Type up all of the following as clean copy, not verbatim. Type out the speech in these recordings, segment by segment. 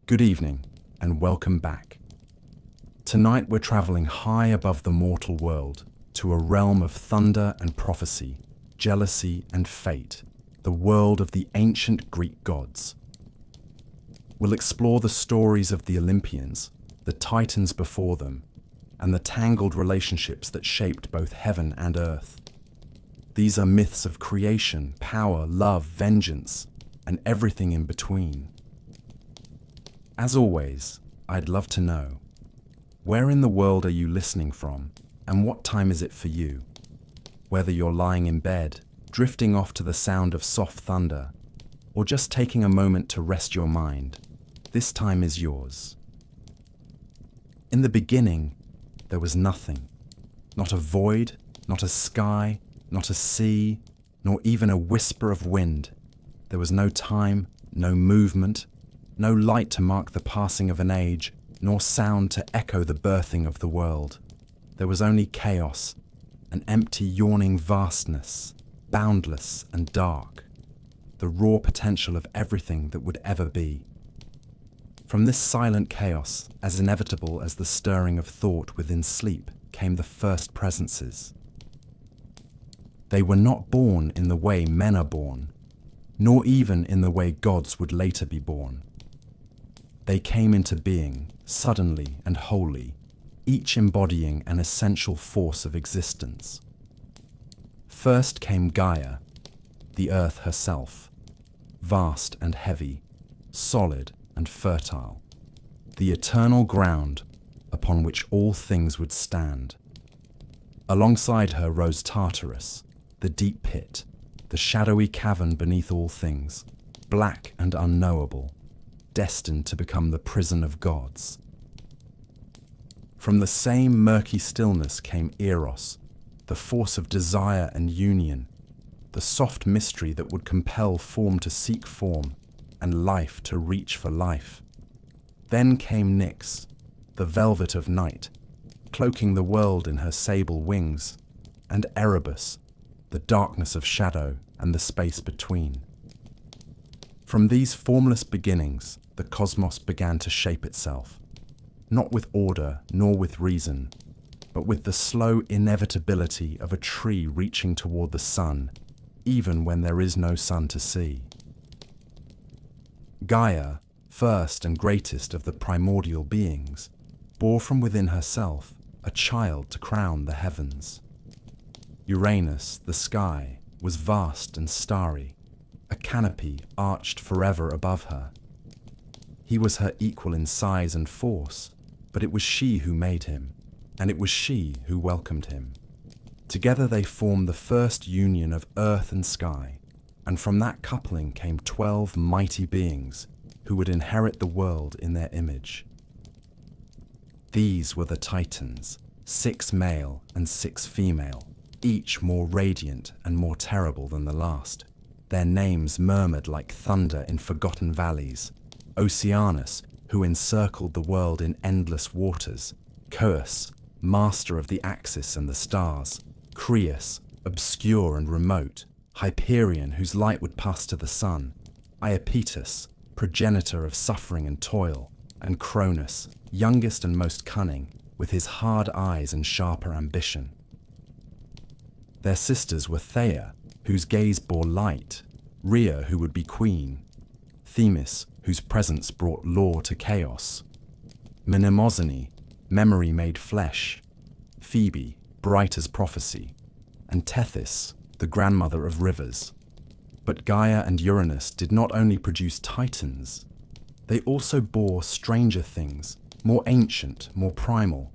Good evening, and welcome back. Tonight we're traveling high above the mortal world to a realm of thunder and prophecy, jealousy and fate, the world of the ancient Greek gods. We'll explore the stories of the Olympians, the titans before them, and the tangled relationships that shaped both heaven and earth. These are myths of creation, power, love, vengeance, and everything in between. As always, I'd love to know, where in the world are you listening from, and what time is it for you? Whether you're lying in bed, drifting off to the sound of soft thunder, or just taking a moment to rest your mind, this time is yours. In the beginning, there was nothing. Not a void, not a sky, not a sea, nor even a whisper of wind. There was no time, no movement, no light to mark the passing of an age, nor sound to echo the birthing of the world. There was only chaos, an empty, yawning vastness, boundless and dark, the raw potential of everything that would ever be. From this silent chaos, as inevitable as the stirring of thought within sleep, came the first presences. They were not born in the way men are born, nor even in the way gods would later be born. They came into being, suddenly and wholly, each embodying an essential force of existence. First came Gaia, the earth herself, vast and heavy, solid and fertile, the eternal ground upon which all things would stand. Alongside her rose Tartarus, the deep pit, the shadowy cavern beneath all things, black and unknowable, destined to become the prison of gods. From the same murky stillness came Eros, the force of desire and union, the soft mystery that would compel form to seek form and life to reach for life. Then came Nyx, the velvet of night, cloaking the world in her sable wings, and Erebus, the darkness of shadow and the space between. From these formless beginnings, the cosmos began to shape itself, not with order nor with reason, but with the slow inevitability of a tree reaching toward the sun, even when there is no sun to see. Gaia, first and greatest of the primordial beings, bore from within herself a child to crown the heavens. Uranus, the sky, was vast and starry, a canopy arched forever above her. He was her equal in size and force, but it was she who made him, and it was she who welcomed him. Together they formed the first union of earth and sky, and from that coupling came 12 mighty beings who would inherit the world in their image. These were the Titans, 6 male and 6 female, each more radiant and more terrible than the last. Their names murmured like thunder in forgotten valleys. Oceanus, who encircled the world in endless waters. Coeus, master of the axis and the stars. Creus, obscure and remote. Hyperion, whose light would pass to the sun. Iapetus, progenitor of suffering and toil. And Cronus, youngest and most cunning, with his hard eyes and sharper ambition. Their sisters were Theia, whose gaze bore light. Rhea, who would be queen. Themis, whose presence brought law to chaos. Mnemosyne, memory made flesh. Phoebe, bright as prophecy. And Tethys, the grandmother of rivers. But Gaia and Uranus did not only produce titans, they also bore stranger things, more ancient, more primal.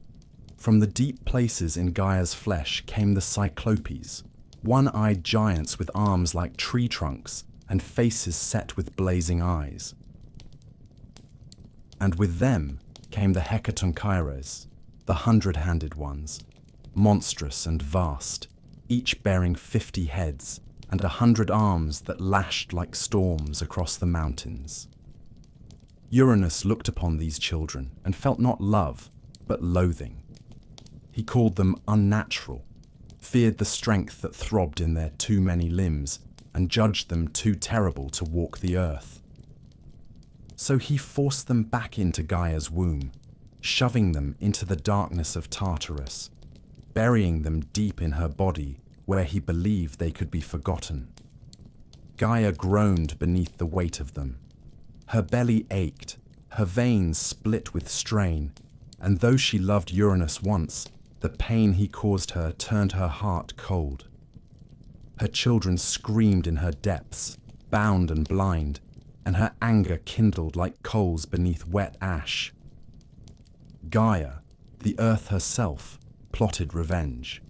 From the deep places in Gaia's flesh came the Cyclopes, one-eyed giants with arms like tree trunks and faces set with blazing eyes. And with them came the Hecatonchires, the 100-handed ones, monstrous and vast, each bearing 50 heads and 100 arms that lashed like storms across the mountains. Uranus looked upon these children and felt not love, but loathing. He called them unnatural, feared the strength that throbbed in their too many limbs, and judged them too terrible to walk the earth. So he forced them back into Gaia's womb, shoving them into the darkness of Tartarus, burying them deep in her body where he believed they could be forgotten. Gaia groaned beneath the weight of them. Her belly ached, her veins split with strain, and though she loved Uranus once, the pain he caused her turned her heart cold. Her children screamed in her depths, bound and blind, and her anger kindled like coals beneath wet ash. Gaia, the earth herself, plotted revenge.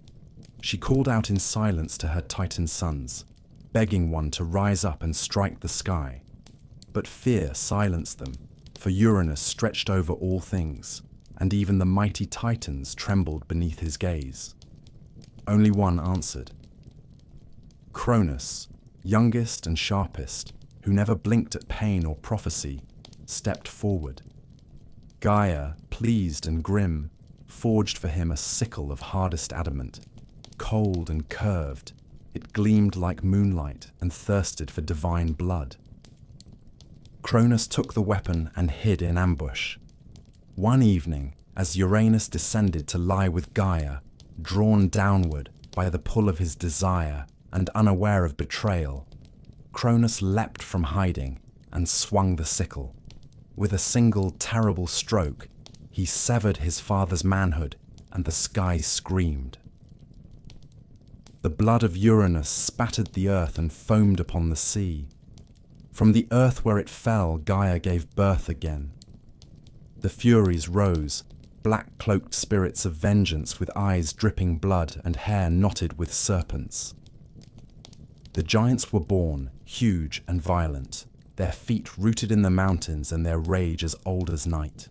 She called out in silence to her Titan sons, begging one to rise up and strike the sky. But fear silenced them, for Uranus stretched over all things, and even the mighty Titans trembled beneath his gaze. Only one answered. Cronus, youngest and sharpest, who never blinked at pain or prophecy, stepped forward. Gaia, pleased and grim, forged for him a sickle of hardest adamant. Cold and curved, it gleamed like moonlight and thirsted for divine blood. Cronus took the weapon and hid in ambush. One evening, as Uranus descended to lie with Gaia, drawn downward by the pull of his desire and unaware of betrayal, Cronus leapt from hiding and swung the sickle. With a single terrible stroke, he severed his father's manhood, and the sky screamed. The blood of Uranus spattered the earth and foamed upon the sea. From the earth where it fell, Gaia gave birth again. The Furies rose, black-cloaked spirits of vengeance with eyes dripping blood and hair knotted with serpents. The giants were born, huge and violent, their feet rooted in the mountains and their rage as old as night.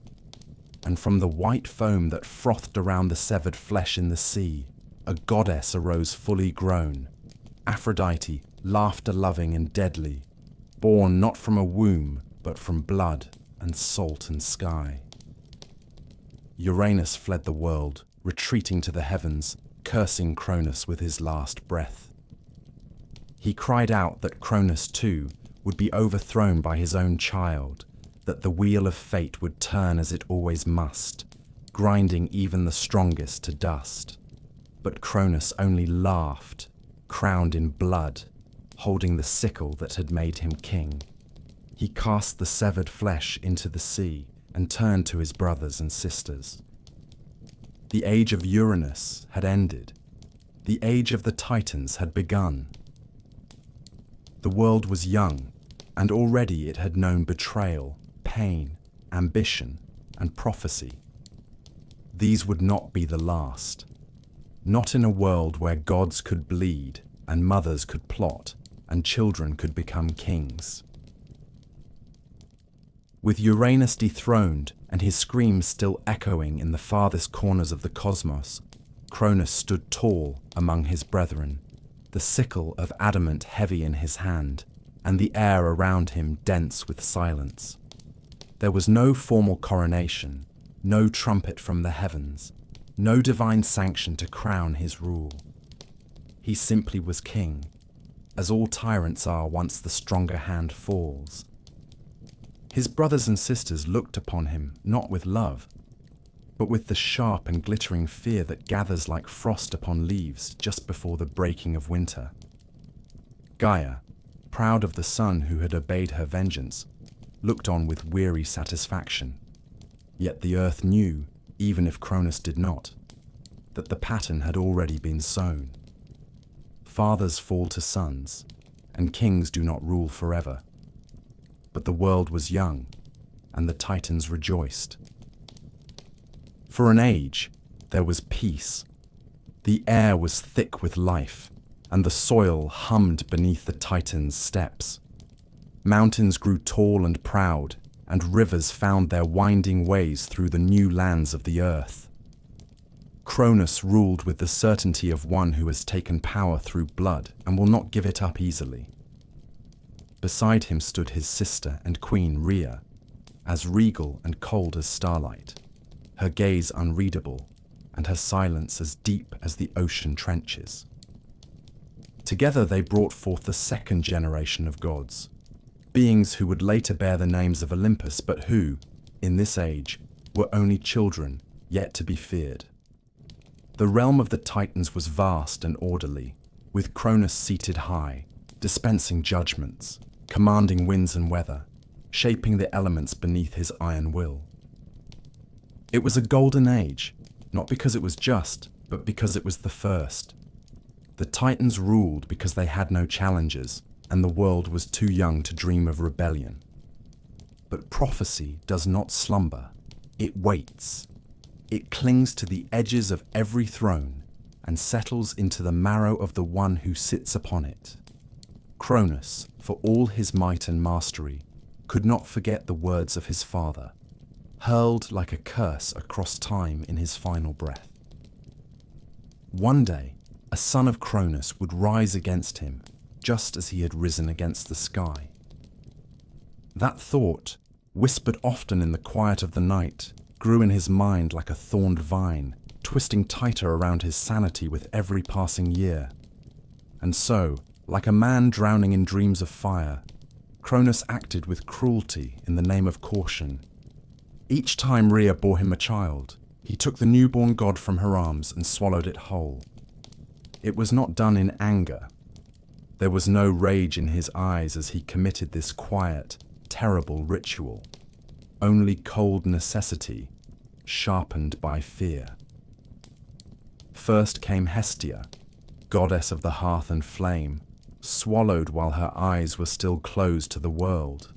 And from the white foam that frothed around the severed flesh in the sea, a goddess arose fully grown, Aphrodite, laughter-loving and deadly, born not from a womb, but from blood and salt and sky. Uranus fled the world, retreating to the heavens, cursing Cronus with his last breath. He cried out that Cronus, too, would be overthrown by his own child, that the wheel of fate would turn as it always must, grinding even the strongest to dust. But Cronus only laughed, crowned in blood, holding the sickle that had made him king. He cast the severed flesh into the sea and turned to his brothers and sisters. The age of Uranus had ended. The age of the Titans had begun. The world was young, and already it had known betrayal, pain, ambition, and prophecy. These would not be the last. Not in a world where gods could bleed, and mothers could plot, and children could become kings. With Uranus dethroned, and his screams still echoing in the farthest corners of the cosmos, Cronus stood tall among his brethren, the sickle of adamant heavy in his hand, and the air around him dense with silence. There was no formal coronation, no trumpet from the heavens, no divine sanction to crown his rule. He simply was king, as all tyrants are once the stronger hand falls. His brothers and sisters looked upon him not with love, but with the sharp and glittering fear that gathers like frost upon leaves just before the breaking of winter. Gaia, proud of the son who had obeyed her vengeance, looked on with weary satisfaction. Yet the earth knew, even if Cronus did not, that the pattern had already been sown. Fathers fall to sons, and kings do not rule forever. But the world was young, and the Titans rejoiced. For an age, there was peace. The air was thick with life, and the soil hummed beneath the Titans' steps. Mountains grew tall and proud, and rivers found their winding ways through the new lands of the earth. Cronus ruled with the certainty of one who has taken power through blood and will not give it up easily. Beside him stood his sister and queen Rhea, as regal and cold as starlight, her gaze unreadable, and her silence as deep as the ocean trenches. Together they brought forth the second generation of gods, beings who would later bear the names of Olympus, but who, in this age, were only children yet to be feared. The realm of the Titans was vast and orderly, with Cronus seated high, dispensing judgments, commanding winds and weather, shaping the elements beneath his iron will. It was a golden age, not because it was just, but because it was the first. The Titans ruled because they had no challengers, and the world was too young to dream of rebellion. But prophecy does not slumber. It waits. It clings to the edges of every throne and settles into the marrow of the one who sits upon it. Cronus, for all his might and mastery, could not forget the words of his father, hurled like a curse across time in his final breath. One day, a son of Cronus would rise against him, just as he had risen against the sky. That thought, whispered often in the quiet of the night, grew in his mind like a thorned vine, twisting tighter around his sanity with every passing year. And so, like a man drowning in dreams of fire, Cronus acted with cruelty in the name of caution. Each time Rhea bore him a child, he took the newborn god from her arms and swallowed it whole. It was not done in anger. There was no rage in his eyes as he committed this quiet, terrible ritual. Only cold necessity, sharpened by fear. First came Hestia, goddess of the hearth and flame, swallowed while her eyes were still closed to the world.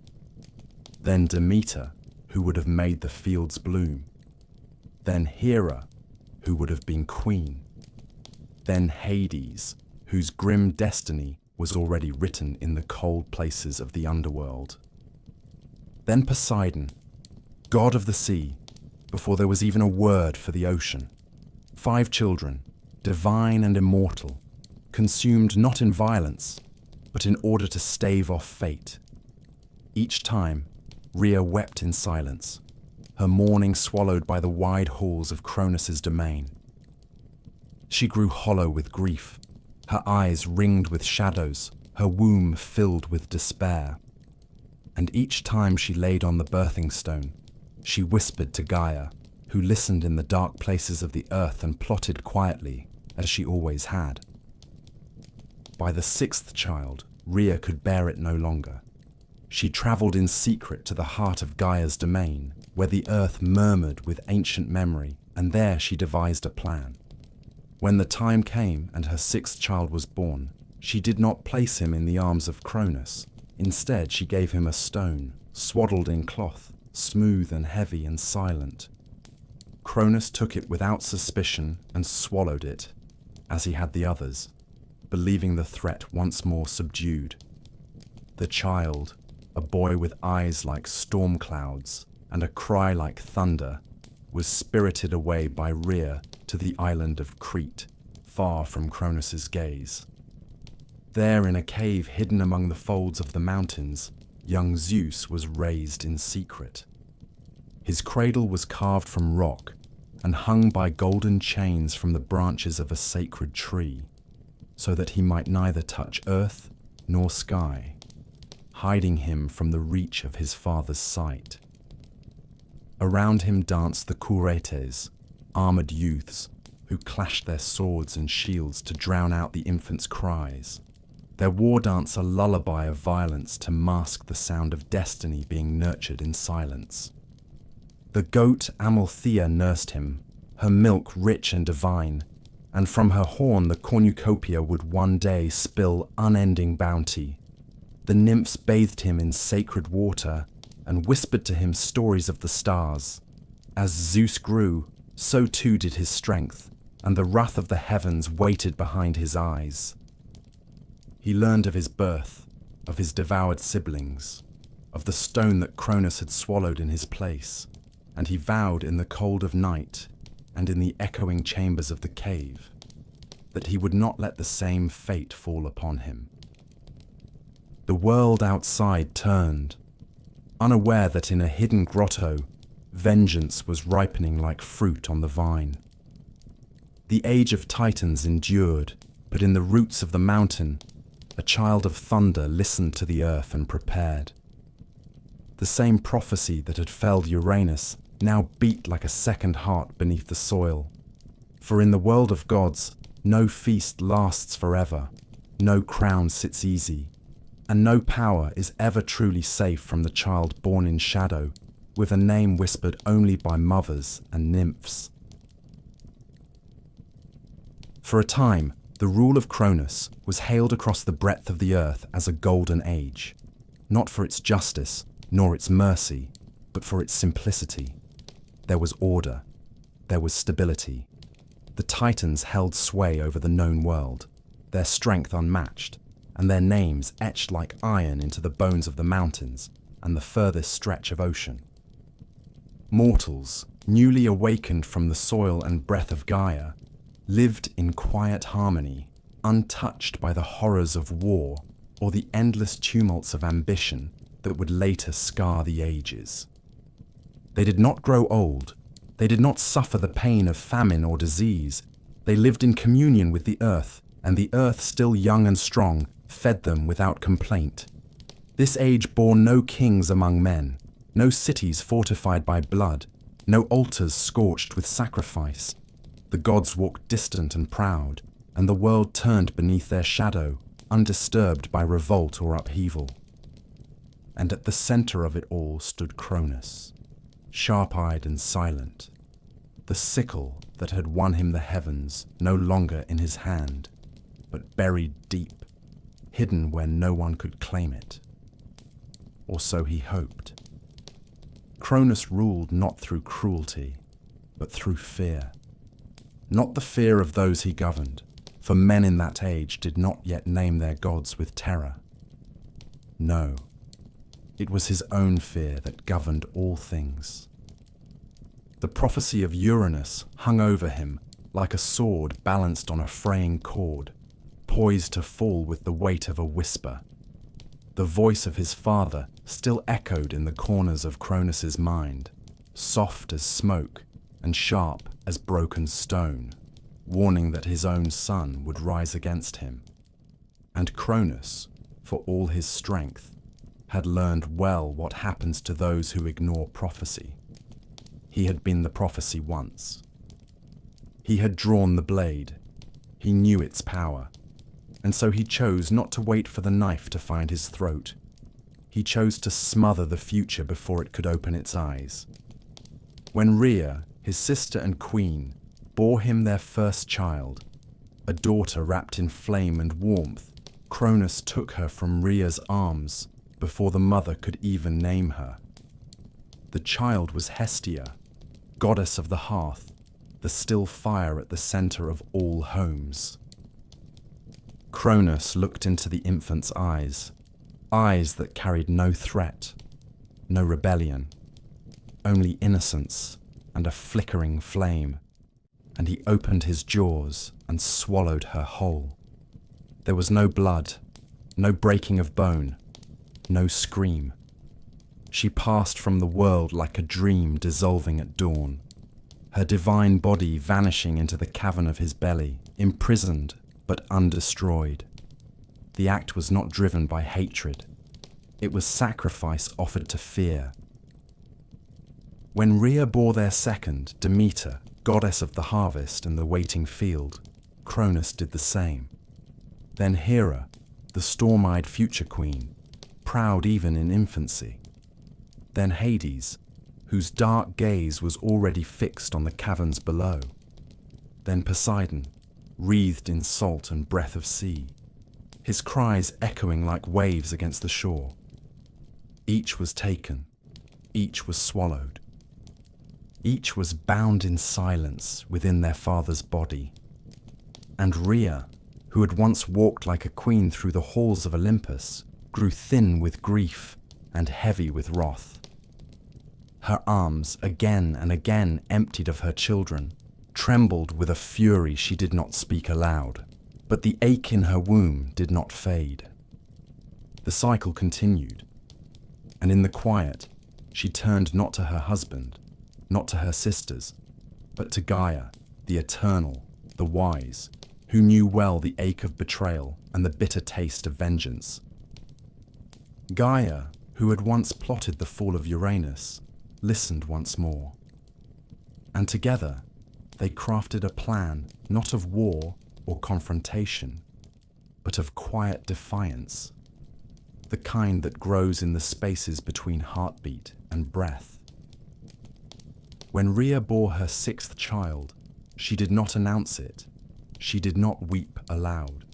Then Demeter, who would have made the fields bloom. Then Hera, who would have been queen. Then Hades, whose grim destiny was already written in the cold places of the underworld. Then Poseidon, god of the sea, before there was even a word for the ocean. 5 children, divine and immortal, consumed not in violence, but in order to stave off fate. Each time, Rhea wept in silence, her mourning swallowed by the wide halls of Cronus's domain. She grew hollow with grief, her eyes ringed with shadows, her womb filled with despair. And each time she laid on the birthing stone, she whispered to Gaia, who listened in the dark places of the earth and plotted quietly, as she always had. By the 6th child, Rhea could bear it no longer. She travelled in secret to the heart of Gaia's domain, where the earth murmured with ancient memory, and there she devised a plan. When the time came and her 6th child was born, she did not place him in the arms of Cronus. Instead, she gave him a stone, swaddled in cloth, smooth and heavy and silent. Cronus took it without suspicion and swallowed it, as he had the others, believing the threat once more subdued. The child, a boy with eyes like storm clouds and a cry like thunder, was spirited away by Rhea to the island of Crete, far from Cronus's gaze. There, in a cave hidden among the folds of the mountains, young Zeus was raised in secret. His cradle was carved from rock and hung by golden chains from the branches of a sacred tree, so that he might neither touch earth nor sky, hiding him from the reach of his father's sight. Around him danced the Curetes, armored youths, who clashed their swords and shields to drown out the infant's cries, their war dance a lullaby of violence to mask the sound of destiny being nurtured in silence. The goat Amalthea nursed him, her milk rich and divine, and from her horn the cornucopia would one day spill unending bounty. The nymphs bathed him in sacred water and whispered to him stories of the stars. As Zeus grew, so too did his strength, and the wrath of the heavens waited behind his eyes. He learned of his birth, of his devoured siblings, of the stone that Cronus had swallowed in his place, and he vowed in the cold of night and in the echoing chambers of the cave that he would not let the same fate fall upon him. The world outside turned, unaware that in a hidden grotto, vengeance was ripening like fruit on the vine. The age of Titans endured, but in the roots of the mountain, a child of thunder listened to the earth and prepared. The same prophecy that had felled Uranus now beat like a second heart beneath the soil. For in the world of gods, no feast lasts forever, no crown sits easy, and no power is ever truly safe from the child born in shadow, with a name whispered only by mothers and nymphs. For a time, the rule of Cronus was hailed across the breadth of the earth as a golden age, not for its justice nor its mercy, but for its simplicity. There was order, there was stability. The Titans held sway over the known world, their strength unmatched, and their names etched like iron into the bones of the mountains and the furthest stretch of ocean. Mortals, newly awakened from the soil and breath of Gaia, lived in quiet harmony, untouched by the horrors of war or the endless tumults of ambition that would later scar the ages. They did not grow old. They did not suffer the pain of famine or disease. They lived in communion with the earth, and the earth, still young and strong, fed them without complaint. This age bore no kings among men, no cities fortified by blood, no altars scorched with sacrifice. The gods walked distant and proud, and the world turned beneath their shadow, undisturbed by revolt or upheaval. And at the center of it all stood Cronus, sharp-eyed and silent, the sickle that had won him the heavens no longer in his hand, but buried deep, hidden where no one could claim it. Or so he hoped. Cronus ruled not through cruelty, but through fear. Not the fear of those he governed, for men in that age did not yet name their gods with terror. No, it was his own fear that governed all things. The prophecy of Uranus hung over him like a sword balanced on a fraying cord, poised to fall with the weight of a whisper. The voice of his father still echoed in the corners of Cronus's mind, soft as smoke and sharp as broken stone, warning that his own son would rise against him. And Cronus, for all his strength, had learned well what happens to those who ignore prophecy. He had been the prophecy once. He had drawn the blade. He knew its power. And so he chose not to wait for the knife to find his throat. He chose to smother the future before it could open its eyes. When Rhea, his sister and queen, bore him their first child, a daughter wrapped in flame and warmth, Cronus took her from Rhea's arms before the mother could even name her. The child was Hestia, goddess of the hearth, the still fire at the center of all homes. Cronus looked into the infant's eyes, eyes that carried no threat, no rebellion, only innocence and a flickering flame, and he opened his jaws and swallowed her whole. There was no blood, no breaking of bone, no scream. She passed from the world like a dream dissolving at dawn, her divine body vanishing into the cavern of his belly, imprisoned but undestroyed. The act was not driven by hatred. It was sacrifice offered to fear. When Rhea bore their second, Demeter, goddess of the harvest and the waiting field, Cronus did the same. Then Hera, the storm-eyed future queen, proud even in infancy. Then Hades, whose dark gaze was already fixed on the caverns below. Then Poseidon, wreathed in salt and breath of sea, his cries echoing like waves against the shore. Each was taken, each was swallowed. Each was bound in silence within their father's body. And Rhea, who had once walked like a queen through the halls of Olympus, grew thin with grief and heavy with wrath. Her arms, again and again emptied of her children, trembled with a fury she did not speak aloud, but the ache in her womb did not fade. The cycle continued, and in the quiet, she turned not to her husband, not to her sisters, but to Gaia, the eternal, the wise, who knew well the ache of betrayal and the bitter taste of vengeance. Gaia, who had once plotted the fall of Uranus, listened once more. And together, they crafted a plan not of war or confrontation, but of quiet defiance, the kind that grows in the spaces between heartbeat and breath. When Rhea bore her sixth child, she did not announce it. She did not weep aloud.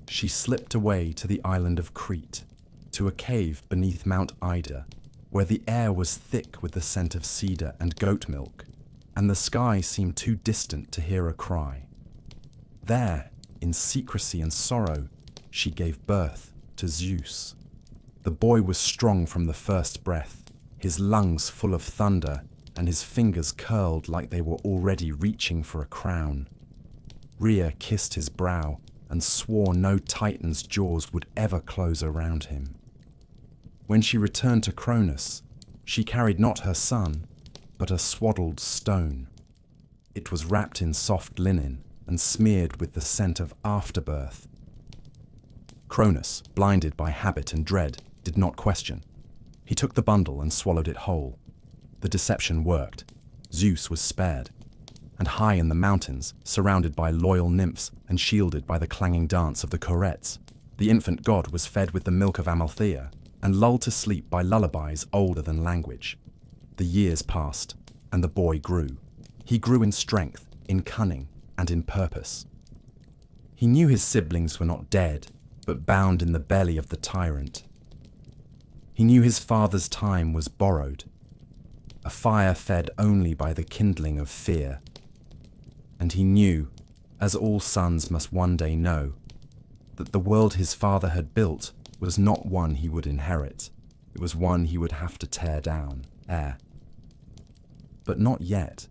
She slipped away to the island of Crete, to a cave beneath Mount Ida, where the air was thick with the scent of cedar and goat milk, and the sky seemed too distant to hear a cry. There, in secrecy and sorrow, she gave birth to Zeus. The boy was strong from the first breath, his lungs full of thunder, and his fingers curled like they were already reaching for a crown. Rhea kissed his brow and swore no Titan's jaws would ever close around him. When she returned to Cronus, she carried not her son, but a swaddled stone. It was wrapped in soft linen and smeared with the scent of afterbirth. Cronus, blinded by habit and dread, did not question. He took the bundle and swallowed it whole. The deception worked. Zeus was spared. And high in the mountains, surrounded by loyal nymphs and shielded by the clanging dance of the Curettes, the infant god was fed with the milk of Amalthea and lulled to sleep by lullabies older than language. The years passed, and the boy grew. He grew in strength, in cunning, and in purpose. He knew his siblings were not dead, but bound in the belly of the tyrant. He knew his father's time was borrowed, a fire fed only by the kindling of fear. And he knew, as all sons must one day know, that the world his father had built was not one he would inherit. It was one he would have to tear down, ere. But not yet.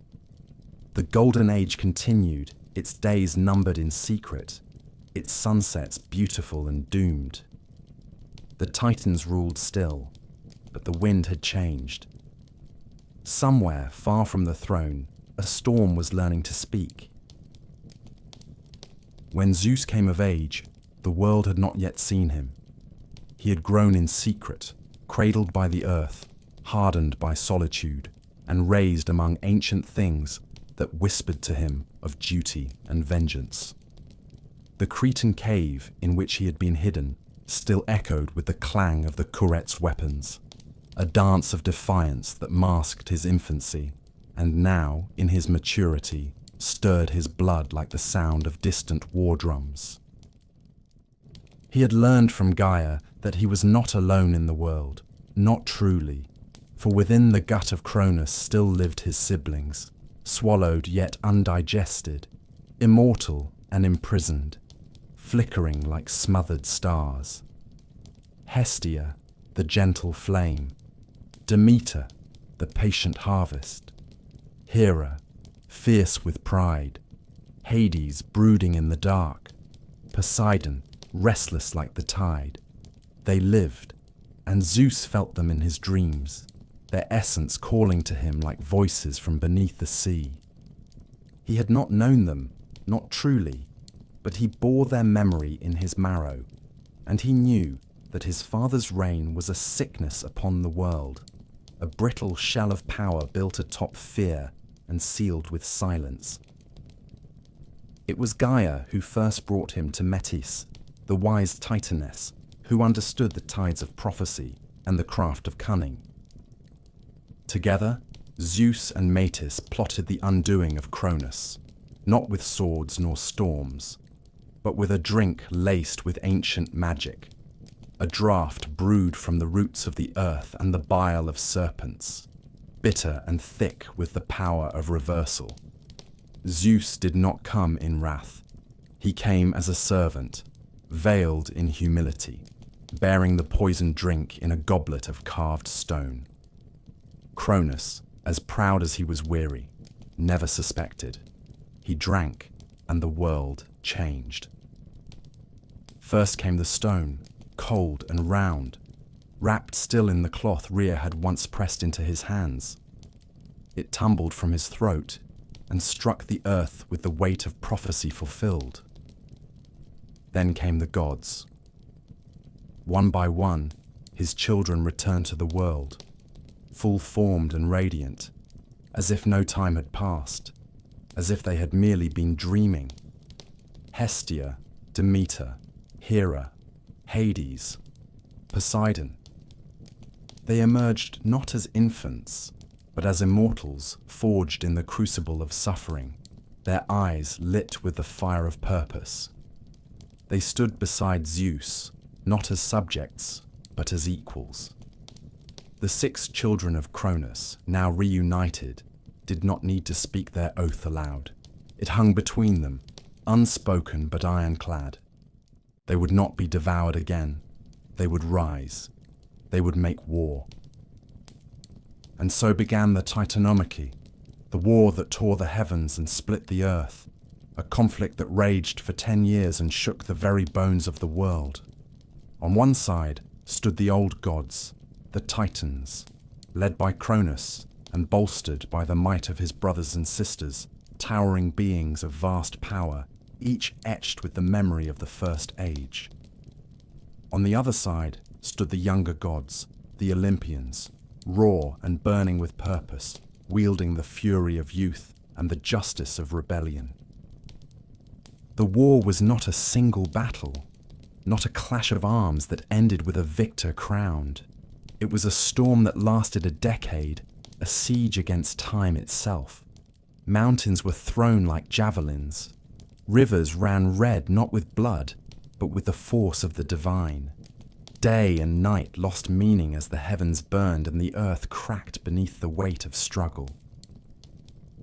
The golden age continued, its days numbered in secret, its sunsets beautiful and doomed. The Titans ruled still, but the wind had changed. Somewhere, far from the throne, a storm was learning to speak. When Zeus came of age, the world had not yet seen him. He had grown in secret, cradled by the earth, hardened by solitude, and raised among ancient things that whispered to him of duty and vengeance. The Cretan cave in which he had been hidden still echoed with the clang of the Curettes' weapons, a dance of defiance that masked his infancy, and now, in his maturity, stirred his blood like the sound of distant war drums. He had learned from Gaia that he was not alone in the world, not truly, for within the gut of Cronus still lived his siblings, swallowed yet undigested, immortal and imprisoned, flickering like smothered stars. Hestia, the gentle flame, Demeter, the patient harvest, Hera, fierce with pride, Hades brooding in the dark, Poseidon, restless like the tide. They lived, and Zeus felt them in his dreams, their essence calling to him like voices from beneath the sea. He had not known them, not truly, but he bore their memory in his marrow, and he knew that his father's reign was a sickness upon the world, a brittle shell of power built atop fear and sealed with silence. It was Gaia who first brought him to Metis, the wise Titaness, who understood the tides of prophecy and the craft of cunning. Together, Zeus and Metis plotted the undoing of Cronus, not with swords nor storms, but with a drink laced with ancient magic, a draught brewed from the roots of the earth and the bile of serpents, bitter and thick with the power of reversal. Zeus did not come in wrath. He came as a servant, veiled in humility, bearing the poisoned drink in a goblet of carved stone. Cronus, as proud as he was weary, never suspected. He drank, and the world changed. First came the stone, cold and round, wrapped still in the cloth Rhea had once pressed into his hands. It tumbled from his throat and struck the earth with the weight of prophecy fulfilled. Then came the gods. One by one, his children returned to the world, full-formed and radiant, as if no time had passed, as if they had merely been dreaming. Hestia, Demeter, Hera, Hades, Poseidon. They emerged not as infants, but as immortals forged in the crucible of suffering, their eyes lit with the fire of purpose. They stood beside Zeus, not as subjects, but as equals. The 6 children of Cronus, now reunited, did not need to speak their oath aloud. It hung between them, unspoken but ironclad. They would not be devoured again. They would rise. They would make war. And so began the Titanomachy, the war that tore the heavens and split the earth, a conflict that raged for 10 years and shook the very bones of the world. On one side stood the old gods, the Titans, led by Cronus and bolstered by the might of his brothers and sisters, towering beings of vast power, each etched with the memory of the first age. On the other side stood the younger gods, the Olympians, raw and burning with purpose, wielding the fury of youth and the justice of rebellion. The war was not a single battle, not a clash of arms that ended with a victor crowned. It was a storm that lasted a decade, a siege against time itself. Mountains were thrown like javelins. Rivers ran red not with blood, but with the force of the divine. Day and night lost meaning as the heavens burned and the earth cracked beneath the weight of struggle.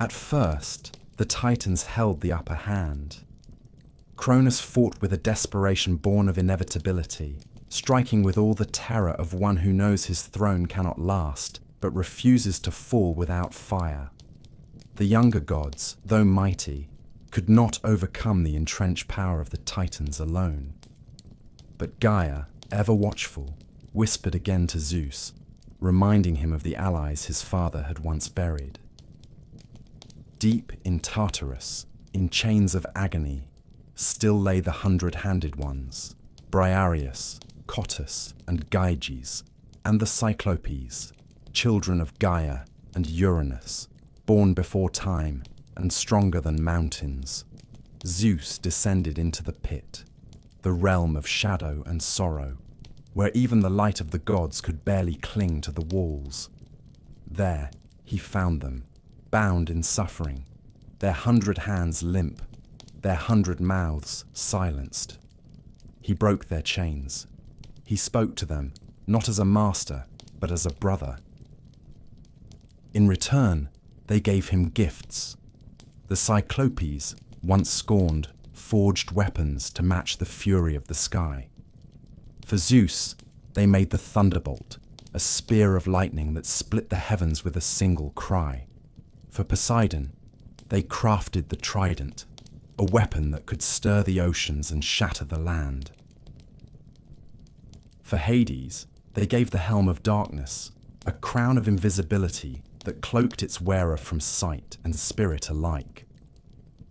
At first, the Titans held the upper hand. Cronus fought with a desperation born of inevitability, striking with all the terror of one who knows his throne cannot last, but refuses to fall without fire. The younger gods, though mighty, could not overcome the entrenched power of the Titans alone. But Gaia, ever watchful, whispered again to Zeus, reminding him of the allies his father had once buried. Deep in Tartarus, in chains of agony, still lay the 100-handed ones, Briareus, Cottus, and Gyges, and the Cyclopes, children of Gaia and Uranus, born before time and stronger than mountains. Zeus descended into the pit, the realm of shadow and sorrow, where even the light of the gods could barely cling to the walls. There he found them, bound in suffering, their 100 hands limp, their 100 mouths silenced. He broke their chains. He spoke to them, not as a master, but as a brother. In return, they gave him gifts. The Cyclopes, once scorned, forged weapons to match the fury of the sky. For Zeus, they made the thunderbolt, a spear of lightning that split the heavens with a single cry. For Poseidon, they crafted the trident, a weapon that could stir the oceans and shatter the land. For Hades, they gave the helm of darkness, a crown of invisibility that cloaked its wearer from sight and spirit alike.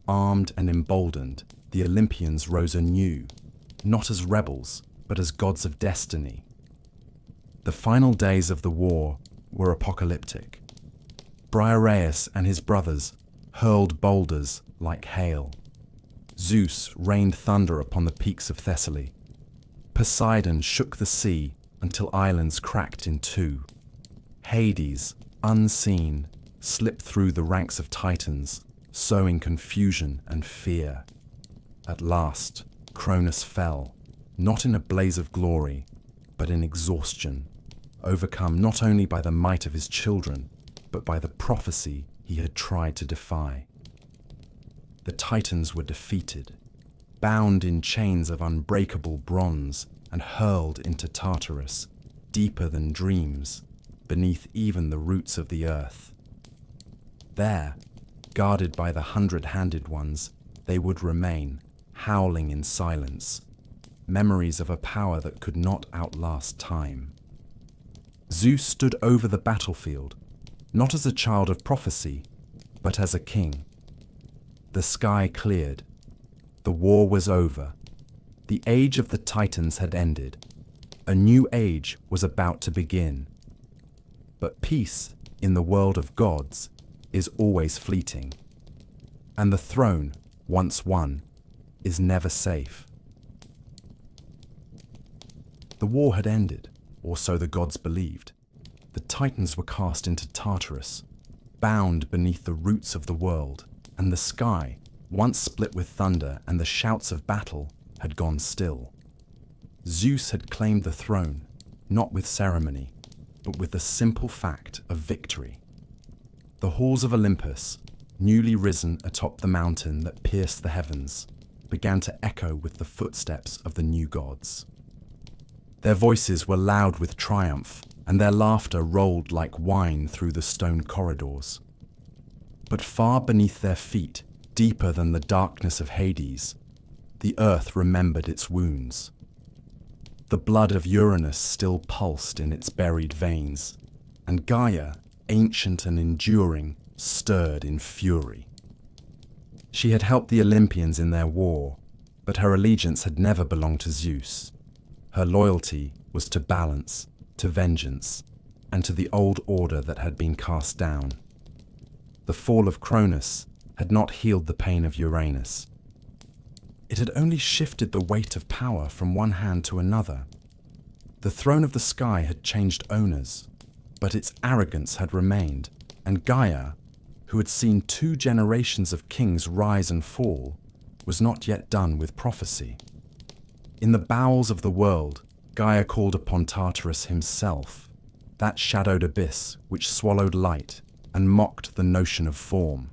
Armed and emboldened, the Olympians rose anew, not as rebels, but as gods of destiny. The final days of the war were apocalyptic. Briareus and his brothers hurled boulders like hail. Zeus rained thunder upon the peaks of Thessaly. Poseidon shook the sea until islands cracked in two. Hades, unseen, slipped through the ranks of Titans, sowing confusion and fear. At last, Cronus fell, not in a blaze of glory, but in exhaustion, overcome not only by the might of his children, but by the prophecy he had tried to defy. The Titans were defeated, bound in chains of unbreakable bronze and hurled into Tartarus, deeper than dreams, beneath even the roots of the earth. There, guarded by the 100-handed ones, they would remain, howling in silence, memories of a power that could not outlast time. Zeus stood over the battlefield, not as a child of prophecy, but as a king. The sky cleared. The war was over. The age of the Titans had ended. A new age was about to begin. But peace in the world of gods is always fleeting, and the throne, once won, is never safe. The war had ended, or so the gods believed. The Titans were cast into Tartarus, bound beneath the roots of the world, and the sky, once split with thunder and the shouts of battle, had gone still. Zeus had claimed the throne, not with ceremony, but with the simple fact of victory. The halls of Olympus, newly risen atop the mountain that pierced the heavens, began to echo with the footsteps of the new gods. Their voices were loud with triumph, and their laughter rolled like wine through the stone corridors. But far beneath their feet, deeper than the darkness of Hades, the earth remembered its wounds. The blood of Uranus still pulsed in its buried veins, and Gaia, ancient and enduring, stirred in fury. She had helped the Olympians in their war, but her allegiance had never belonged to Zeus. Her loyalty was to balance, to vengeance, and to the old order that had been cast down. The fall of Cronus had not healed the pain of Uranus. It had only shifted the weight of power from one hand to another. The throne of the sky had changed owners, but its arrogance had remained, and Gaia, who had seen 2 generations of kings rise and fall, was not yet done with prophecy. In the bowels of the world, Gaia called upon Tartarus himself, that shadowed abyss which swallowed light and mocked the notion of form.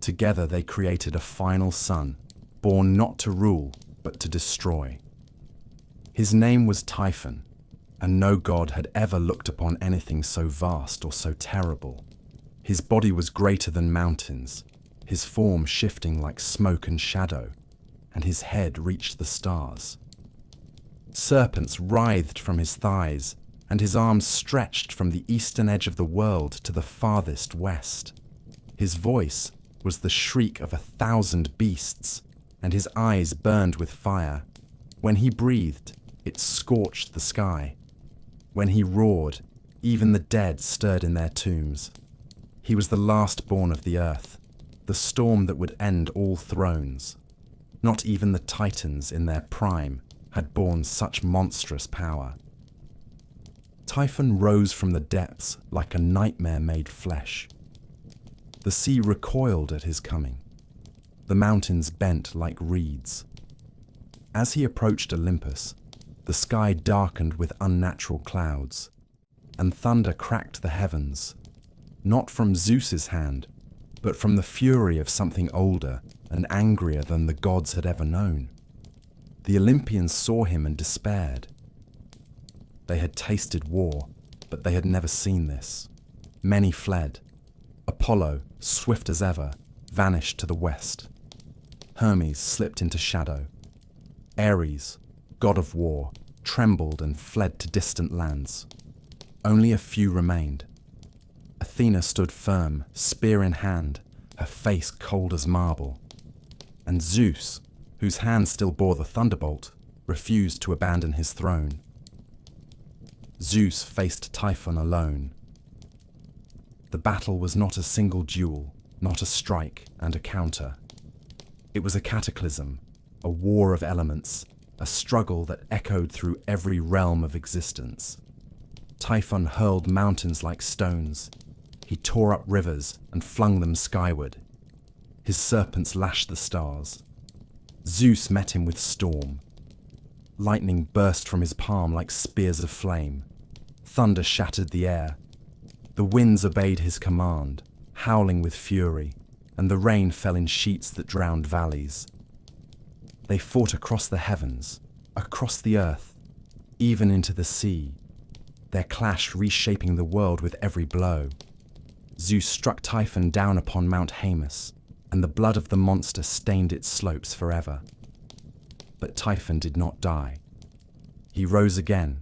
Together they created a final son, born not to rule, but to destroy. His name was Typhon, and no god had ever looked upon anything so vast or so terrible. His body was greater than mountains, his form shifting like smoke and shadow, and his head reached the stars. Serpents writhed from his thighs, and his arms stretched from the eastern edge of the world to the farthest west. His voice was the shriek of 1,000 beasts, and his eyes burned with fire. When he breathed, it scorched the sky. When he roared, even the dead stirred in their tombs. He was the last born of the earth, the storm that would end all thrones. Not even the Titans in their prime had borne such monstrous power. Typhon rose from the depths like a nightmare made flesh. The sea recoiled at his coming. The mountains bent like reeds. As he approached Olympus, the sky darkened with unnatural clouds, and thunder cracked the heavens, not from Zeus's hand, but from the fury of something older and angrier than the gods had ever known. The Olympians saw him and despaired. They had tasted war, but they had never seen this. Many fled. Apollo, swift as ever, vanished to the west. Hermes slipped into shadow. Ares, god of war, trembled and fled to distant lands. Only a few remained. Athena stood firm, spear in hand, her face cold as marble. And Zeus, whose hand still bore the thunderbolt, refused to abandon his throne. Zeus faced Typhon alone. The battle was not a single duel, not a strike and a counter. It was a cataclysm, a war of elements, a struggle that echoed through every realm of existence. Typhon hurled mountains like stones. He tore up rivers and flung them skyward. His serpents lashed the stars. Zeus met him with storm. Lightning burst from his palm like spears of flame. Thunder shattered the air. The winds obeyed his command, howling with fury, and the rain fell in sheets that drowned valleys. They fought across the heavens, across the earth, even into the sea, their clash reshaping the world with every blow. Zeus struck Typhon down upon Mount Haemus, and the blood of the monster stained its slopes forever. But Typhon did not die. He rose again,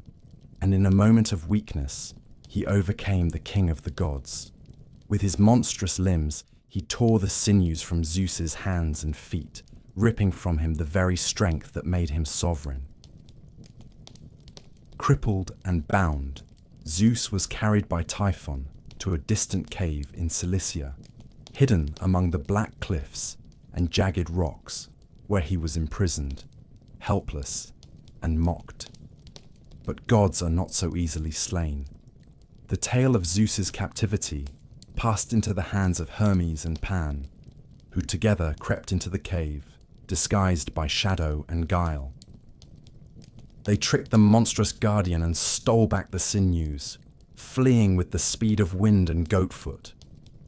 and in a moment of weakness, he overcame the king of the gods. With his monstrous limbs, he tore the sinews from Zeus's hands and feet, ripping from him the very strength that made him sovereign. Crippled and bound, Zeus was carried by Typhon to a distant cave in Cilicia, hidden among the black cliffs and jagged rocks, where he was imprisoned, helpless and mocked. But gods are not so easily slain. The tale of Zeus's captivity passed into the hands of Hermes and Pan, who together crept into the cave, disguised by shadow and guile. They tricked the monstrous guardian and stole back the sinews, fleeing with the speed of wind and goatfoot.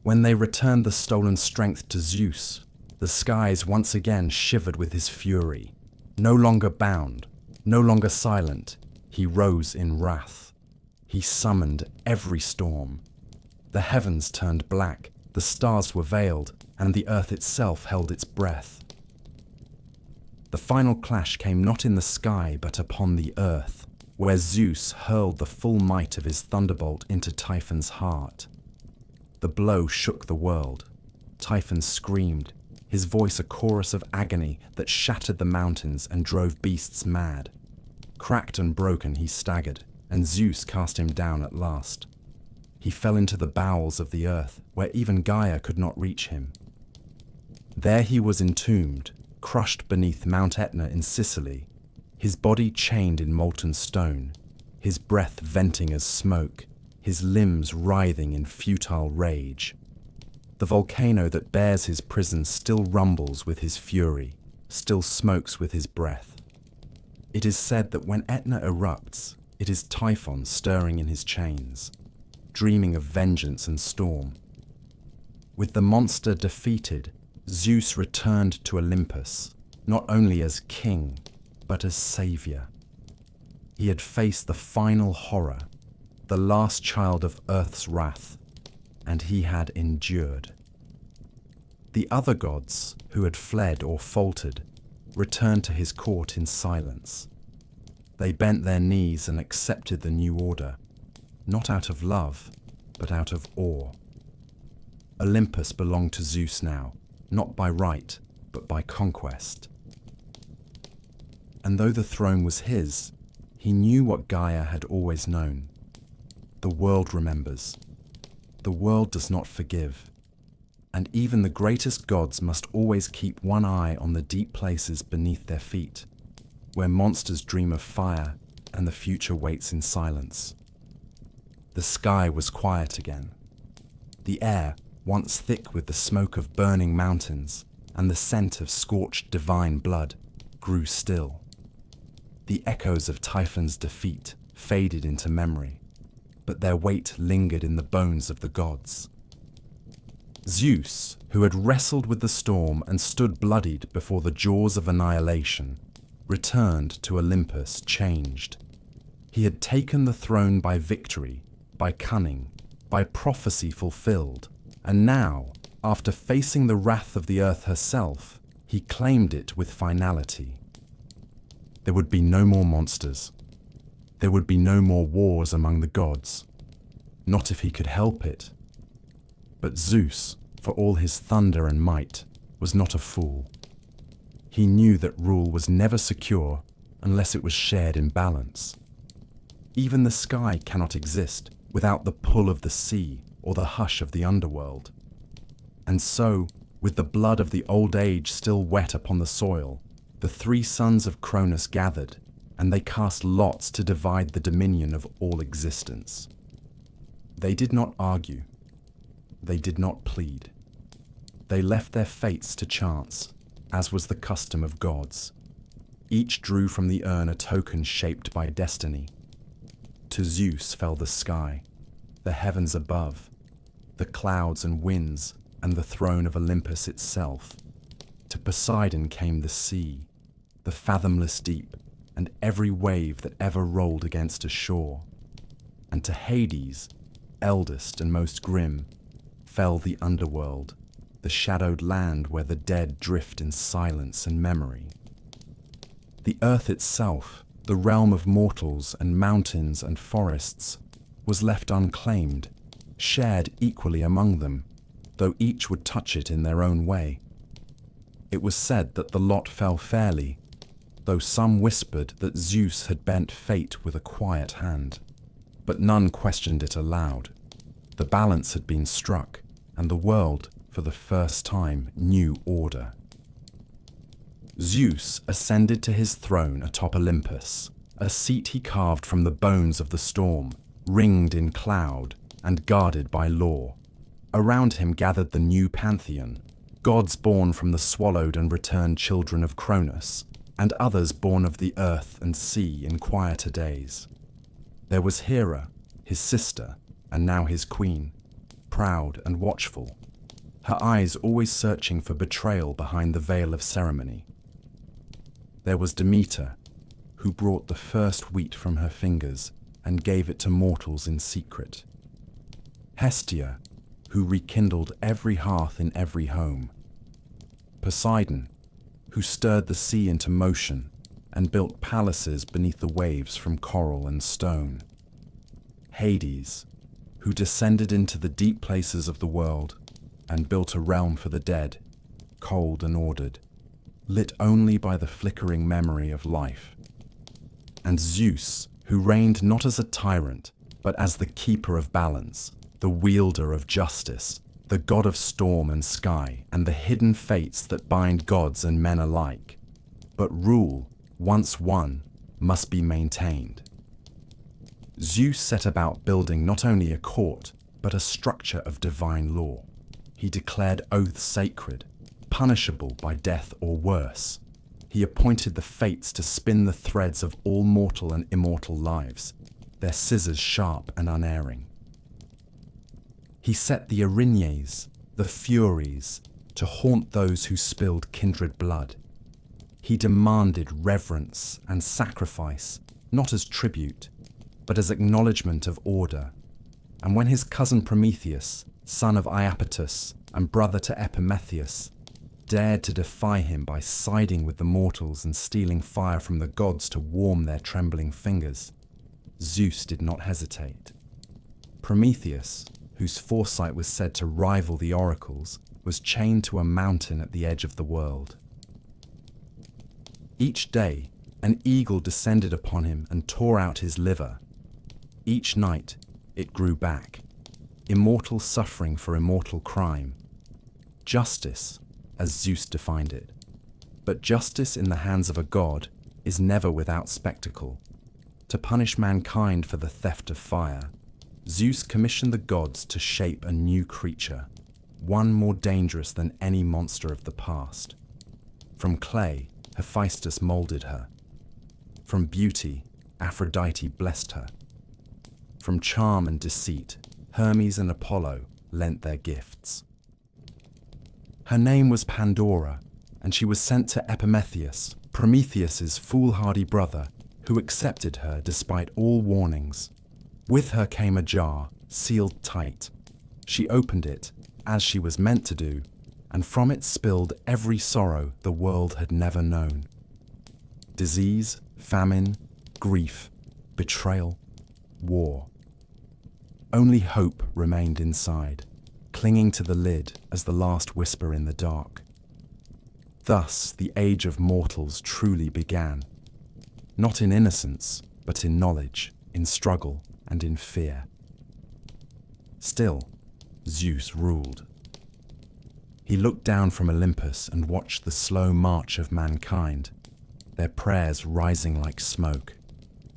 When they returned the stolen strength to Zeus, the skies once again shivered with his fury. No longer bound, no longer silent, he rose in wrath. He summoned every storm. The heavens turned black, the stars were veiled, and the earth itself held its breath. The final clash came not in the sky but upon the earth, where Zeus hurled the full might of his thunderbolt into Typhon's heart. The blow shook the world. Typhon screamed, his voice a chorus of agony that shattered the mountains and drove beasts mad. Cracked and broken he staggered, and Zeus cast him down at last. He fell into the bowels of the earth, where even Gaia could not reach him. There he was entombed, crushed beneath Mount Etna in Sicily, his body chained in molten stone, his breath venting as smoke, his limbs writhing in futile rage. The volcano that bears his prison still rumbles with his fury, still smokes with his breath. It is said that when Etna erupts, it is Typhon stirring in his chains, dreaming of vengeance and storm. With the monster defeated, Zeus returned to Olympus, not only as king, but as savior. He had faced the final horror, the last child of Earth's wrath, and he had endured. The other gods, who had fled or faltered, returned to his court in silence. They bent their knees and accepted the new order, not out of love, but out of awe. Olympus belonged to Zeus now, not by right, but by conquest. And though the throne was his, he knew what Gaia had always known. The world remembers. The world does not forgive. And even the greatest gods must always keep one eye on the deep places beneath their feet, where monsters dream of fire and the future waits in silence. The sky was quiet again. The air, once thick with the smoke of burning mountains and the scent of scorched divine blood, grew still. The echoes of Typhon's defeat faded into memory, but their weight lingered in the bones of the gods. Zeus, who had wrestled with the storm and stood bloodied before the jaws of annihilation, returned to Olympus changed. He had taken the throne by victory, by cunning, by prophecy fulfilled, and now, after facing the wrath of the earth herself, he claimed it with finality. There would be no more monsters. There would be no more wars among the gods. Not if he could help it. But Zeus, for all his thunder and might, was not a fool. He knew that rule was never secure unless it was shared in balance. Even the sky cannot exist without the pull of the sea or the hush of the underworld. And so, with the blood of the old age still wet upon the soil, the three sons of Cronus gathered, and they cast lots to divide the dominion of all existence. They did not argue. They did not plead. They left their fates to chance, as was the custom of gods. Each drew from the urn a token shaped by destiny. To Zeus fell the sky, the heavens above, the clouds and winds, and the throne of Olympus itself. To Poseidon came the sea, the fathomless deep, and every wave that ever rolled against a shore. And to Hades, eldest and most grim, fell the underworld, the shadowed land where the dead drift in silence and memory. The earth itself, the realm of mortals and mountains and forests, was left unclaimed, shared equally among them, though each would touch it in their own way. It was said that the lot fell fairly, though some whispered that Zeus had bent fate with a quiet hand. But none questioned it aloud. The balance had been struck, and the world, for the first time, knew order. Zeus ascended to his throne atop Olympus, a seat he carved from the bones of the storm, ringed in cloud and guarded by law. Around him gathered the new pantheon, gods born from the swallowed and returned children of Cronus, and others born of the earth and sea in quieter days. There was Hera, his sister, and now his queen, proud and watchful, her eyes always searching for betrayal behind the veil of ceremony. There was Demeter, who brought the first wheat from her fingers and gave it to mortals in secret. Hestia, who rekindled every hearth in every home. Poseidon, who stirred the sea into motion and built palaces beneath the waves from coral and stone. Hades, who descended into the deep places of the world and built a realm for the dead, cold and ordered, lit only by the flickering memory of life. And Zeus, who reigned not as a tyrant, but as the keeper of balance, the wielder of justice, the god of storm and sky, and the hidden fates that bind gods and men alike. But rule, once won, must be maintained. Zeus set about building not only a court, but a structure of divine law. He declared oaths sacred, punishable by death or worse. He appointed the fates to spin the threads of all mortal and immortal lives, their scissors sharp and unerring. He set the Erinyes, the Furies, to haunt those who spilled kindred blood. He demanded reverence and sacrifice, not as tribute, but as acknowledgement of order. And when his cousin Prometheus, son of Iapetus and brother to Epimetheus, dared to defy him by siding with the mortals and stealing fire from the gods to warm their trembling fingers, Zeus did not hesitate. Prometheus, whose foresight was said to rival the oracles, was chained to a mountain at the edge of the world. Each day, an eagle descended upon him and tore out his liver. Each night, it grew back, immortal suffering for immortal crime. Justice, as Zeus defined it. But justice in the hands of a god is never without spectacle. To punish mankind for the theft of fire, Zeus commissioned the gods to shape a new creature, one more dangerous than any monster of the past. From clay, Hephaestus molded her. From beauty, Aphrodite blessed her. From charm and deceit, Hermes and Apollo lent their gifts. Her name was Pandora, and she was sent to Epimetheus, Prometheus's foolhardy brother, who accepted her despite all warnings. With her came a jar, sealed tight. She opened it, as she was meant to do, and from it spilled every sorrow the world had never known. Disease, famine, grief, betrayal, war. Only hope remained inside, clinging to the lid as the last whisper in the dark. Thus the age of mortals truly began, not in innocence, but in knowledge, in struggle, and in fear. Still, Zeus ruled. He looked down from Olympus and watched the slow march of mankind, their prayers rising like smoke,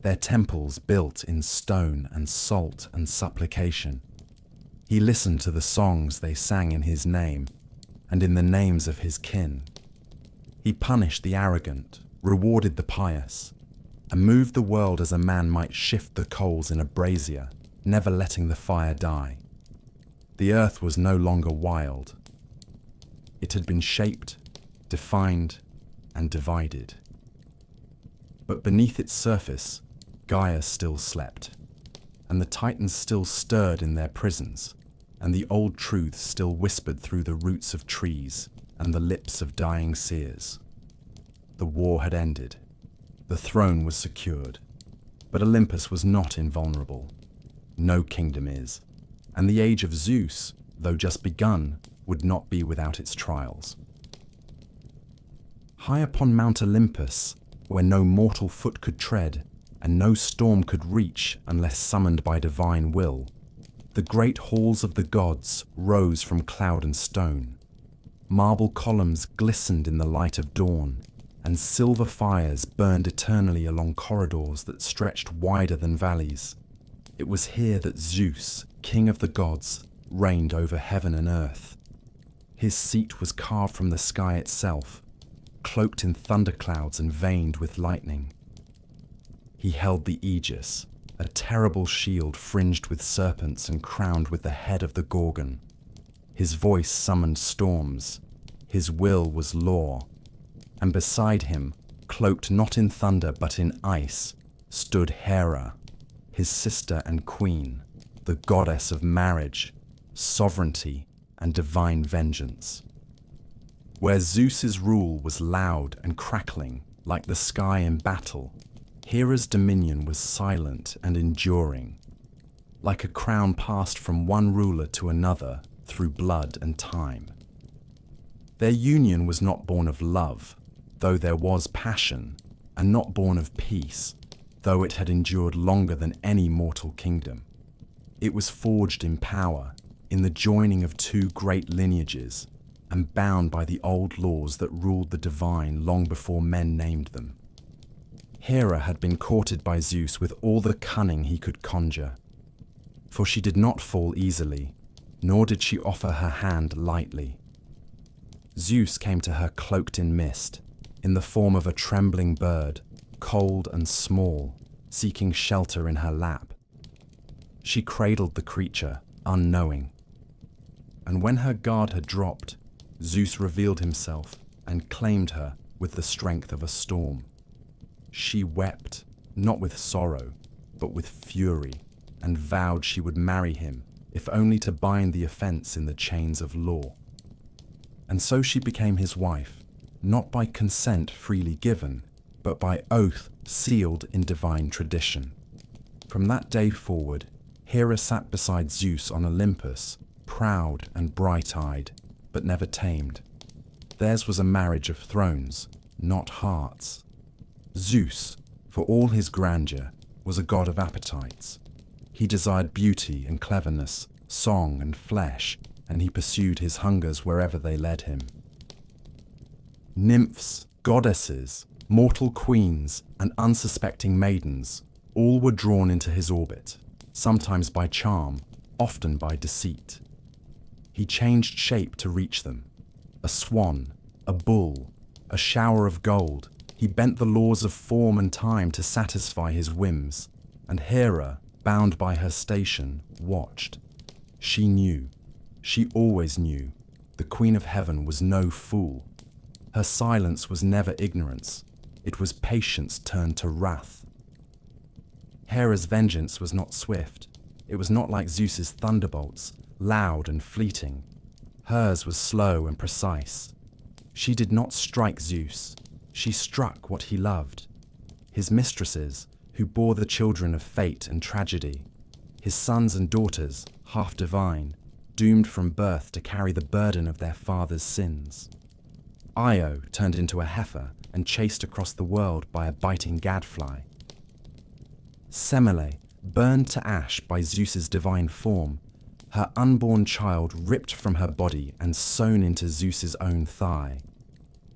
their temples built in stone and salt and supplication. He listened to the songs they sang in his name and in the names of his kin. He punished the arrogant, rewarded the pious, and moved the world as a man might shift the coals in a brazier, never letting the fire die. The earth was no longer wild. It had been shaped, defined, and divided. But beneath its surface, Gaia still slept, and the Titans still stirred in their prisons, and the old truths still whispered through the roots of trees and the lips of dying seers. The war had ended. The throne was secured. But Olympus was not invulnerable. No kingdom is. And the age of Zeus, though just begun, would not be without its trials. High upon Mount Olympus, where no mortal foot could tread, and no storm could reach unless summoned by divine will. The great halls of the gods rose from cloud and stone. Marble columns glistened in the light of dawn, and silver fires burned eternally along corridors that stretched wider than valleys. It was here that Zeus, king of the gods, reigned over heaven and earth. His seat was carved from the sky itself, cloaked in thunderclouds and veined with lightning. He held the Aegis, a terrible shield fringed with serpents and crowned with the head of the Gorgon. His voice summoned storms. His will was law. And beside him, cloaked not in thunder but in ice, stood Hera, his sister and queen, the goddess of marriage, sovereignty, and divine vengeance. Where Zeus's rule was loud and crackling, like the sky in battle, Hera's dominion was silent and enduring, like a crown passed from one ruler to another through blood and time. Their union was not born of love, though there was passion, and not born of peace, though it had endured longer than any mortal kingdom. It was forged in power, in the joining of two great lineages, and bound by the old laws that ruled the divine long before men named them. Hera had been courted by Zeus with all the cunning he could conjure, for she did not fall easily, nor did she offer her hand lightly. Zeus came to her cloaked in mist, in the form of a trembling bird, cold and small, seeking shelter in her lap. She cradled the creature, unknowing. And when her guard had dropped, Zeus revealed himself and claimed her with the strength of a storm. She wept, not with sorrow, but with fury, and vowed she would marry him, if only to bind the offense in the chains of law. And so she became his wife, not by consent freely given, but by oath sealed in divine tradition. From that day forward, Hera sat beside Zeus on Olympus, proud and bright-eyed, but never tamed. Theirs was a marriage of thrones, not hearts. Zeus, for all his grandeur, was a god of appetites. He desired beauty and cleverness, song and flesh, and he pursued his hungers wherever they led him. Nymphs, goddesses, mortal queens, and unsuspecting maidens, all were drawn into his orbit, sometimes by charm, often by deceit. He changed shape to reach them. A swan, a bull, a shower of gold, he bent the laws of form and time to satisfy his whims, and Hera, bound by her station, watched. She knew. She always knew. The Queen of Heaven was no fool. Her silence was never ignorance. It was patience turned to wrath. Hera's vengeance was not swift. It was not like Zeus's thunderbolts, loud and fleeting. Hers was slow and precise. She did not strike Zeus. She struck what he loved. His mistresses, who bore the children of fate and tragedy. His sons and daughters, half divine, doomed from birth to carry the burden of their father's sins. Io turned into a heifer and chased across the world by a biting gadfly. Semele, burned to ash by Zeus's divine form, her unborn child ripped from her body and sewn into Zeus's own thigh.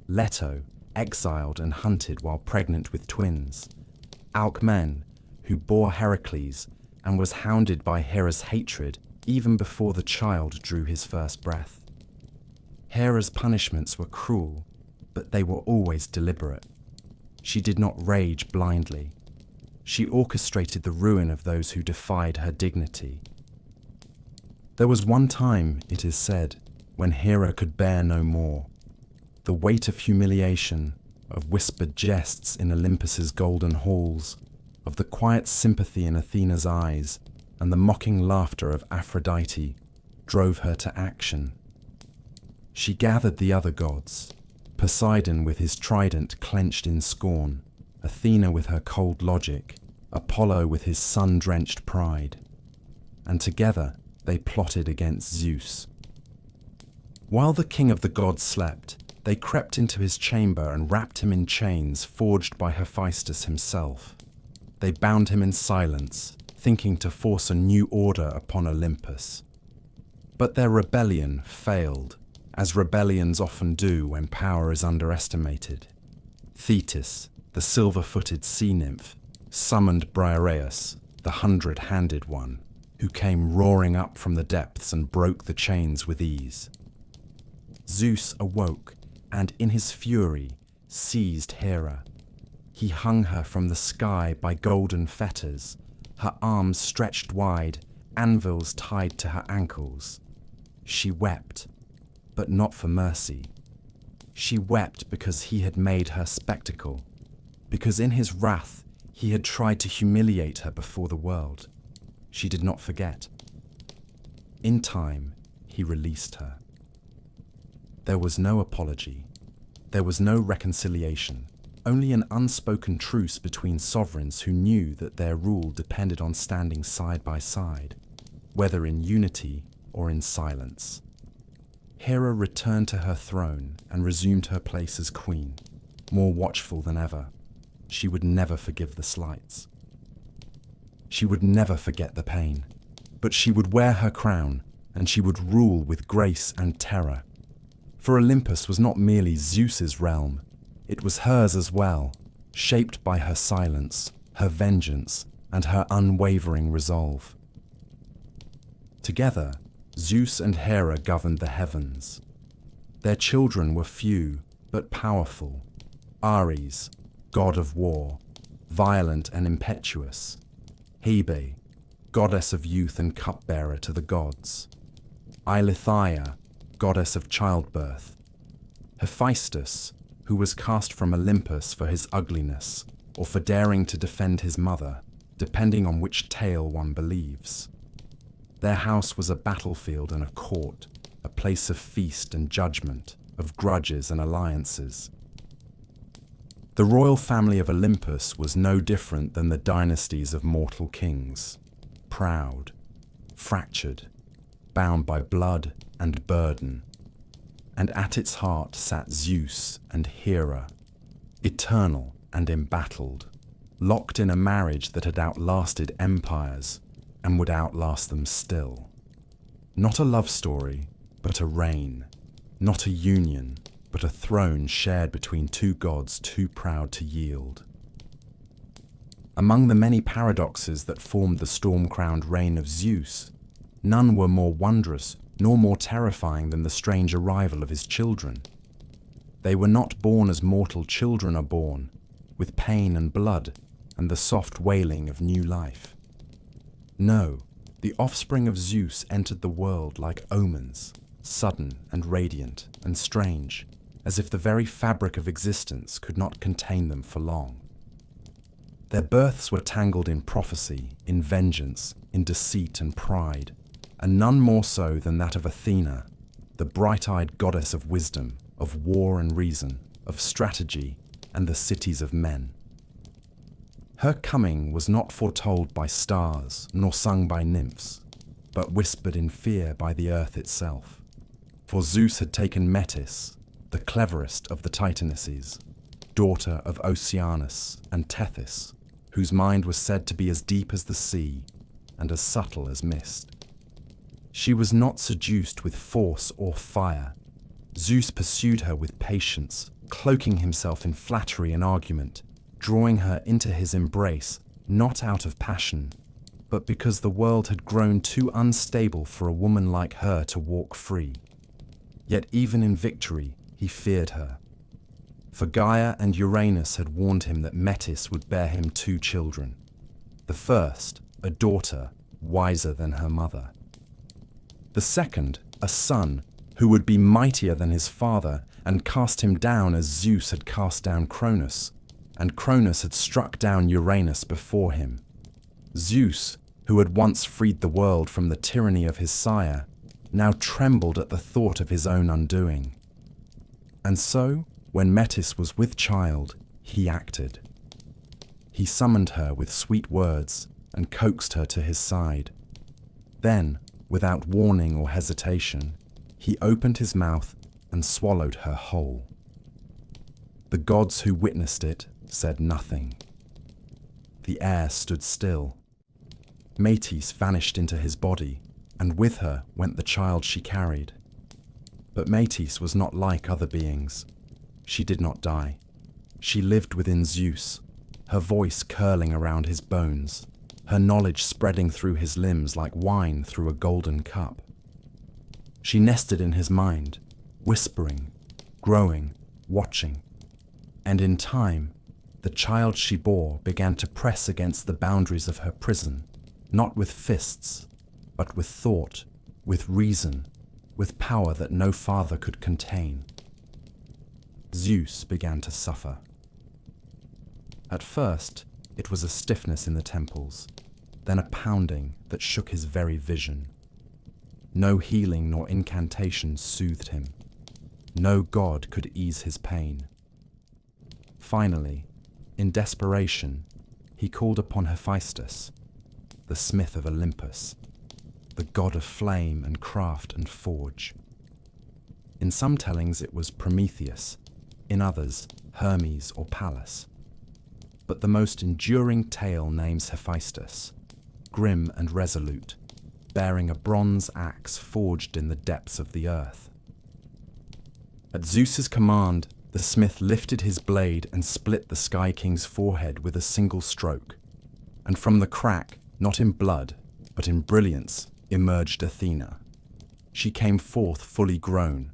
Leto, exiled and hunted while pregnant with twins. Alcmen, who bore Heracles and was hounded by Hera's hatred even before the child drew his first breath. Hera's punishments were cruel, but they were always deliberate. She did not rage blindly. She orchestrated the ruin of those who defied her dignity. There was one time, it is said, when Hera could bear no more. The weight of humiliation, of whispered jests in Olympus's golden halls, of the quiet sympathy in Athena's eyes, and the mocking laughter of Aphrodite drove her to action. She gathered the other gods, Poseidon with his trident clenched in scorn, Athena with her cold logic, Apollo with his sun-drenched pride, and together they plotted against Zeus. While the king of the gods slept, They crept into his chamber and wrapped him in chains forged by Hephaestus himself. They bound him in silence, thinking to force a new order upon Olympus. But their rebellion failed, as rebellions often do when power is underestimated. Thetis, the silver-footed sea nymph, summoned Briareus, the 100-handed one, who came roaring up from the depths and broke the chains with ease. Zeus awoke, and in his fury seized Hera. He hung her from the sky by golden fetters, her arms stretched wide, anvils tied to her ankles. She wept, but not for mercy. She wept because he had made her spectacle, because in his wrath he had tried to humiliate her before the world. She did not forget. In time, he released her. There was no apology. There was no reconciliation, only an unspoken truce between sovereigns who knew that their rule depended on standing side by side, whether in unity or in silence. Hera returned to her throne and resumed her place as queen, more watchful than ever. She would never forgive the slights. She would never forget the pain, but she would wear her crown, and she would rule with grace and terror. For Olympus was not merely Zeus's realm, it was hers as well, shaped by her silence, her vengeance, and her unwavering resolve. Together, Zeus and Hera governed the heavens. Their children were few, but powerful. Ares, god of war, violent and impetuous. Hebe, goddess of youth and cupbearer to the gods. Eileithyia, goddess of childbirth. Hephaestus, who was cast from Olympus for his ugliness, or for daring to defend his mother, depending on which tale one believes. Their house was a battlefield and a court, a place of feast and judgment, of grudges and alliances. The royal family of Olympus was no different than the dynasties of mortal kings, proud, fractured, bound by blood and burden. And at its heart sat Zeus and Hera, eternal and embattled, locked in a marriage that had outlasted empires and would outlast them still. Not a love story, but a reign. Not a union, but a throne shared between two gods too proud to yield. Among the many paradoxes that formed the storm-crowned reign of Zeus, none were more wondrous nor more terrifying than the strange arrival of his children. They were not born as mortal children are born, with pain and blood and the soft wailing of new life. No, the offspring of Zeus entered the world like omens, sudden and radiant and strange, as if the very fabric of existence could not contain them for long. Their births were tangled in prophecy, in vengeance, in deceit and pride, and none more so than that of Athena, the bright-eyed goddess of wisdom, of war and reason, of strategy, and the cities of men. Her coming was not foretold by stars, nor sung by nymphs, but whispered in fear by the earth itself. For Zeus had taken Metis, the cleverest of the Titanesses, daughter of Oceanus and Tethys, whose mind was said to be as deep as the sea and as subtle as mist. She was not seduced with force or fire. Zeus pursued her with patience, cloaking himself in flattery and argument, drawing her into his embrace, not out of passion, but because the world had grown too unstable for a woman like her to walk free. Yet even in victory, he feared her. For Gaia and Uranus had warned him that Metis would bear him 2 children. The first, a daughter, wiser than her mother. The second, a son, who would be mightier than his father and cast him down as Zeus had cast down Cronus, and Cronus had struck down Uranus before him. Zeus, who had once freed the world from the tyranny of his sire, now trembled at the thought of his own undoing. And so, when Metis was with child, he acted. He summoned her with sweet words and coaxed her to his side. Then, without warning or hesitation, he opened his mouth and swallowed her whole. The gods who witnessed it said nothing. The air stood still. Metis vanished into his body, and with her went the child she carried. But Metis was not like other beings. She did not die. She lived within Zeus, her voice curling around his bones, her knowledge spreading through his limbs like wine through a golden cup. She nested in his mind, whispering, growing, watching. And in time, the child she bore began to press against the boundaries of her prison, not with fists, but with thought, with reason, with power that no father could contain. Zeus began to suffer. At first, it was a stiffness in the temples, then a pounding that shook his very vision. No healing nor incantation soothed him. No god could ease his pain. Finally, in desperation, he called upon Hephaestus, the smith of Olympus, the god of flame and craft and forge. In some tellings it was Prometheus, in others Hermes or Pallas. But the most enduring tale names Hephaestus, grim and resolute, bearing a bronze axe forged in the depths of the earth. At Zeus's command, the smith lifted his blade and split the Sky King's forehead with a single stroke, and from the crack, not in blood, but in brilliance, emerged Athena. She came forth fully grown,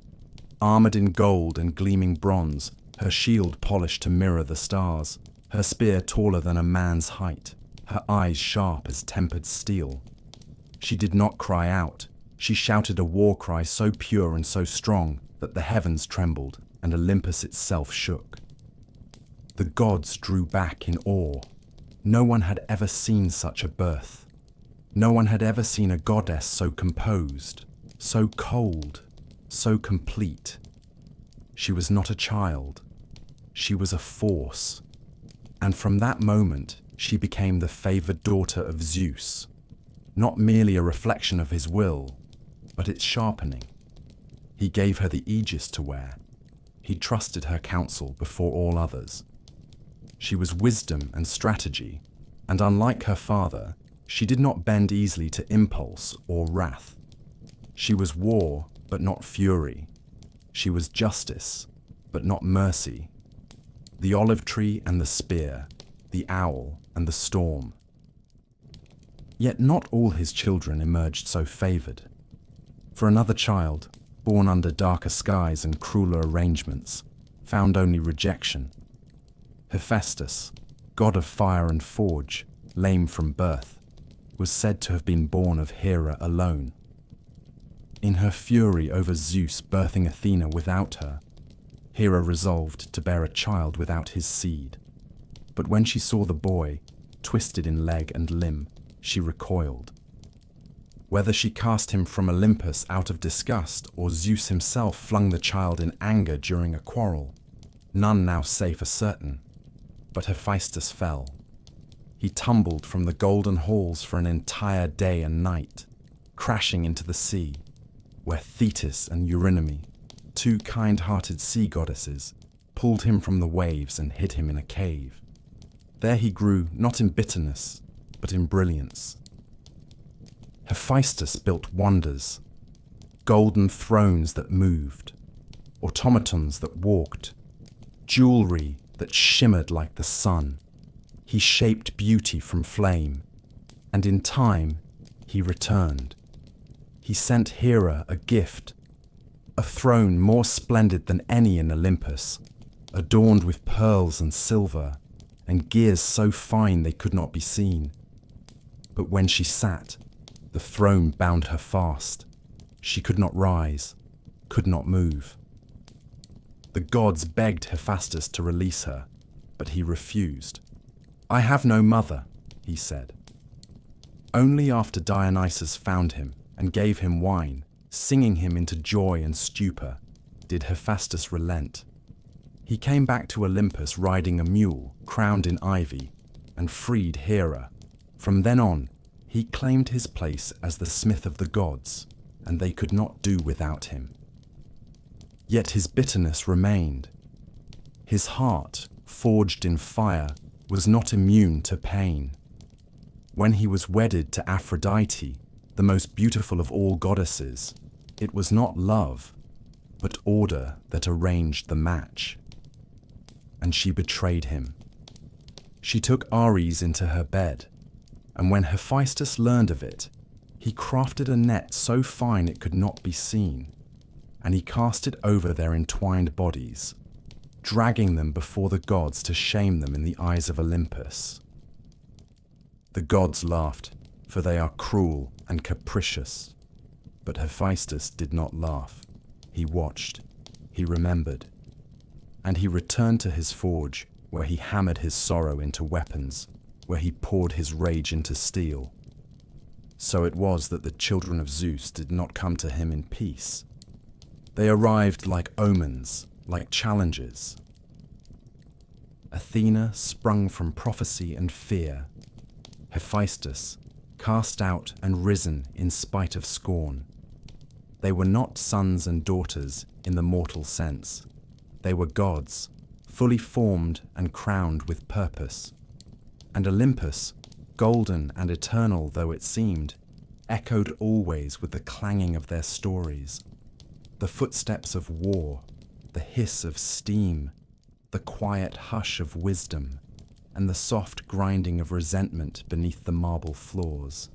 armored in gold and gleaming bronze, her shield polished to mirror the stars, her spear taller than a man's height, her eyes sharp as tempered steel. She did not cry out. She shouted a war cry so pure and so strong that the heavens trembled and Olympus itself shook. The gods drew back in awe. No one had ever seen such a birth. No one had ever seen a goddess so composed, so cold, so complete. She was not a child. She was a force. And from that moment, she became the favored daughter of Zeus, not merely a reflection of his will, but its sharpening. He gave her the aegis to wear. He trusted her counsel before all others. She was wisdom and strategy, and unlike her father, she did not bend easily to impulse or wrath. She was war, but not fury. She was justice, but not mercy. The olive tree and the spear, the owl and the storm. Yet not all his children emerged so favored. For another child, born under darker skies and crueler arrangements, found only rejection. Hephaestus, god of fire and forge, lame from birth, was said to have been born of Hera alone. In her fury over Zeus birthing Athena without her, Hera resolved to bear a child without his seed. But when she saw the boy, twisted in leg and limb, she recoiled. Whether she cast him from Olympus out of disgust or Zeus himself flung the child in anger during a quarrel, none now say for certain. But Hephaestus fell. He tumbled from the golden halls for an entire day and night, crashing into the sea, where Thetis and Eurynome, two kind-hearted sea goddesses, pulled him from the waves and hid him in a cave. There he grew not in bitterness, but in brilliance. Hephaestus built wonders, golden thrones that moved, automatons that walked, jewelry that shimmered like the sun. He shaped beauty from flame, and in time he returned. He sent Hera a gift, a throne more splendid than any in Olympus, adorned with pearls and silver, and gears so fine they could not be seen. But when she sat, the throne bound her fast. She could not rise, could not move. The gods begged Hephaestus to release her, but he refused. "I have no mother," he said. Only after Dionysus found him and gave him wine, singing him into joy and stupor, did Hephaestus relent. He came back to Olympus riding a mule, crowned in ivy, and freed Hera. From then on, he claimed his place as the smith of the gods, and they could not do without him. Yet his bitterness remained. His heart, forged in fire, was not immune to pain. When he was wedded to Aphrodite, the most beautiful of all goddesses, it was not love, but order that arranged the match. And she betrayed him. She took Ares into her bed, and when Hephaestus learned of it, he crafted a net so fine it could not be seen, and he cast it over their entwined bodies, dragging them before the gods to shame them in the eyes of Olympus. The gods laughed, for they are cruel and capricious. But Hephaestus did not laugh. He watched, he remembered, and he returned to his forge, where he hammered his sorrow into weapons, where he poured his rage into steel. So it was that the children of Zeus did not come to him in peace. They arrived like omens, like challenges. Athena sprung from prophecy and fear. Hephaestus, cast out and risen in spite of scorn. They were not sons and daughters in the mortal sense. They were gods, fully formed and crowned with purpose. And Olympus, golden and eternal though it seemed, echoed always with the clanging of their stories. The footsteps of war, the hiss of steam, the quiet hush of wisdom, and the soft grinding of resentment beneath the marble floors.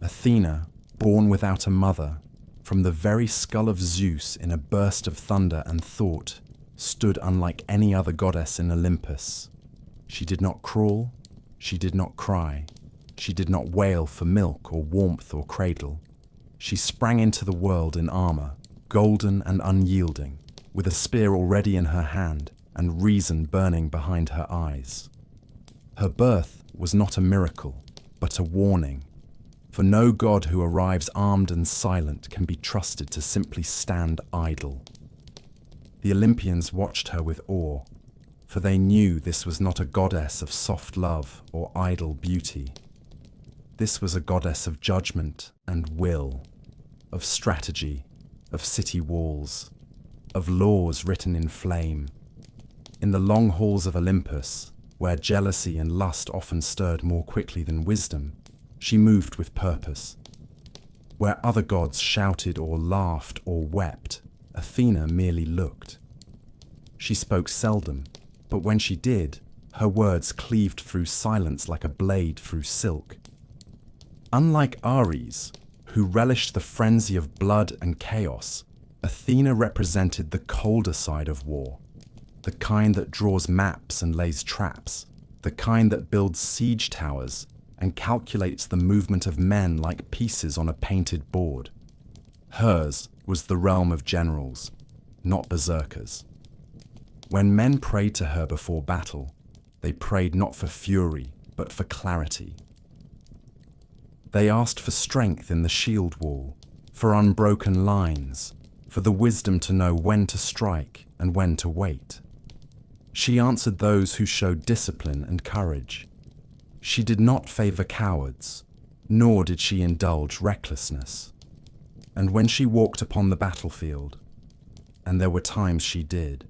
Athena, born without a mother, from the very skull of Zeus in a burst of thunder and thought, stood unlike any other goddess in Olympus. She did not crawl, she did not cry, she did not wail for milk or warmth or cradle. She sprang into the world in armor, golden and unyielding, with a spear already in her hand and reason burning behind her eyes. Her birth was not a miracle, but a warning, for no god who arrives armed and silent can be trusted to simply stand idle. The Olympians watched her with awe, for they knew this was not a goddess of soft love or idle beauty. This was a goddess of judgment and will, of strategy, of city walls, of laws written in flame. In the long halls of Olympus, where jealousy and lust often stirred more quickly than wisdom, she moved with purpose. Where other gods shouted or laughed or wept, Athena merely looked. She spoke seldom, but when she did, her words cleaved through silence like a blade through silk. Unlike Ares, who relished the frenzy of blood and chaos, Athena represented the colder side of war, the kind that draws maps and lays traps, the kind that builds siege towers and calculates the movement of men like pieces on a painted board. Hers was the realm of generals, not berserkers. When men prayed to her before battle, they prayed not for fury, but for clarity. They asked for strength in the shield wall, for unbroken lines, for the wisdom to know when to strike and when to wait. She answered those who showed discipline and courage. She did not favor cowards, nor did she indulge recklessness. And when she walked upon the battlefield, and there were times she did,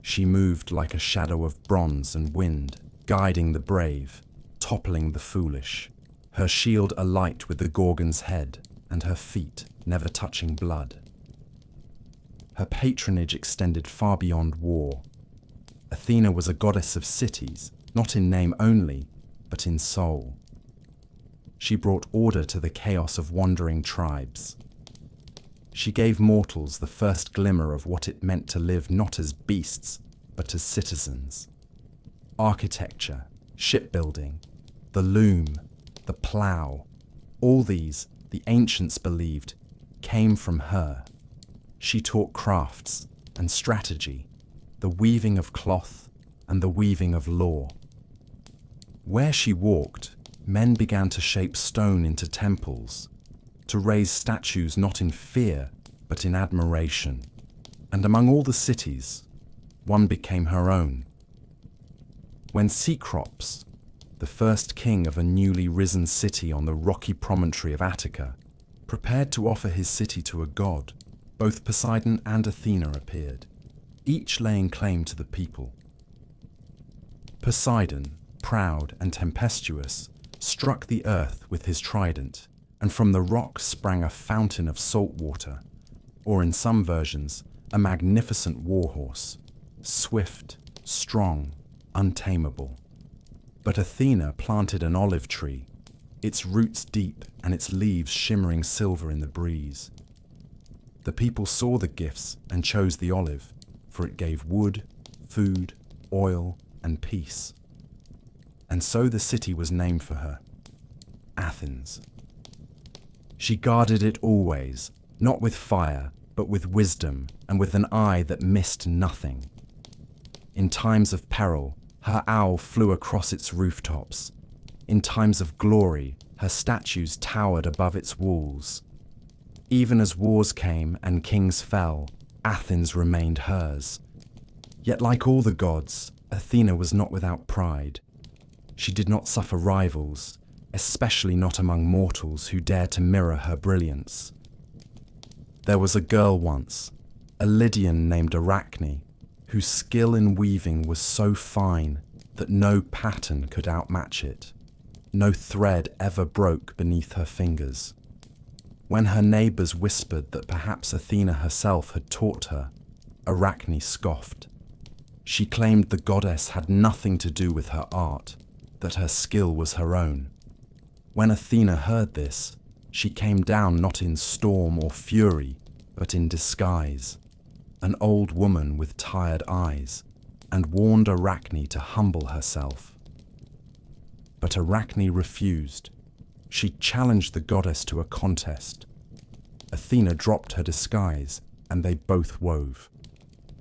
she moved like a shadow of bronze and wind, guiding the brave, toppling the foolish, her shield alight with the Gorgon's head, and her feet never touching blood. Her patronage extended far beyond war. Athena was a goddess of cities, not in name only, but in soul. She brought order to the chaos of wandering tribes. She gave mortals the first glimmer of what it meant to live not as beasts, but as citizens. Architecture, shipbuilding, the loom, the plough, all these, the ancients believed, came from her. She taught crafts and strategy, the weaving of cloth and the weaving of law. Where she walked, men began to shape stone into temples, to raise statues not in fear, but in admiration. And among all the cities, one became her own. When Cecrops, the first king of a newly risen city on the rocky promontory of Attica, prepared to offer his city to a god, both Poseidon and Athena appeared, each laying claim to the people. Poseidon, proud and tempestuous, struck the earth with his trident, and from the rock sprang a fountain of salt water, or in some versions, a magnificent warhorse, swift, strong, untamable. But Athena planted an olive tree, its roots deep and its leaves shimmering silver in the breeze. The people saw the gifts and chose the olive, for it gave wood, food, oil, and peace. And so the city was named for her, Athens. She guarded it always, not with fire, but with wisdom and with an eye that missed nothing. In times of peril, her owl flew across its rooftops. In times of glory, her statues towered above its walls. Even as wars came and kings fell, Athens remained hers. Yet like all the gods, Athena was not without pride. She did not suffer rivals, especially not among mortals who dared to mirror her brilliance. There was a girl once, a Lydian named Arachne, whose skill in weaving was so fine that no pattern could outmatch it. No thread ever broke beneath her fingers. When her neighbors whispered that perhaps Athena herself had taught her, Arachne scoffed. She claimed the goddess had nothing to do with her art, that her skill was her own. When Athena heard this, she came down not in storm or fury, but in disguise, an old woman with tired eyes, and warned Arachne to humble herself. But Arachne refused. She challenged the goddess to a contest. Athena dropped her disguise, and they both wove.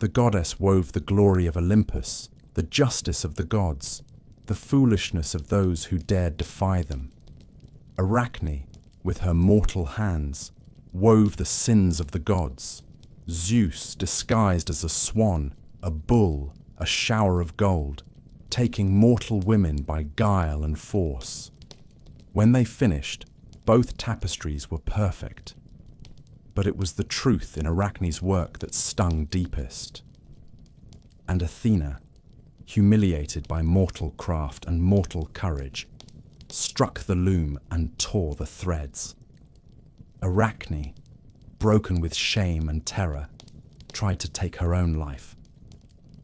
The goddess wove the glory of Olympus, the justice of the gods, the foolishness of those who dared defy them. Arachne, with her mortal hands, wove the sins of the gods. Zeus disguised as a swan, a bull, a shower of gold, taking mortal women by guile and force. When they finished, both tapestries were perfect. But it was the truth in Arachne's work that stung deepest. And Athena, humiliated by mortal craft and mortal courage, struck the loom and tore the threads. Arachne, broken with shame and terror, tried to take her own life.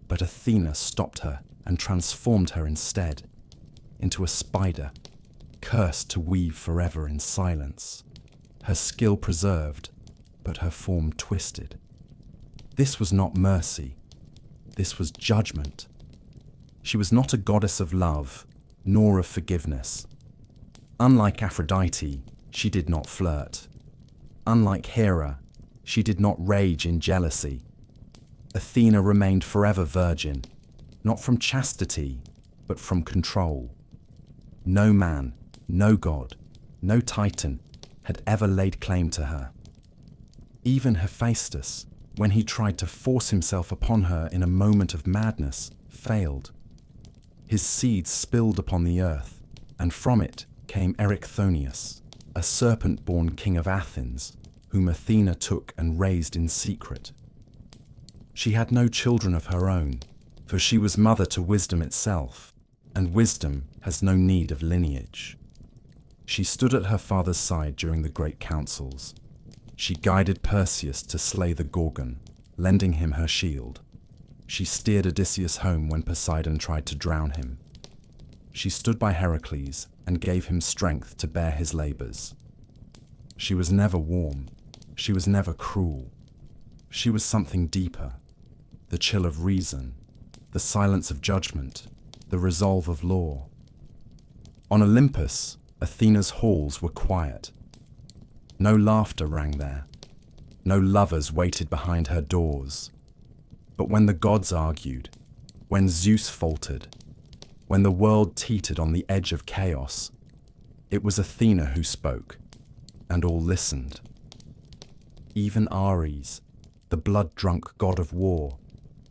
But Athena stopped her and transformed her instead into a spider, cursed to weave forever in silence, her skill preserved, but her form twisted. This was not mercy. This was judgment. She was not a goddess of love, nor of forgiveness. Unlike Aphrodite, she did not flirt. Unlike Hera, she did not rage in jealousy. Athena remained forever virgin, not from chastity, but from control. No man, no god, no titan had ever laid claim to her. Even Hephaestus, when he tried to force himself upon her in a moment of madness, failed. His seed spilled upon the earth, and from it came Erichthonius, a serpent-born king of Athens, whom Athena took and raised in secret. She had no children of her own, for she was mother to wisdom itself, and wisdom has no need of lineage. She stood at her father's side during the great councils. She guided Perseus to slay the Gorgon, lending him her shield. She steered Odysseus home when Poseidon tried to drown him. She stood by Heracles and gave him strength to bear his labors. She was never warm. She was never cruel. She was something deeper, the chill of reason, the silence of judgment, the resolve of law. On Olympus, Athena's halls were quiet. No laughter rang there. No lovers waited behind her doors. But when the gods argued, when Zeus faltered, when the world teetered on the edge of chaos, it was Athena who spoke, and all listened. Even Ares, the blood-drunk god of war,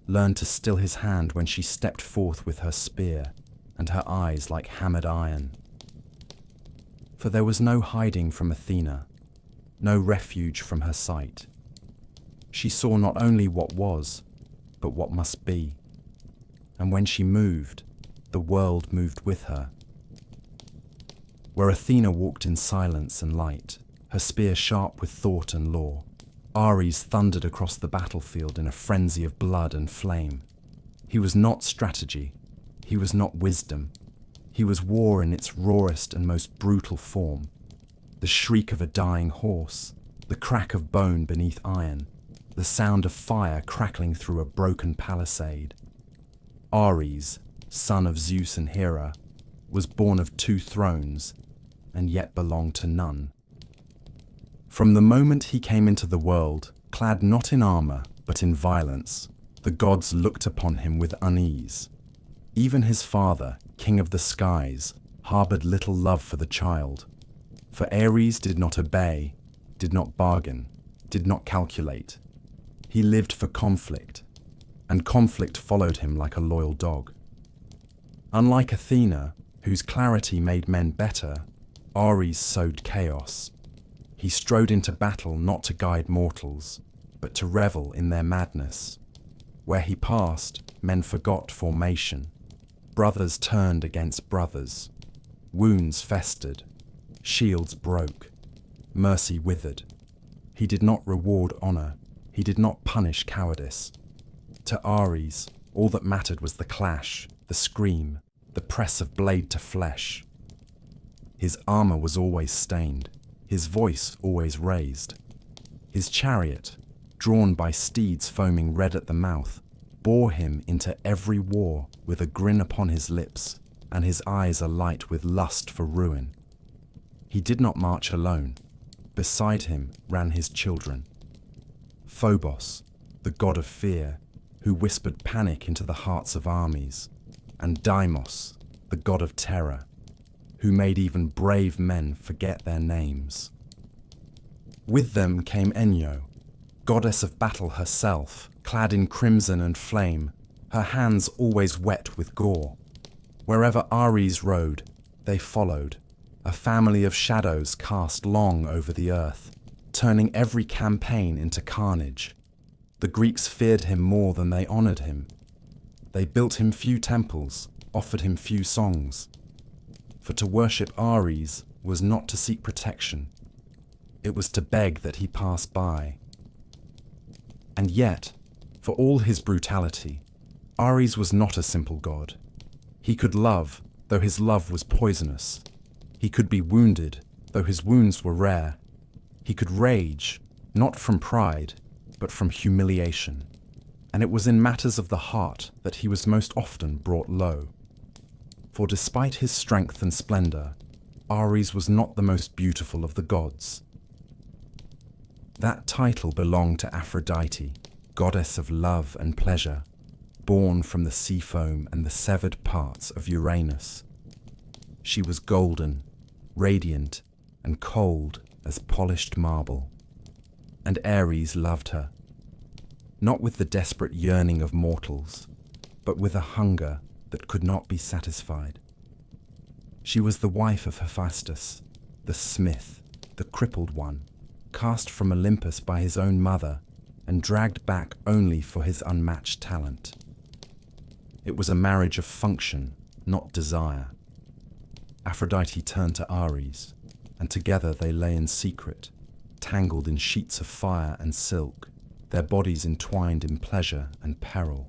learned to still his hand when she stepped forth with her spear and her eyes like hammered iron. For there was no hiding from Athena, no refuge from her sight. She saw not only what was, but what must be. And when she moved, the world moved with her. Where Athena walked in silence and light, her spear sharp with thought and lore, Ares thundered across the battlefield in a frenzy of blood and flame. He was not strategy, he was not wisdom, he was war in its rawest and most brutal form. The shriek of a dying horse, the crack of bone beneath iron, the sound of fire crackling through a broken palisade. Ares, son of Zeus and Hera, was born of 2 thrones, and yet belonged to none. From the moment he came into the world, clad not in armor, but in violence, the gods looked upon him with unease. Even his father, king of the skies, harbored little love for the child. For Ares did not obey, did not bargain, did not calculate. He lived for conflict, and conflict followed him like a loyal dog. Unlike Athena, whose clarity made men better, Ares sowed chaos. He strode into battle not to guide mortals, but to revel in their madness. Where he passed, men forgot formation. Brothers turned against brothers. Wounds festered. Shields broke. Mercy withered. He did not reward honor. He did not punish cowardice. To Ares, all that mattered was the clash, the scream, the press of blade to flesh. His armor was always stained, his voice always raised. His chariot, drawn by steeds foaming red at the mouth, bore him into every war with a grin upon his lips and his eyes alight with lust for ruin. He did not march alone. Beside him ran his children. Phobos, the god of fear, who whispered panic into the hearts of armies, and Deimos, the god of terror, who made even brave men forget their names. With them came Enyo, goddess of battle herself, clad in crimson and flame, her hands always wet with gore. Wherever Ares rode, they followed, a family of shadows cast long over the earth, turning every campaign into carnage. The Greeks feared him more than they honored him. They built him few temples, offered him few songs. For to worship Ares was not to seek protection. It was to beg that he pass by. And yet, for all his brutality, Ares was not a simple god. He could love, though his love was poisonous. He could be wounded, though his wounds were rare. He could rage, not from pride, but from humiliation. And it was in matters of the heart that he was most often brought low. For despite his strength and splendor, Ares was not the most beautiful of the gods. That title belonged to Aphrodite, goddess of love and pleasure, born from the sea foam and the severed parts of Uranus. She was golden, radiant, and cold as polished marble. And Ares loved her, not with the desperate yearning of mortals, but with a hunger that could not be satisfied. She was the wife of Hephaestus, the smith, the crippled one, cast from Olympus by his own mother and dragged back only for his unmatched talent. It was a marriage of function, not desire. Aphrodite turned to Ares, and together they lay in secret, tangled in sheets of fire and silk, their bodies entwined in pleasure and peril.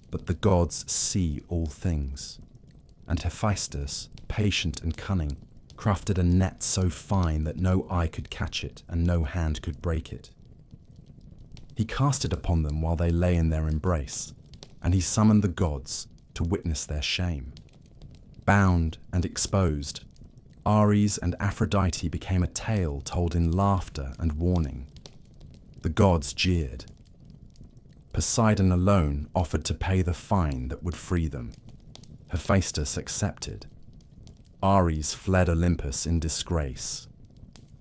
But the gods see all things, and Hephaestus, patient and cunning, crafted a net so fine that no eye could catch it and no hand could break it. He cast it upon them while they lay in their embrace, and he summoned the gods to witness their shame. Bound and exposed, Ares and Aphrodite became a tale told in laughter and warning. The gods jeered. Poseidon alone offered to pay the fine that would free them. Hephaestus accepted. Ares fled Olympus in disgrace.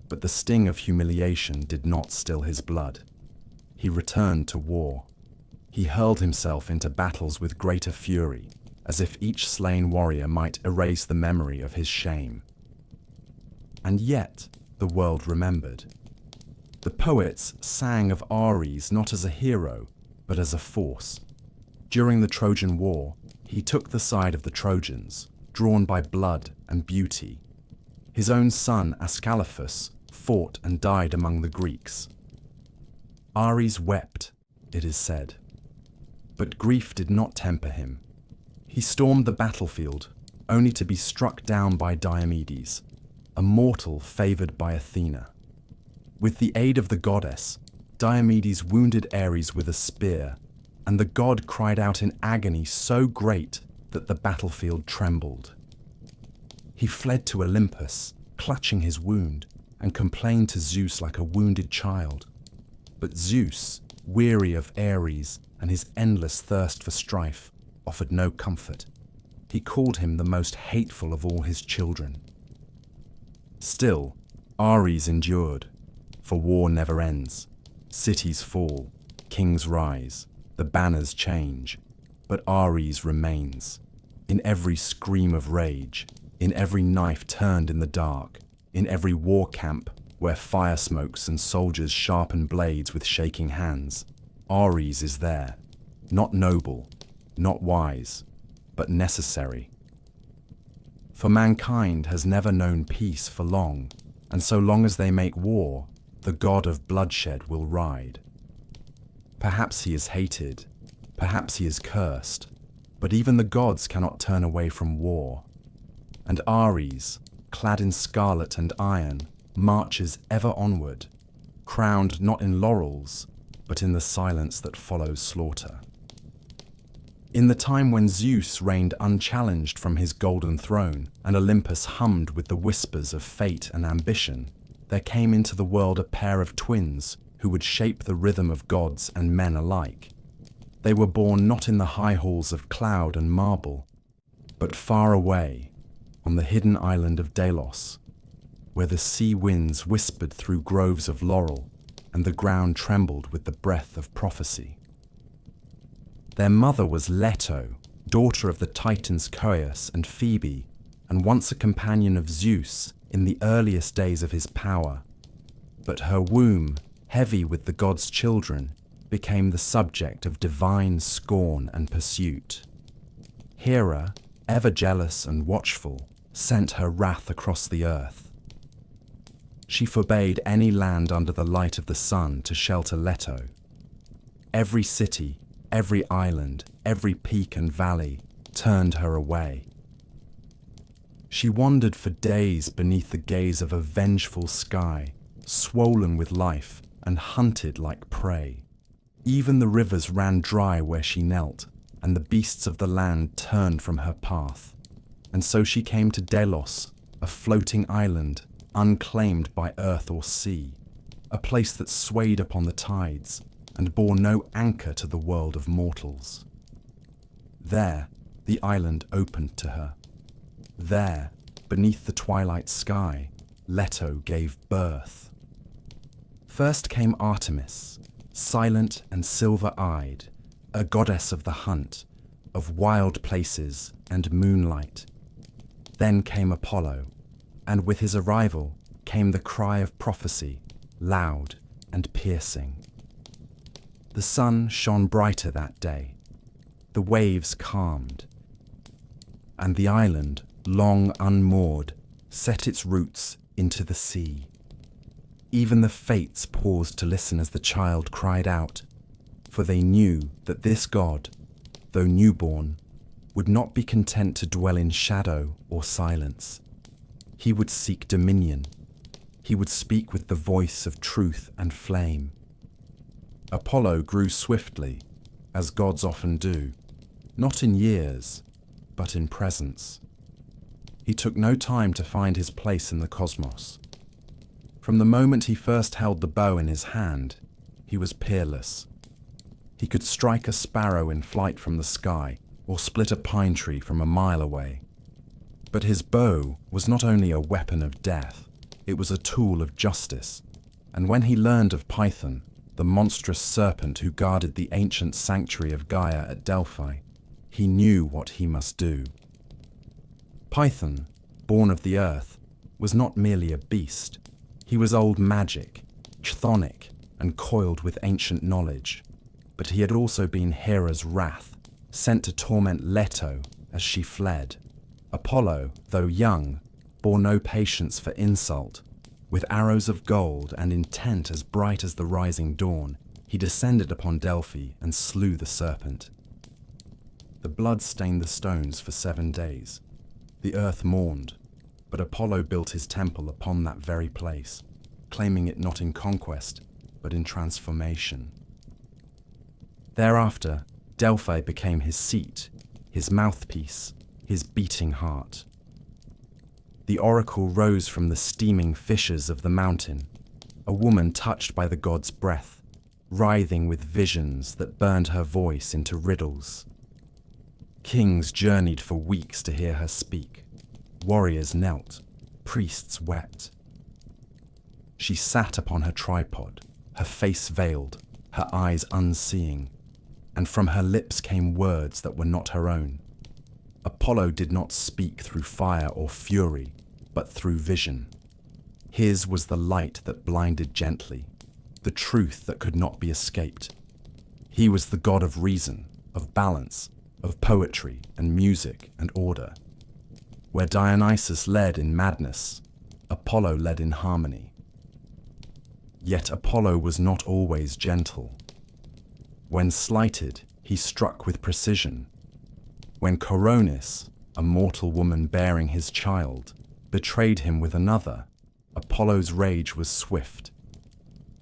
But the sting of humiliation did not still his blood. He returned to war. He hurled himself into battles with greater fury, as if each slain warrior might erase the memory of his shame. And yet the world remembered. The poets sang of Ares not as a hero, but as a force. During the Trojan War, he took the side of the Trojans, drawn by blood and beauty. His own son, Ascalaphus, fought and died among the Greeks. Ares wept, it is said. But grief did not temper him. He stormed the battlefield, only to be struck down by Diomedes, a mortal favored by Athena. With the aid of the goddess, Diomedes wounded Ares with a spear, and the god cried out in agony so great that the battlefield trembled. He fled to Olympus, clutching his wound, and complained to Zeus like a wounded child. But Zeus, weary of Ares and his endless thirst for strife, offered no comfort. He called him the most hateful of all his children. Still, Ares endured, for war never ends. Cities fall, kings rise, the banners change, but Ares remains. In every scream of rage, in every knife turned in the dark, in every war camp where fire smokes and soldiers sharpen blades with shaking hands, Ares is there, not noble, not wise, but necessary. For mankind has never known peace for long, and so long as they make war, the god of bloodshed will ride. Perhaps he is hated, perhaps he is cursed, but even the gods cannot turn away from war. And Ares, clad in scarlet and iron, marches ever onward, crowned not in laurels, but in the silence that follows slaughter. In the time when Zeus reigned unchallenged from his golden throne, and Olympus hummed with the whispers of fate and ambition, there came into the world a pair of twins who would shape the rhythm of gods and men alike. They were born not in the high halls of cloud and marble, but far away, on the hidden island of Delos, where the sea winds whispered through groves of laurel, and the ground trembled with the breath of prophecy. Their mother was Leto, daughter of the Titans Coeus and Phoebe, and once a companion of Zeus in the earliest days of his power. But her womb, heavy with the gods' children, became the subject of divine scorn and pursuit. Hera, ever jealous and watchful, sent her wrath across the earth. She forbade any land under the light of the sun to shelter Leto. Every city, every island, every peak and valley turned her away. She wandered for days beneath the gaze of a vengeful sky, swollen with life and hunted like prey. Even the rivers ran dry where she knelt, and the beasts of the land turned from her path. And so she came to Delos, a floating island, unclaimed by earth or sea, a place that swayed upon the tides and bore no anchor to the world of mortals. There, the island opened to her. There, beneath the twilight sky, Leto gave birth. First came Artemis, silent and silver-eyed, a goddess of the hunt, of wild places and moonlight. Then came Apollo, and with his arrival came the cry of prophecy, loud and piercing. The sun shone brighter that day, the waves calmed, and the island, long unmoored, set its roots into the sea. Even the fates paused to listen as the child cried out, for they knew that this god, though newborn, would not be content to dwell in shadow or silence. He would seek dominion. He would speak with the voice of truth and flame. Apollo grew swiftly, as gods often do, not in years, but in presence. He took no time to find his place in the cosmos. From the moment he first held the bow in his hand, he was peerless. He could strike a sparrow in flight from the sky, or split a pine tree from a mile away. But his bow was not only a weapon of death, it was a tool of justice. And when he learned of Python, the monstrous serpent who guarded the ancient sanctuary of Gaia at Delphi, he knew what he must do. Python, born of the earth, was not merely a beast. He was old magic, chthonic and coiled with ancient knowledge, but he had also been Hera's wrath, sent to torment Leto as she fled. Apollo, though young, bore no patience for insult. With arrows of gold and intent as bright as the rising dawn, he descended upon Delphi and slew the serpent. The blood stained the stones for 7 days. The earth mourned, but Apollo built his temple upon that very place, claiming it not in conquest, but in transformation. Thereafter, Delphi became his seat, his mouthpiece, his beating heart. The oracle rose from the steaming fissures of the mountain, a woman touched by the god's breath, writhing with visions that burned her voice into riddles. Kings journeyed for weeks to hear her speak. Warriors knelt, priests wept. She sat upon her tripod, her face veiled, her eyes unseeing, and from her lips came words that were not her own. Apollo did not speak through fire or fury, but through vision. His was the light that blinded gently, the truth that could not be escaped. He was the god of reason, of balance, of poetry and music and order. Where Dionysus led in madness, Apollo led in harmony. Yet Apollo was not always gentle. When slighted, he struck with precision. When Coronis, a mortal woman bearing his child, betrayed him with another, Apollo's rage was swift.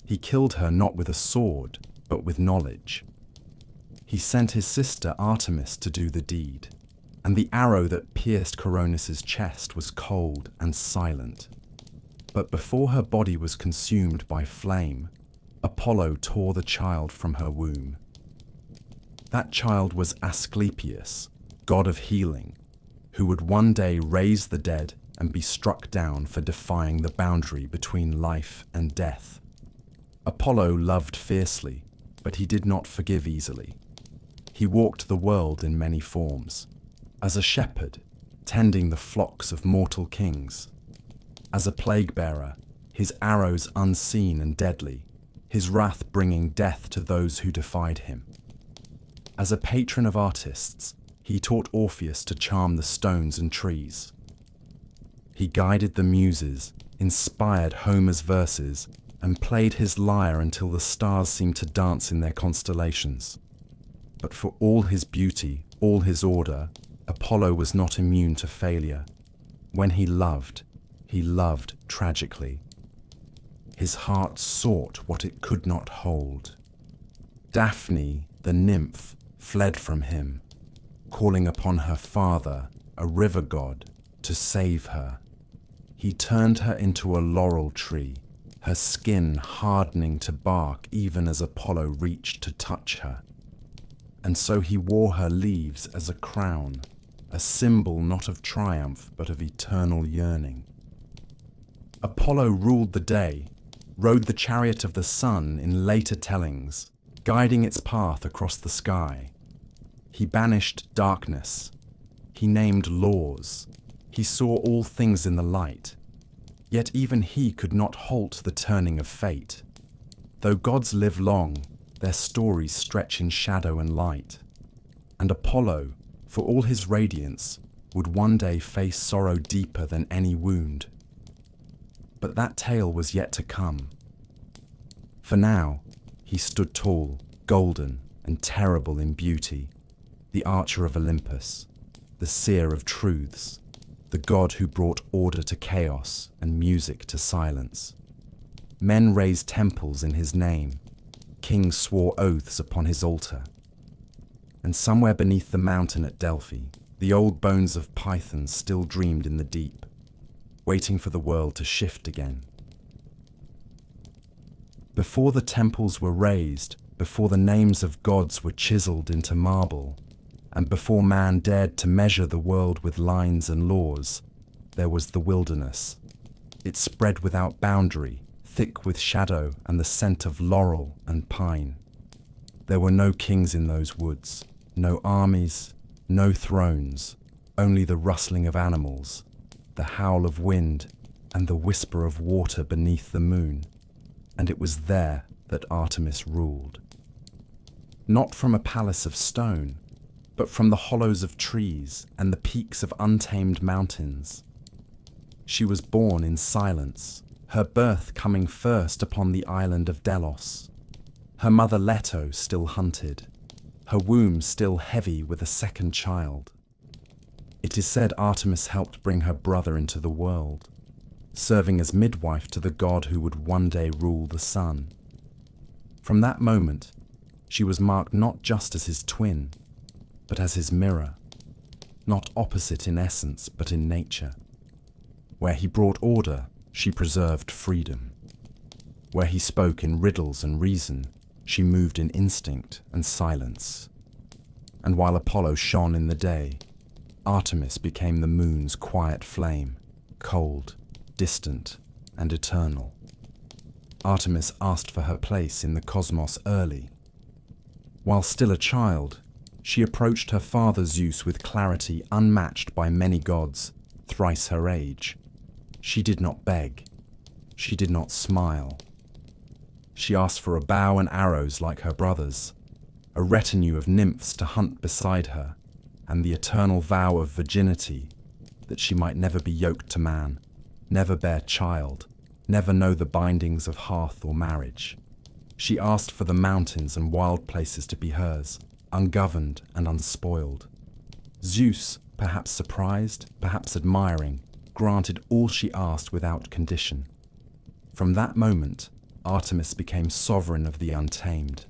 He killed her not with a sword, but with knowledge. He sent his sister Artemis to do the deed, and the arrow that pierced Coronis's chest was cold and silent. But before her body was consumed by flame, Apollo tore the child from her womb. That child was Asclepius, god of healing, who would one day raise the dead and be struck down for defying the boundary between life and death. Apollo loved fiercely, but he did not forgive easily. He walked the world in many forms, as a shepherd, tending the flocks of mortal kings, as a plague-bearer, his arrows unseen and deadly, his wrath bringing death to those who defied him. As a patron of artists, he taught Orpheus to charm the stones and trees. He guided the muses, inspired Homer's verses, and played his lyre until the stars seemed to dance in their constellations. But for all his beauty, all his order, Apollo was not immune to failure. When he loved tragically. His heart sought what it could not hold. Daphne, the nymph, fled from him, calling upon her father, a river god, to save her. He turned her into a laurel tree, her skin hardening to bark even as Apollo reached to touch her. And so he wore her leaves as a crown, a symbol not of triumph but of eternal yearning. Apollo ruled the day, rode the chariot of the sun in later tellings, guiding its path across the sky. He banished darkness. He named laws. He saw all things in the light. Yet even he could not halt the turning of fate. Though gods live long, their stories stretch in shadow and light. And Apollo, for all his radiance, would one day face sorrow deeper than any wound. But that tale was yet to come. For now, he stood tall, golden, and terrible in beauty, the archer of Olympus, the seer of truths, the god who brought order to chaos and music to silence. Men raised temples in his name, kings swore oaths upon his altar. And somewhere beneath the mountain at Delphi, the old bones of pythons still dreamed in the deep, waiting for the world to shift again. Before the temples were raised, before the names of gods were chiseled into marble, and before man dared to measure the world with lines and laws, there was the wilderness. It spread without boundary, thick with shadow and the scent of laurel and pine. There were no kings in those woods, no armies, no thrones, only the rustling of animals, the howl of wind, and the whisper of water beneath the moon. and it was there that Artemis ruled. Not from a palace of stone, but from the hollows of trees and the peaks of untamed mountains. She was born in silence, her birth coming first upon the island of Delos. Her mother Leto still hunted, her womb still heavy with a second child. It is said Artemis helped bring her brother into the world, serving as midwife to the god who would one day rule the sun. From that moment, she was marked not just as his twin, but as his mirror, not opposite in essence, but in nature. Where he brought order, she preserved freedom. Where he spoke in riddles and reason, she moved in instinct and silence. And while Apollo shone in the day, Artemis became the moon's quiet flame, cold, distant, and eternal. Artemis asked for her place in the cosmos early. While still a child, she approached her father Zeus with clarity unmatched by many gods, thrice her age. She did not beg. She did not smile. She asked for a bow and arrows like her brothers, a retinue of nymphs to hunt beside her, and the eternal vow of virginity, that she might never be yoked to man, never bear child, never know the bindings of hearth or marriage. She asked for the mountains and wild places to be hers, ungoverned and unspoiled. Zeus, perhaps surprised, perhaps admiring, granted all she asked without condition. From that moment, Artemis became sovereign of the untamed.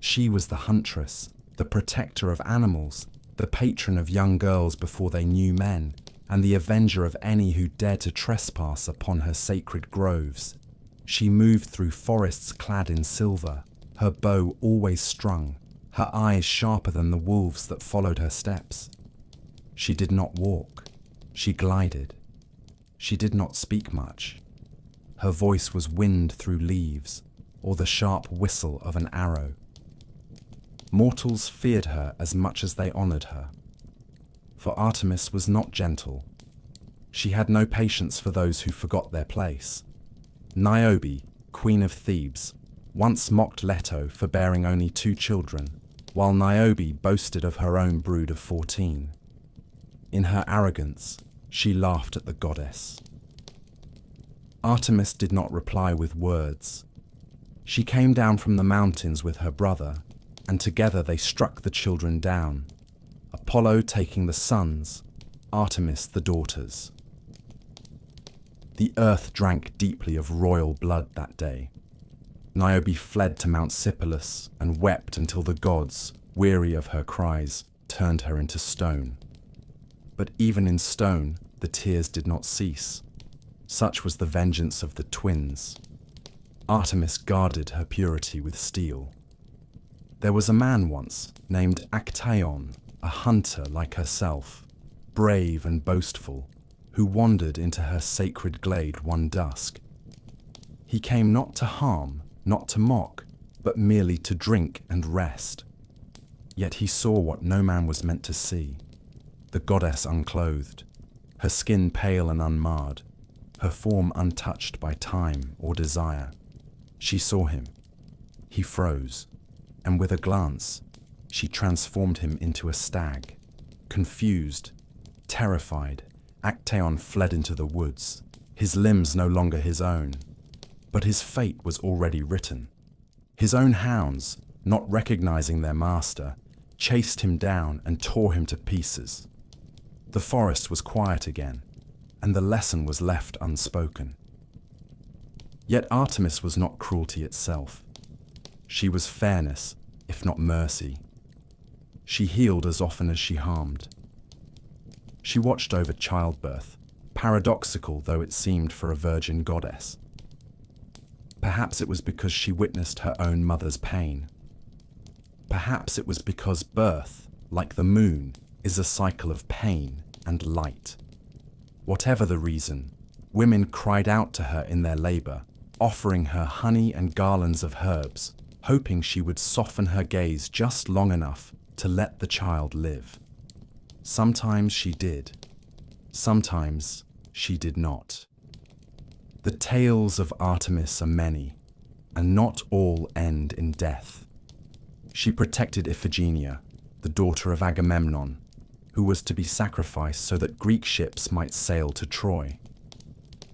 She was the huntress, the protector of animals, the patron of young girls before they knew men, and the avenger of any who dared to trespass upon her sacred groves. She moved through forests clad in silver, her bow always strung, her eyes sharper than the wolves that followed her steps. She did not walk, she glided. She did not speak much. Her voice was wind through leaves, or the sharp whistle of an arrow. Mortals feared her as much as they honored her. For Artemis was not gentle. She had no patience for those who forgot their place. Niobe, queen of Thebes, once mocked Leto for bearing only 2 children, while Niobe boasted of her own brood of 14. In her arrogance, she laughed at the goddess. Artemis did not reply with words. She came down from the mountains with her brother, and together they struck the children down, Apollo taking the sons, Artemis the daughters. The earth drank deeply of royal blood that day. Niobe fled to Mount Sipylus and wept until the gods, weary of her cries, turned her into stone. But even in stone, the tears did not cease. Such was the vengeance of the twins. Artemis guarded her purity with steel. There was a man once named Actaeon, a hunter like herself, brave and boastful, who wandered into her sacred glade one dusk. He came not to harm, not to mock, but merely to drink and rest. Yet he saw what no man was meant to see, the goddess unclothed, her skin pale and unmarred, her form untouched by time or desire. She saw him. He froze, and with a glance, she transformed him into a stag. Confused, terrified, Actaeon fled into the woods, his limbs no longer his own. But his fate was already written. His own hounds, not recognizing their master, chased him down and tore him to pieces. The forest was quiet again, and the lesson was left unspoken. Yet Artemis was not cruelty itself. She was fairness, if not mercy. She healed as often as she harmed. She watched over childbirth, paradoxical though it seemed for a virgin goddess. Perhaps it was because she witnessed her own mother's pain. Perhaps it was because birth, like the moon, is a cycle of pain and light. Whatever the reason, women cried out to her in their labor, offering her honey and garlands of herbs, hoping she would soften her gaze just long enough to let the child live. Sometimes she did. Sometimes she did not. The tales of Artemis are many, and not all end in death. She protected Iphigenia, the daughter of Agamemnon, who was to be sacrificed so that Greek ships might sail to Troy.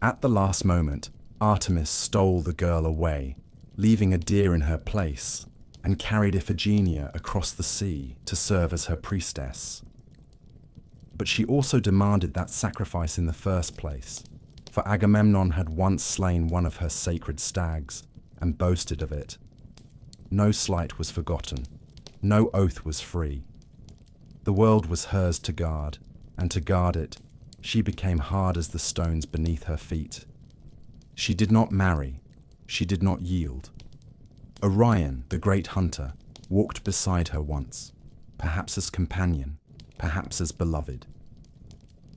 At the last moment, Artemis stole the girl away, leaving a deer in her place, and carried Iphigenia across the sea to serve as her priestess. But she also demanded that sacrifice in the first place, for Agamemnon had once slain one of her sacred stags and boasted of it. No slight was forgotten, no oath was free. The world was hers to guard, and to guard it, she became hard as the stones beneath her feet. She did not marry, she did not yield. Orion, the great hunter, walked beside her once, perhaps as companion, perhaps as beloved.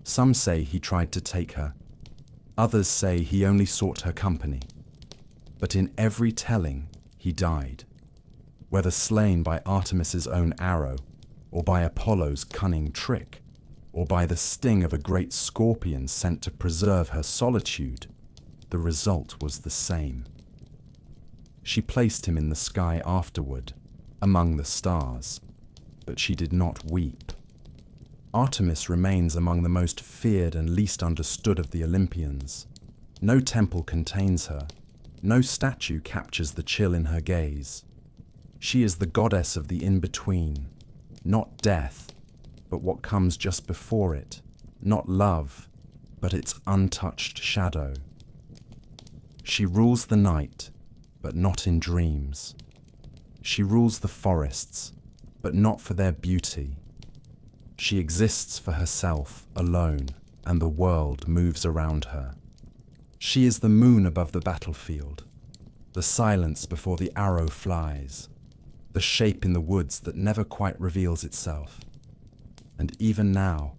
Some say he tried to take her, others say he only sought her company. But in every telling, he died, whether slain by Artemis's own arrow, or by Apollo's cunning trick, or by the sting of a great scorpion sent to preserve her solitude, the result was the same. She placed him in the sky afterward, among the stars, but she did not weep. Artemis remains among the most feared and least understood of the Olympians. No temple contains her, no statue captures the chill in her gaze. She is the goddess of the in-between, not death, but what comes just before it, not love, but its untouched shadow. She rules the night, but not in dreams. She rules the forests, but not for their beauty. She exists for herself alone, and the world moves around her. She is the moon above the battlefield, the silence before the arrow flies, the shape in the woods that never quite reveals itself. And even now,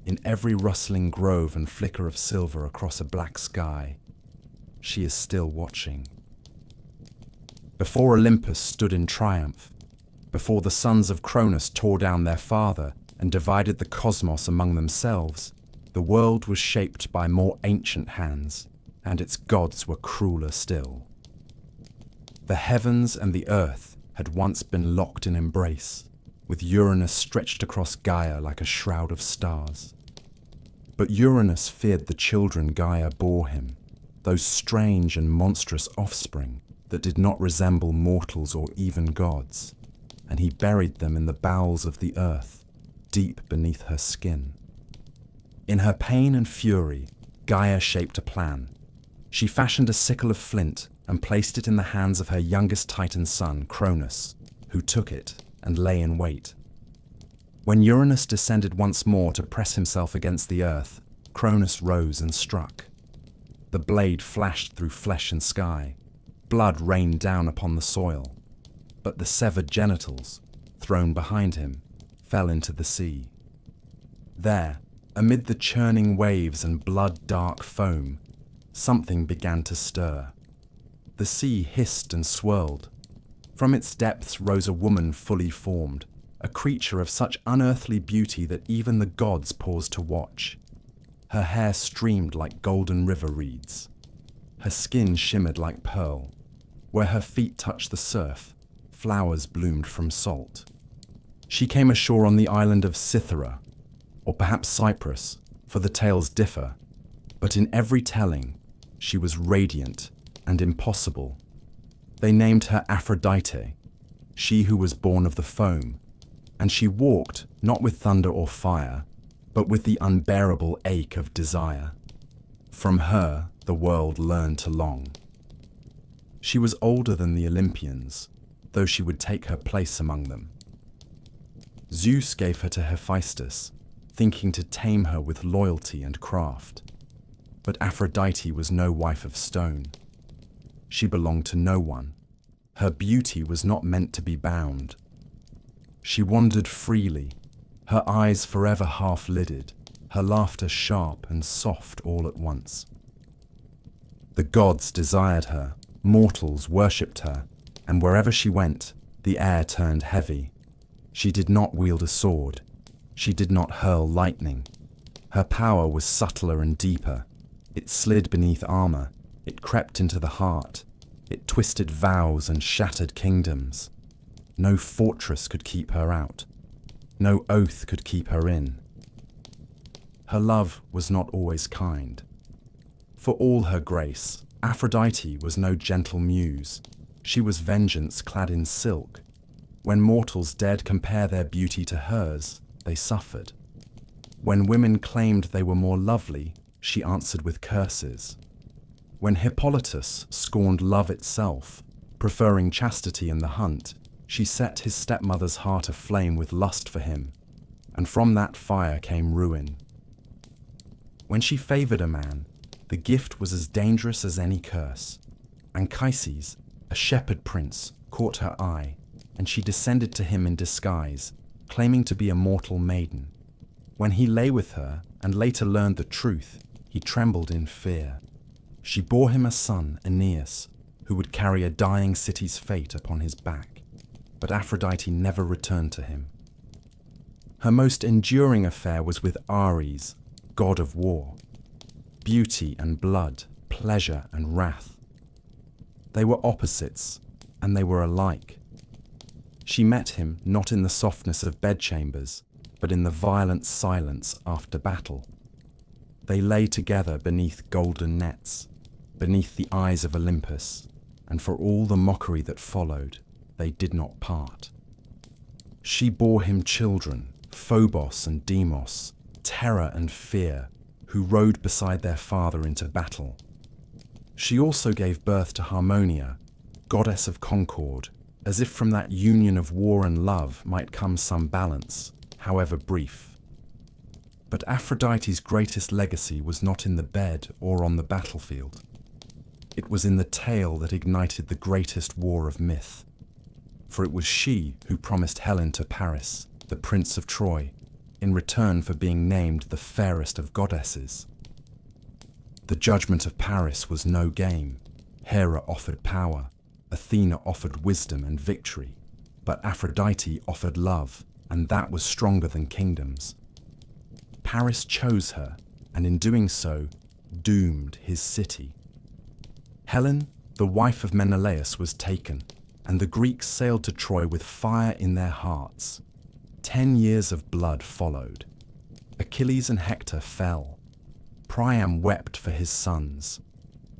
in every rustling grove and flicker of silver across a black sky, she is still watching. Before Olympus stood in triumph, before the sons of Cronus tore down their father and divided the cosmos among themselves, the world was shaped by more ancient hands, and its gods were crueler still. The heavens and the earth had once been locked in embrace, with Uranus stretched across Gaia like a shroud of stars. But Uranus feared the children Gaia bore him, those strange and monstrous offspring that did not resemble mortals or even gods, and he buried them in the bowels of the earth, deep beneath her skin. In her pain and fury, Gaia shaped a plan. She fashioned a sickle of flint and placed it in the hands of her youngest Titan son, Cronus, who took it and lay in wait. When Uranus descended once more to press himself against the earth, Cronus rose and struck. The blade flashed through flesh and sky. Blood rained down upon the soil, but the severed genitals, thrown behind him, fell into the sea. There, amid the churning waves and blood-dark foam, something began to stir. The sea hissed and swirled. From its depths rose a woman fully formed, a creature of such unearthly beauty that even the gods paused to watch. Her hair streamed like golden river reeds. Her skin shimmered like pearl. Where her feet touched the surf, flowers bloomed from salt. She came ashore on the island of Cythera, or perhaps Cyprus, for the tales differ, but in every telling, she was radiant and impossible. They named her Aphrodite, she who was born of the foam, and she walked not with thunder or fire, but with the unbearable ache of desire. From her, the world learned to long. She was older than the Olympians, though she would take her place among them. Zeus gave her to Hephaestus, thinking to tame her with loyalty and craft. But Aphrodite was no wife of stone. She belonged to no one. Her beauty was not meant to be bound. She wandered freely, her eyes forever half-lidded, her laughter sharp and soft all at once. The gods desired her, mortals worshipped her, and wherever she went, the air turned heavy. She did not wield a sword. She did not hurl lightning. Her power was subtler and deeper. It slid beneath armor, It crept into the heart. It twisted vows and shattered kingdoms. No fortress could keep her out. No oath could keep her in. Her love was not always kind. For all her grace, Aphrodite was no gentle muse. She was vengeance clad in silk. When mortals dared compare their beauty to hers, they suffered. When women claimed they were more lovely, she answered with curses. When Hippolytus scorned love itself, preferring chastity in the hunt, she set his stepmother's heart aflame with lust for him, and from that fire came ruin. When she favored a man, the gift was as dangerous as any curse. Anchises, a shepherd prince, caught her eye, and she descended to him in disguise, claiming to be a mortal maiden. When he lay with her and later learned the truth, he trembled in fear. She bore him a son, Aeneas, who would carry a dying city's fate upon his back. But Aphrodite never returned to him. Her most enduring affair was with Ares, god of war. Beauty and blood, pleasure and wrath. They were opposites, and they were alike. She met him not in the softness of bedchambers, but in the violent silence after battle. They lay together beneath golden nets, beneath the eyes of Olympus, and for all the mockery that followed, they did not part. She bore him children, Phobos and Deimos, terror and fear, who rode beside their father into battle. She also gave birth to Harmonia, goddess of concord, as if from that union of war and love might come some balance, however brief. But Aphrodite's greatest legacy was not in the bed or on the battlefield. It was in the tale that ignited the greatest war of myth. For it was she who promised Helen to Paris, the prince of Troy, in return for being named the fairest of goddesses. The judgment of Paris was no game. Hera offered power, Athena offered wisdom and victory, but Aphrodite offered love, and that was stronger than kingdoms. Paris chose her, and in doing so, doomed his city. Helen, the wife of Menelaus, was taken, and the Greeks sailed to Troy with fire in their hearts. 10 years of blood followed. Achilles and Hector fell. Priam wept for his sons,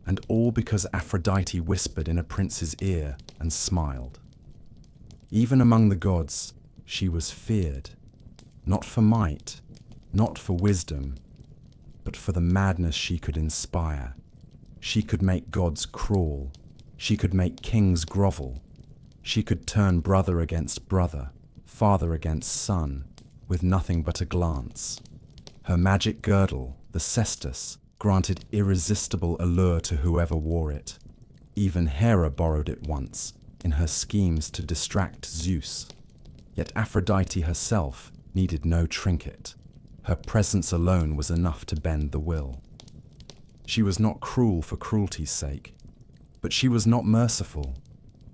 and all because Aphrodite whispered in a prince's ear and smiled. Even among the gods, she was feared, not for might, not for wisdom, but for the madness she could inspire. She could make gods crawl. She could make kings grovel. She could turn brother against brother, father against son, with nothing but a glance. Her magic girdle, the cestus, granted irresistible allure to whoever wore it. Even Hera borrowed it once, in her schemes to distract Zeus. Yet Aphrodite herself needed no trinket. Her presence alone was enough to bend the will. She was not cruel for cruelty's sake, but she was not merciful.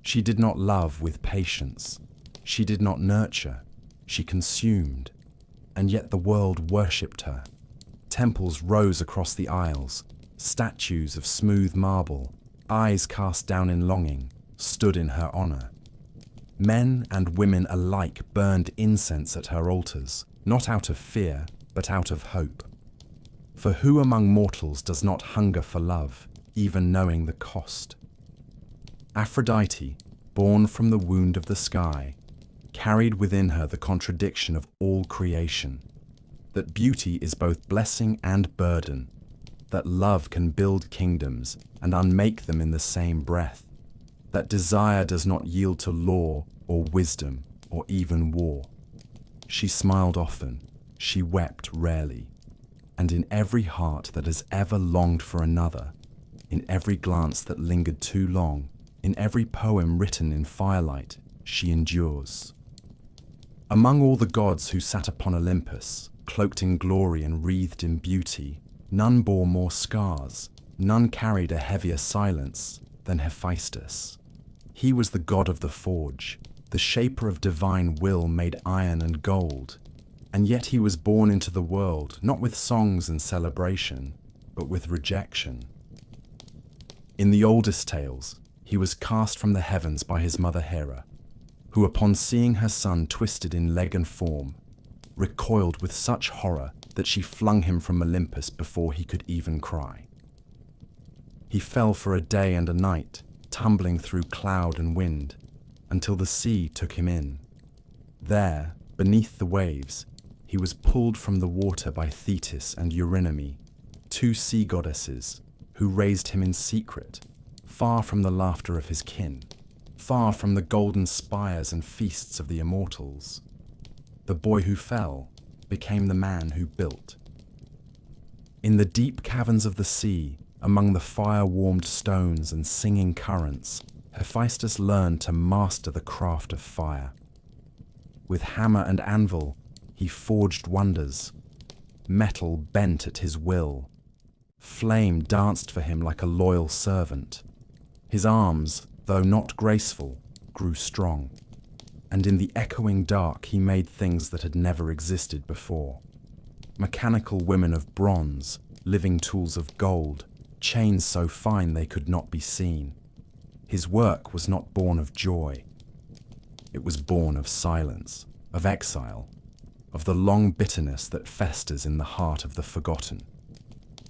She did not love with patience. She did not nurture. She consumed. And yet the world worshipped her. Temples rose across the aisles. Statues of smooth marble, eyes cast down in longing, stood in her honor. Men and women alike burned incense at her altars, not out of fear, but out of hope. For who among mortals does not hunger for love, even knowing the cost? Aphrodite, born from the wound of the sky, carried within her the contradiction of all creation, that beauty is both blessing and burden, that love can build kingdoms and unmake them in the same breath, that desire does not yield to law or wisdom or even war. She smiled often, she wept rarely, and in every heart that has ever longed for another, in every glance that lingered too long, in every poem written in firelight, she endures. Among all the gods who sat upon Olympus, cloaked in glory and wreathed in beauty, none bore more scars, none carried a heavier silence than Hephaestus. He was the god of the forge, the shaper of divine will made iron and gold, and yet he was born into the world not with songs and celebration, but with rejection. In the oldest tales, he was cast from the heavens by his mother Hera, who upon seeing her son twisted in leg and form, recoiled with such horror that she flung him from Olympus before he could even cry. He fell for a day and a night, tumbling through cloud and wind, until the sea took him in. There, beneath the waves, he was pulled from the water by Thetis and Eurynome, two sea goddesses, who raised him in secret, far from the laughter of his kin, far from the golden spires and feasts of the immortals. The boy who fell became the man who built. In the deep caverns of the sea, among the fire-warmed stones and singing currents, Hephaestus learned to master the craft of fire. With hammer and anvil, he forged wonders. Metal bent at his will. Flame danced for him like a loyal servant. His arms, though not graceful, grew strong. And in the echoing dark he made things that had never existed before. Mechanical women of bronze, living tools of gold, chains so fine they could not be seen. His work was not born of joy. It was born of silence, of exile, of the long bitterness that festers in the heart of the forgotten.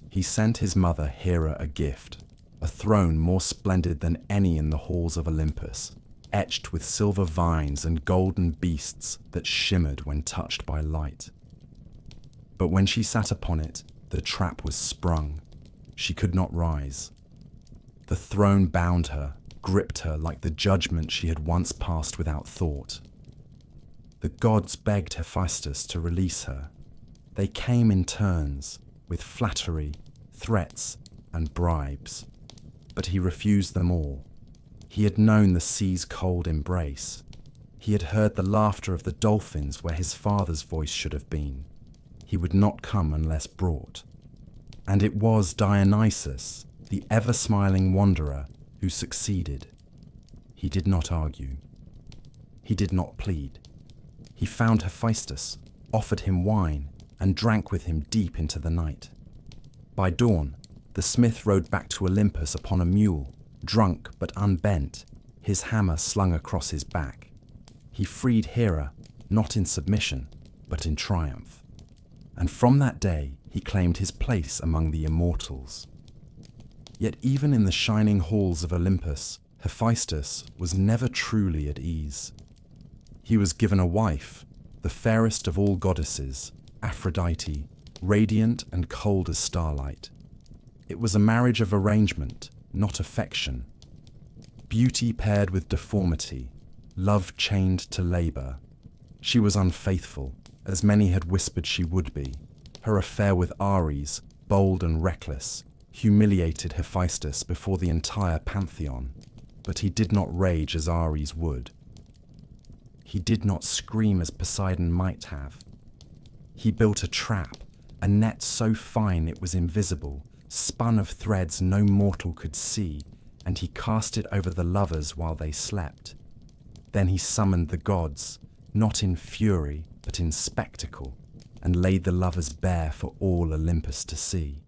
He sent his mother Hera a gift, a throne more splendid than any in the halls of Olympus, etched with silver vines and golden beasts that shimmered when touched by light. But when she sat upon it, the trap was sprung. She could not rise. The throne bound her, gripped her like the judgment she had once passed without thought. The gods begged Hephaestus to release her. They came in turns, with flattery, threats, and bribes. But he refused them all. He had known the sea's cold embrace. He had heard the laughter of the dolphins where his father's voice should have been. He would not come unless brought. And it was Dionysus, the ever-smiling wanderer, who succeeded. He did not argue. He did not plead. He found Hephaestus, offered him wine, and drank with him deep into the night. By dawn, the smith rode back to Olympus upon a mule, drunk but unbent, his hammer slung across his back. He freed Hera, not in submission, but in triumph. And from that day, he claimed his place among the immortals. Yet even in the shining halls of Olympus, Hephaestus was never truly at ease. He was given a wife, the fairest of all goddesses, Aphrodite, radiant and cold as starlight. It was a marriage of arrangement, not affection. Beauty paired with deformity, love chained to labor. She was unfaithful, as many had whispered she would be. Her affair with Ares, bold and reckless, humiliated Hephaestus before the entire pantheon. But he did not rage as Ares would. He did not scream as Poseidon might have. He built a trap, a net so fine it was invisible, spun of threads no mortal could see, and he cast it over the lovers while they slept. Then he summoned the gods, not in fury, but in spectacle, and laid the lovers bare for all Olympus to see.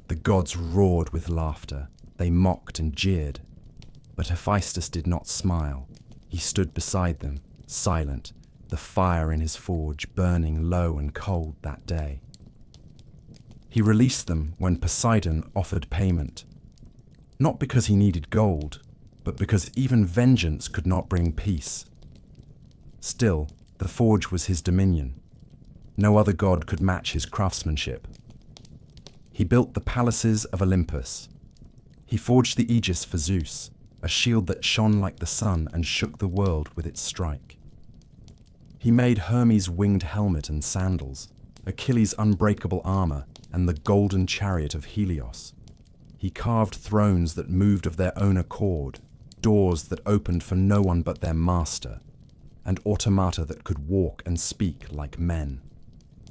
The gods roared with laughter, they mocked and jeered, but Hephaestus did not smile. He stood beside them, silent, the fire in his forge burning low and cold that day. He released them when Poseidon offered payment, not because he needed gold, but because even vengeance could not bring peace. Still, the forge was his dominion. No other god could match his craftsmanship. He built the palaces of Olympus. He forged the aegis for Zeus, a shield that shone like the sun and shook the world with its strike. He made Hermes' winged helmet and sandals, Achilles' unbreakable armor, and the golden chariot of Helios. He carved thrones that moved of their own accord, doors that opened for no one but their master, and automata that could walk and speak like men.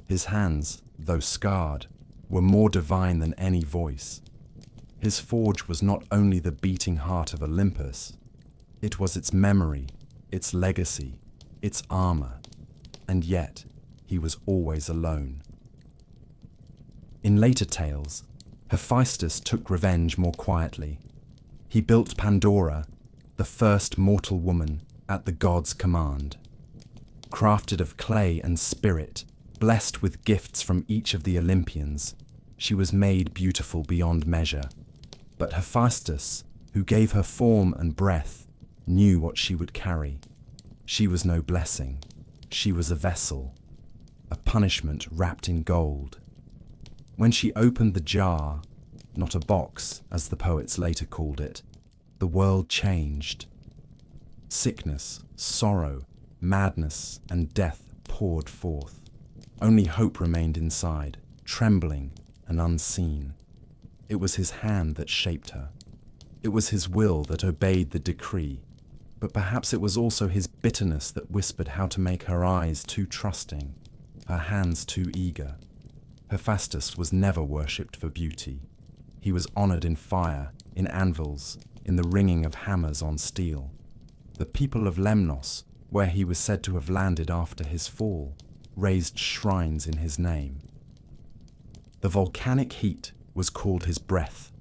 His hands, though scarred, were more divine than any voice. His forge was not only the beating heart of Olympus, it was its memory, its legacy, its armor, and yet he was always alone. In later tales, Hephaestus took revenge more quietly. He built Pandora, the first mortal woman, at the god's command. Crafted of clay and spirit, blessed with gifts from each of the Olympians, she was made beautiful beyond measure. But Hephaestus, who gave her form and breath, knew what she would carry. She was no blessing. She was a vessel, a punishment wrapped in gold. When she opened the jar, not a box, as the poets later called it, the world changed. Sickness, sorrow, madness, and death poured forth. Only hope remained inside, trembling and unseen. It was his hand that shaped her. It was his will that obeyed the decree. But perhaps it was also his bitterness that whispered how to make her eyes too trusting, her hands too eager. Hephaestus was never worshipped for beauty. He was honored in fire, in anvils, in the ringing of hammers on steel. The people of Lemnos, where he was said to have landed after his fall, raised shrines in his name. The volcanic heat was called his breath.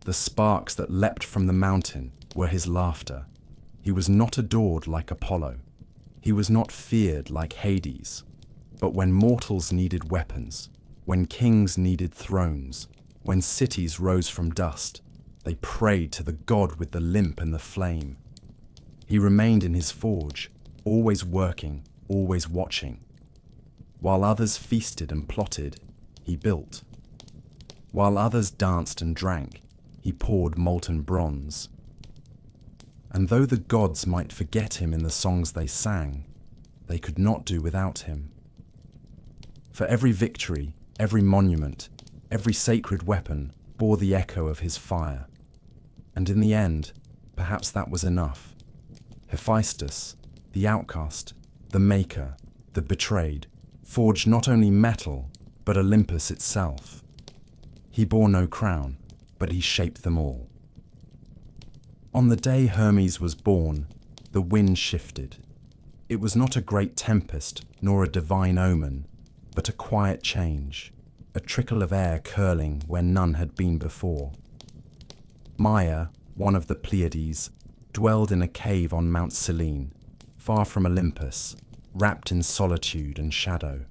The sparks that leapt from the mountain were his laughter. He was not adored like Apollo. He was not feared like Hades. But when mortals needed weapons, when kings needed thrones, when cities rose from dust, they prayed to the god with the limp and the flame. He remained in his forge, always working, always watching. While others feasted and plotted, he built. While others danced and drank, he poured molten bronze. And though the gods might forget him in the songs they sang, they could not do without him. For every victory, every monument, every sacred weapon bore the echo of his fire. And in the end, perhaps that was enough. Hephaestus, the outcast, the maker, the betrayed, forged not only metal, but Olympus itself. He bore no crown, but he shaped them all. On the day Hermes was born, the wind shifted. It was not a great tempest, nor a divine omen, but a quiet change, a trickle of air curling where none had been before. Maia, one of the Pleiades, dwelled in a cave on Mount Selene, far from Olympus, wrapped in solitude and shadow.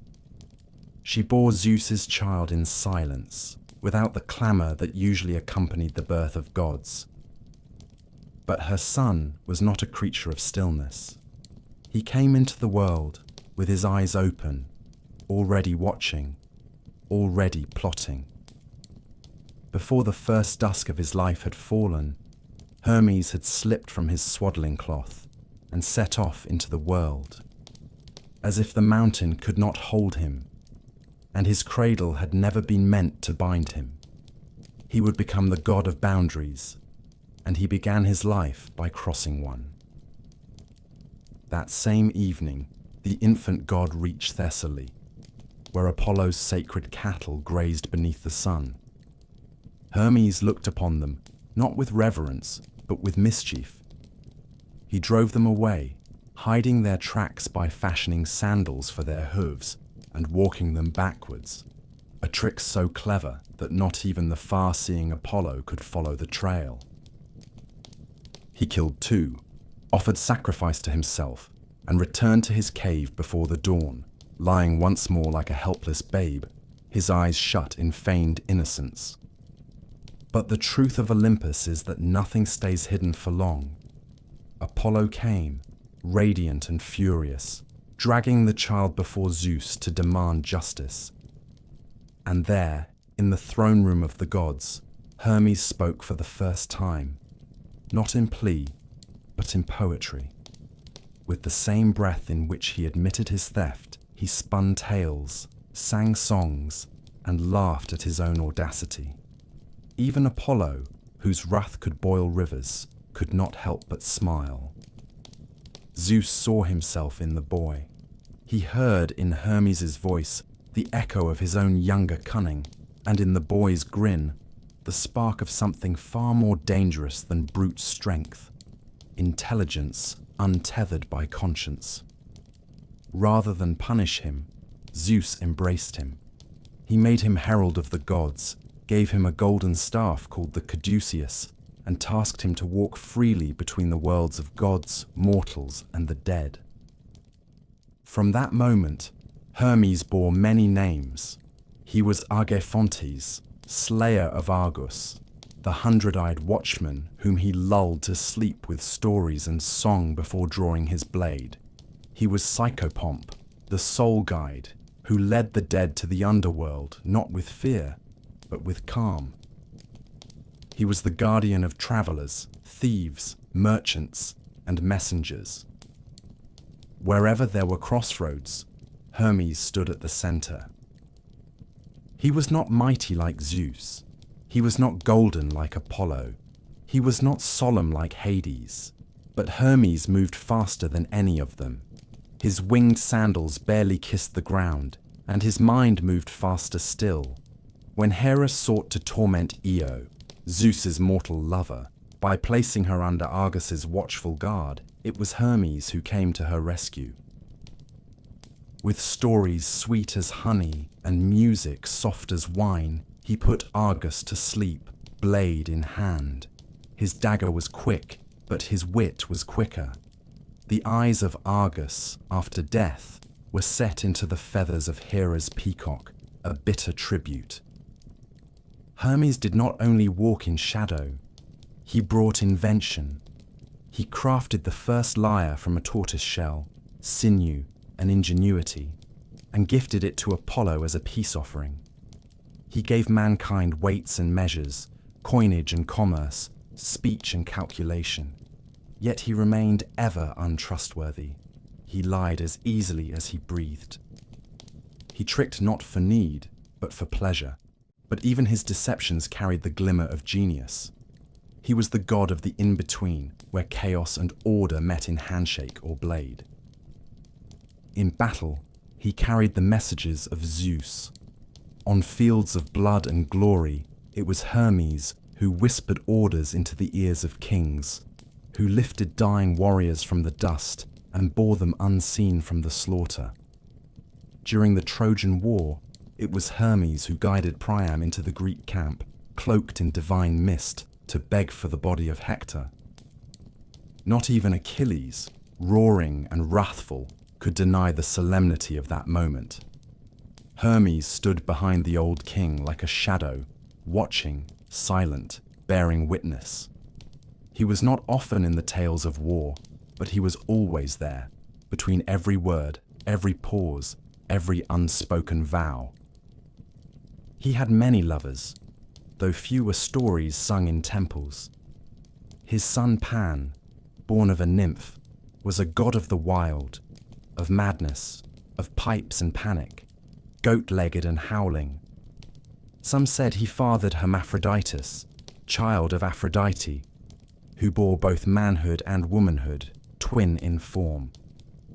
She bore Zeus's child in silence, without the clamour that usually accompanied the birth of gods. But her son was not a creature of stillness. He came into the world with his eyes open, already watching, already plotting. Before the first dusk of his life had fallen, Hermes had slipped from his swaddling cloth and set off into the world, as if the mountain could not hold him, and his cradle had never been meant to bind him. He would become the god of boundaries, and he began his life by crossing one. That same evening, the infant god reached Thessaly, where Apollo's sacred cattle grazed beneath the sun. Hermes looked upon them, not with reverence, but with mischief. He drove them away, hiding their tracks by fashioning sandals for their hooves and walking them backwards, a trick so clever that not even the far-seeing Apollo could follow the trail. He killed two, offered sacrifice to himself, and returned to his cave before the dawn, lying once more like a helpless babe, his eyes shut in feigned innocence. But the truth of Olympus is that nothing stays hidden for long. Apollo came, radiant and furious, dragging the child before Zeus to demand justice. And there, in the throne room of the gods, Hermes spoke for the first time, not in plea, but in poetry. With the same breath in which he admitted his theft, he spun tales, sang songs, and laughed at his own audacity. Even Apollo, whose wrath could boil rivers, could not help but smile. Zeus saw himself in the boy. He heard in Hermes' voice the echo of his own younger cunning, and in the boy's grin, the spark of something far more dangerous than brute strength, intelligence untethered by conscience. Rather than punish him, Zeus embraced him. He made him herald of the gods, gave him a golden staff called the caduceus, and tasked him to walk freely between the worlds of gods, mortals, and the dead. From that moment, Hermes bore many names. He was Argephontes, slayer of Argus, the 100-eyed watchman whom he lulled to sleep with stories and song before drawing his blade. He was Psychopomp, the soul guide, who led the dead to the underworld, not with fear, but with calm. He was the guardian of travelers, thieves, merchants, and messengers. Wherever there were crossroads, Hermes stood at the center. He was not mighty like Zeus. He was not golden like Apollo. He was not solemn like Hades. But Hermes moved faster than any of them. His winged sandals barely kissed the ground, and his mind moved faster still. When Hera sought to torment Io, Zeus's mortal lover, by placing her under Argus's watchful guard, it was Hermes who came to her rescue. With stories sweet as honey and music soft as wine, he put Argus to sleep, blade in hand. His dagger was quick, but his wit was quicker. The eyes of Argus, after death, were set into the feathers of Hera's peacock, a bitter tribute. Hermes did not only walk in shadow, he brought invention. He crafted the first lyre from a tortoise shell, sinew, and ingenuity, and gifted it to Apollo as a peace offering. He gave mankind weights and measures, coinage and commerce, speech and calculation. Yet he remained ever untrustworthy. He lied as easily as he breathed. He tricked not for need, but for pleasure. But even his deceptions carried the glimmer of genius. He was the god of the in-between, where chaos and order met in handshake or blade. In battle, he carried the messages of Zeus. On fields of blood and glory, it was Hermes who whispered orders into the ears of kings, who lifted dying warriors from the dust and bore them unseen from the slaughter. During the Trojan War, it was Hermes who guided Priam into the Greek camp, cloaked in divine mist, to beg for the body of Hector. Not even Achilles, roaring and wrathful, could deny the solemnity of that moment. Hermes stood behind the old king like a shadow, watching, silent, bearing witness. He was not often in the tales of war, but he was always there, between every word, every pause, every unspoken vow. He had many lovers, though few were stories sung in temples. His son Pan, born of a nymph, was a god of the wild, of madness, of pipes and panic, goat-legged and howling. Some said he fathered Hermaphroditus, child of Aphrodite, who bore both manhood and womanhood, twin in form.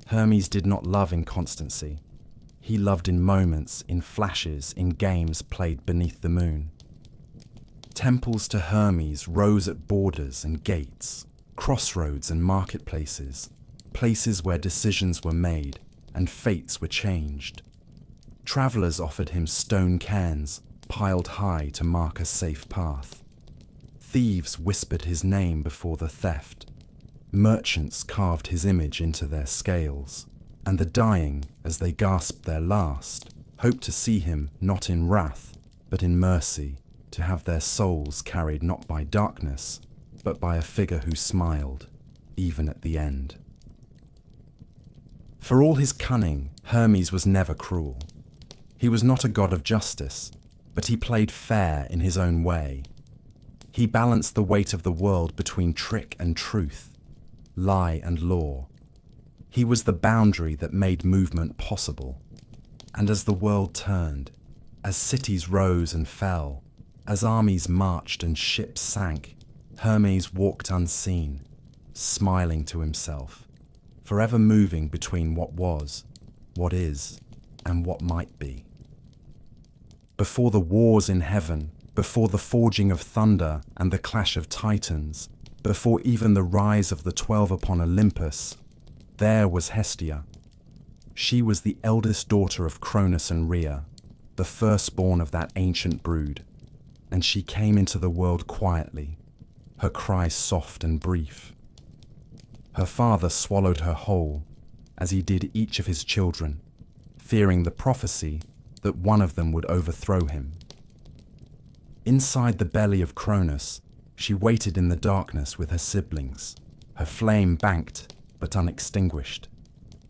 Hermes did not love in constancy. He loved in moments, in flashes, in games played beneath the moon. Temples to Hermes rose at borders and gates, crossroads and marketplaces, places where decisions were made and fates were changed. Travelers offered him stone cairns, piled high to mark a safe path. Thieves whispered his name before the theft. Merchants carved his image into their scales, and the dying, as they gasped their last, hoped to see him not in wrath, but in mercy, to have their souls carried not by darkness, but by a figure who smiled, even at the end. For all his cunning, Hermes was never cruel. He was not a god of justice, but he played fair in his own way. He balanced the weight of the world between trick and truth, lie and law. He was the boundary that made movement possible. And as the world turned, as cities rose and fell, as armies marched and ships sank, Hermes walked unseen, smiling to himself, forever moving between what was, what is, and what might be. Before the wars in heaven, before the forging of thunder and the clash of titans, before even the rise of the 12 upon Olympus, there was Hestia. She was the eldest daughter of Cronus and Rhea, the firstborn of that ancient brood. and she came into the world quietly, her cries soft and brief. Her father swallowed her whole, as he did each of his children, fearing the prophecy that one of them would overthrow him. Inside the belly of Cronus, she waited in the darkness with her siblings, her flame banked but unextinguished.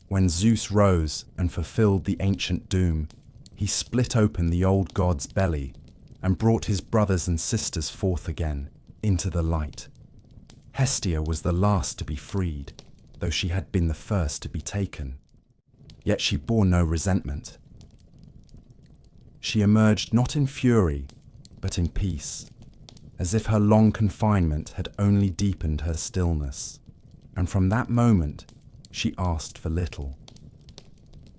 When Zeus rose and fulfilled the ancient doom, he split open the old god's belly and brought his brothers and sisters forth again into the light. Hestia was the last to be freed, though she had been the first to be taken. Yet she bore no resentment. She emerged not in fury, but in peace, as if her long confinement had only deepened her stillness. And from that moment, she asked for little.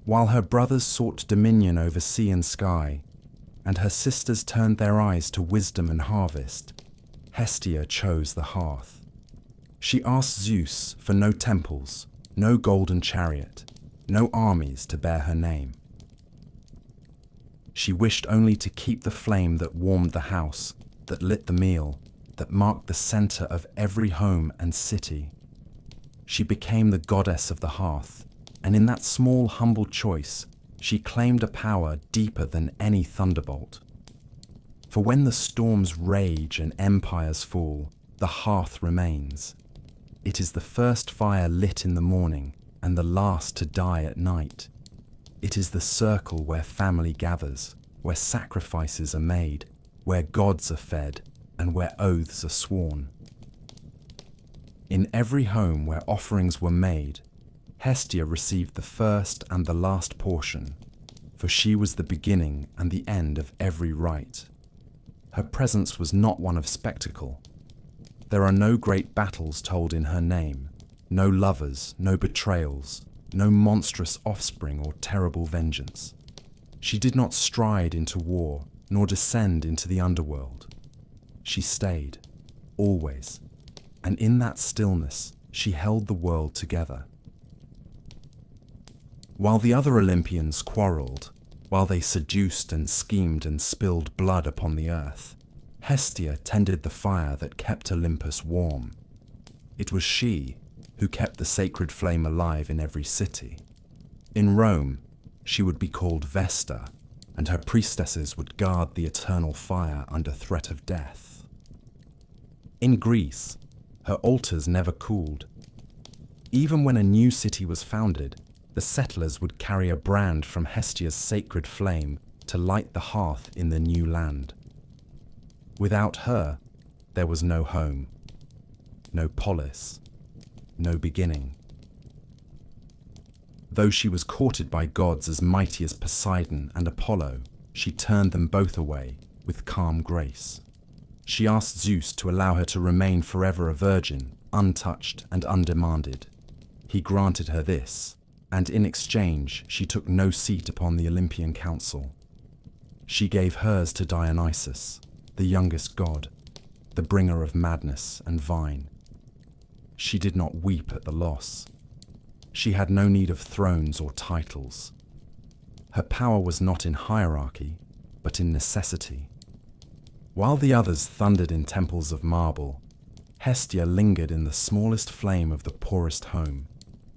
While her brothers sought dominion over sea and sky, and her sisters turned their eyes to wisdom and harvest, Hestia chose the hearth. She asked Zeus for no temples, no golden chariot, no armies to bear her name. She wished only to keep the flame that warmed the house, that lit the meal, that marked the center of every home and city. She became the goddess of the hearth, and in that small, humble choice, she claimed a power deeper than any thunderbolt. For when the storms rage and empires fall, the hearth remains. It is the first fire lit in the morning and the last to die at night. It is the circle where family gathers, where sacrifices are made, where gods are fed, and where oaths are sworn. In every home where offerings were made, Hestia received the first and the last portion, for she was the beginning and the end of every rite. Her presence was not one of spectacle. There are no great battles told in her name, no lovers, no betrayals, no monstrous offspring or terrible vengeance. She did not stride into war, nor descend into the underworld. She stayed, always, and in that stillness she held the world together. While the other Olympians quarreled, while they seduced and schemed and spilled blood upon the earth, Hestia tended the fire that kept Olympus warm. It was she who kept the sacred flame alive in every city. In Rome, she would be called Vesta, and her priestesses would guard the eternal fire under threat of death. In Greece, her altars never cooled. Even when a new city was founded, the settlers would carry a brand from Hestia's sacred flame to light the hearth in the new land. Without her, there was no home, no polis, no beginning. Though she was courted by gods as mighty as Poseidon and Apollo, she turned them both away with calm grace. She asked Zeus to allow her to remain forever a virgin, untouched and undemanded. He granted her this, and in exchange she took no seat upon the Olympian council. She gave hers to Dionysus, the youngest god, the bringer of madness and vine. She did not weep at the loss. She had no need of thrones or titles. Her power was not in hierarchy, but in necessity. While the others thundered in temples of marble, Hestia lingered in the smallest flame of the poorest home,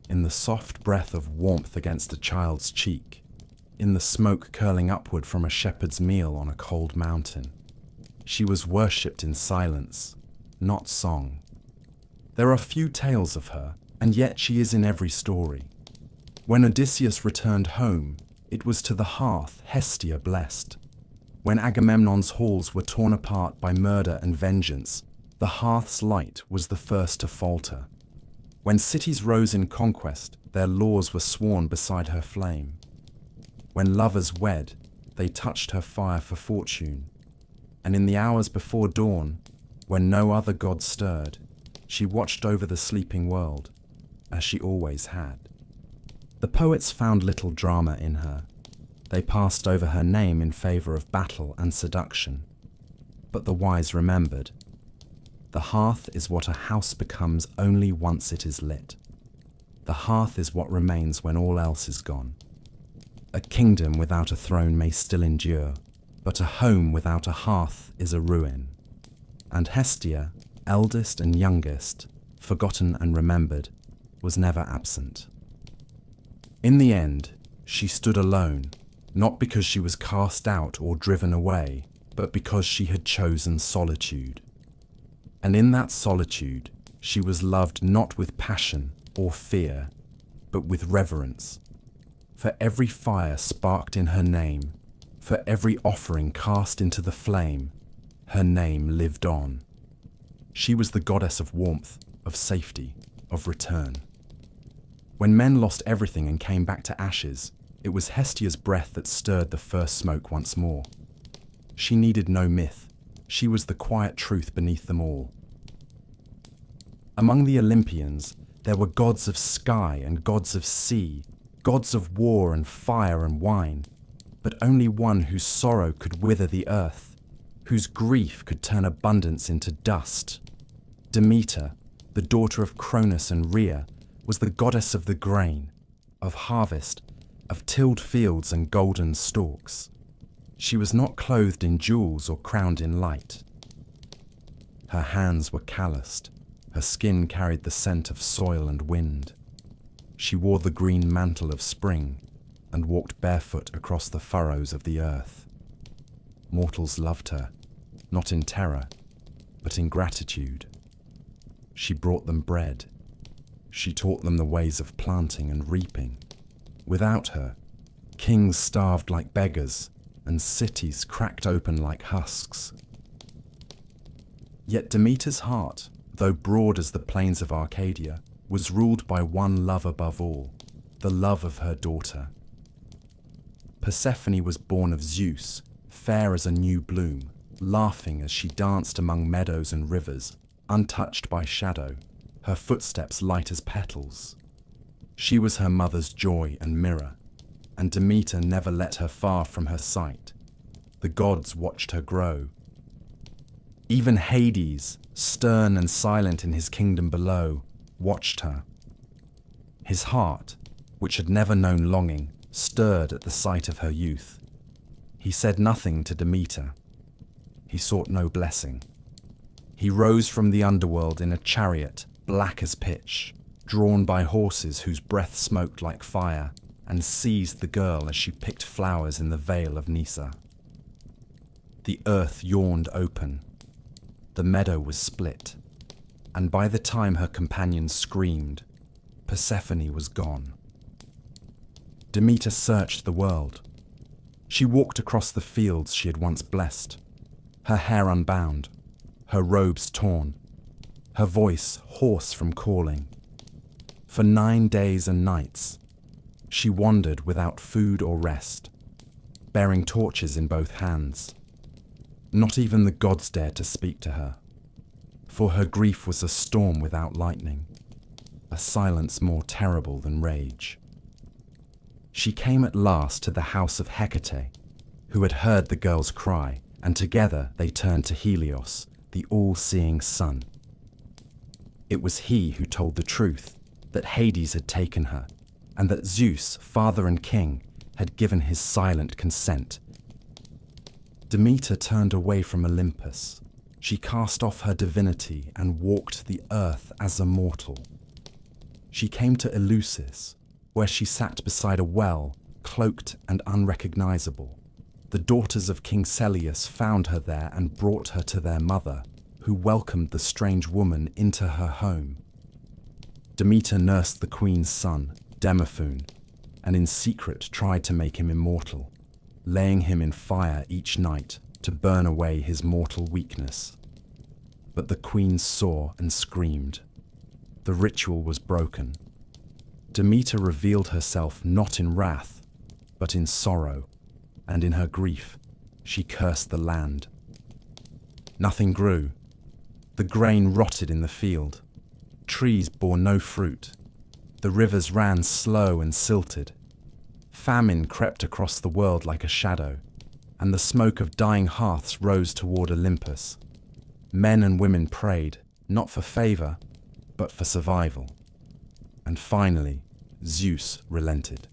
in the soft breath of warmth against a child's cheek, in the smoke curling upward from a shepherd's meal on a cold mountain. She was worshipped in silence, not song. There are few tales of her, and yet she is in every story. When Odysseus returned home, it was to the hearth Hestia blessed. When Agamemnon's halls were torn apart by murder and vengeance, the hearth's light was the first to falter. When cities rose in conquest, their laws were sworn beside her flame. When lovers wed, they touched her fire for fortune. And in the hours before dawn, when no other god stirred, she watched over the sleeping world, as she always had. The poets found little drama in her. They passed over her name in favor of battle and seduction. But the wise remembered. The hearth is what a house becomes only once it is lit. The hearth is what remains when all else is gone. A kingdom without a throne may still endure, but a home without a hearth is a ruin. And Hestia, eldest and youngest, forgotten and remembered, was never absent. In the end, she stood alone, not because she was cast out or driven away, but because she had chosen solitude. And in that solitude, she was loved not with passion or fear, but with reverence. For every fire sparked in her name, for every offering cast into the flame, her name lived on. She was the goddess of warmth, of safety, of return. When men lost everything and came back to ashes, it was Hestia's breath that stirred the first smoke once more. She needed no myth. She was the quiet truth beneath them all. Among the Olympians, there were gods of sky and gods of sea, gods of war and fire and wine, but only one whose sorrow could wither the earth, whose grief could turn abundance into dust. Demeter, the daughter of Cronus and Rhea, was the goddess of the grain, of harvest, of tilled fields and golden stalks. She was not clothed in jewels or crowned in light. Her hands were calloused, her skin carried the scent of soil and wind. She wore the green mantle of spring and walked barefoot across the furrows of the earth. Mortals loved her, not in terror, but in gratitude. She brought them bread. She taught them the ways of planting and reaping. Without her, kings starved like beggars, and cities cracked open like husks. Yet Demeter's heart, though broad as the plains of Arcadia, was ruled by one love above all, the love of her daughter. Persephone was born of Zeus, fair as a new bloom, laughing as she danced among meadows and rivers, untouched by shadow, her footsteps light as petals. She was her mother's joy and mirror, and Demeter never let her far from her sight. The gods watched her grow. Even Hades, stern and silent in his kingdom below, watched her. His heart, which had never known longing, stirred at the sight of her youth. He said nothing to Demeter. He sought no blessing. He rose from the underworld in a chariot, black as pitch, drawn by horses whose breath smoked like fire, and seized the girl as she picked flowers in the vale of Nysa. The earth yawned open. The meadow was split, and by the time her companions screamed, Persephone was gone. Demeter searched the world. She walked across the fields she had once blessed, her hair unbound, her robes torn, her voice hoarse from calling. For 9 days and nights, she wandered without food or rest, bearing torches in both hands. Not even the gods dared to speak to her, for her grief was a storm without lightning, a silence more terrible than rage. She came at last to the house of Hecate, who had heard the girl's cry, and together they turned to Helios, the all-seeing sun. It was he who told the truth, that Hades had taken her, and that Zeus, father and king, had given his silent consent. Demeter turned away from Olympus. She cast off her divinity and walked the earth as a mortal. She came to Eleusis, where she sat beside a well, cloaked and unrecognizable. The daughters of King Celeus found her there and brought her to their mother, who welcomed the strange woman into her home. Demeter nursed the queen's son, Demophoon, and in secret tried to make him immortal, laying him in fire each night to burn away his mortal weakness. But the queen saw and screamed. The ritual was broken. Demeter revealed herself not in wrath, but in sorrow, and in her grief, she cursed the land. Nothing grew. The grain rotted in the field. Trees bore no fruit. The rivers ran slow and silted. Famine crept across the world like a shadow, and the smoke of dying hearths rose toward Olympus. Men and women prayed, not for favor, but for survival. And finally, Zeus relented.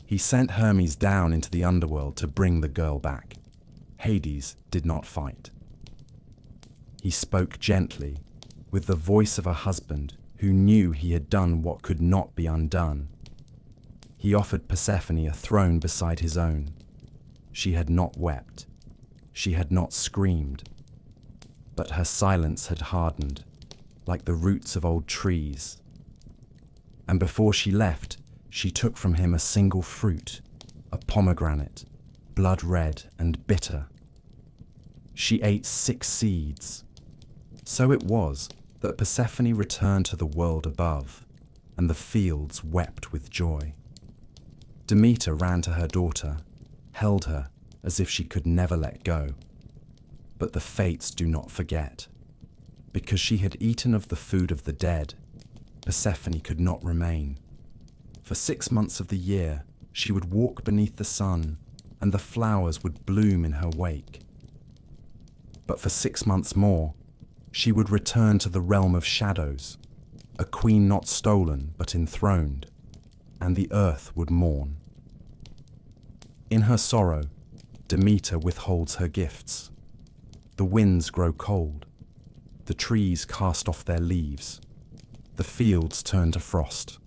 He sent Hermes down into the underworld to bring the girl back. Hades did not fight. He spoke gently, with the voice of a husband who knew he had done what could not be undone. He offered Persephone a throne beside his own. She had not wept. She had not screamed. But her silence had hardened, like the roots of old trees. And before she left, she took from him a single fruit, a pomegranate, blood red and bitter. She ate 6 seeds. So it was that Persephone returned to the world above, and the fields wept with joy. Demeter ran to her daughter, held her as if she could never let go. But the fates do not forget. Because she had eaten of the food of the dead, Persephone could not remain. For 6 months of the year, she would walk beneath the sun, and the flowers would bloom in her wake. But for 6 months more, she would return to the realm of shadows, a queen not stolen but enthroned, and the earth would mourn. In her sorrow, Demeter withholds her gifts. The winds grow cold, the trees cast off their leaves, the fields turn to frost.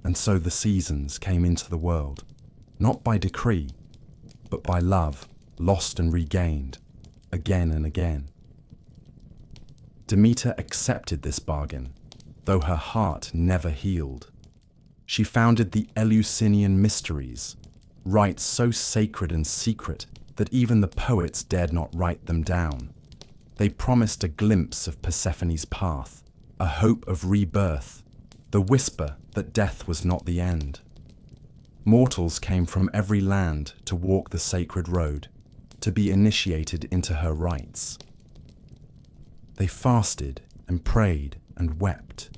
And so the seasons came into the world, not by decree, but by love, lost and regained, again and again. Demeter accepted this bargain, though her heart never healed. She founded the Eleusinian mysteries, rites so sacred and secret that even the poets dared not write them down. They promised a glimpse of Persephone's path, a hope of rebirth, the whisper that death was not the end. Mortals came from every land to walk the sacred road, to be initiated into her rites. They fasted and prayed and wept.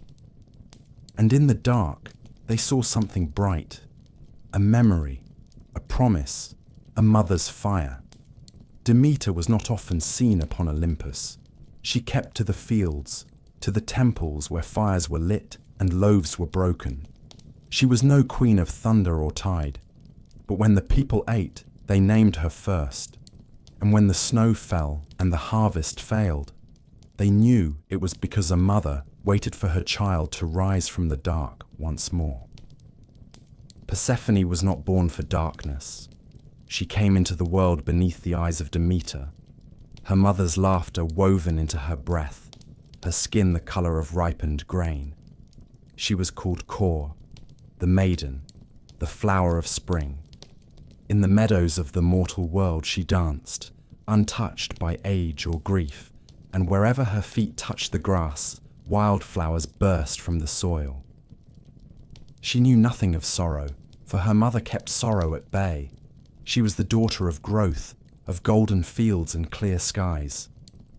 And in the dark, they saw something bright, a memory, a promise, a mother's fire. Demeter was not often seen upon Olympus. She kept to the fields, to the temples where fires were lit and loaves were broken. She was no queen of thunder or tide, but when the people ate, they named her first. And when the snow fell and the harvest failed, they knew it was because a mother waited for her child to rise from the dark once more. Persephone was not born for darkness. She came into the world beneath the eyes of Demeter, her mother's laughter woven into her breath, her skin the color of ripened grain. She was called Kor, the maiden, the flower of spring. In the meadows of the mortal world she danced, untouched by age or grief, and wherever her feet touched the grass, wildflowers burst from the soil. She knew nothing of sorrow, for her mother kept sorrow at bay. She was the daughter of growth, of golden fields and clear skies.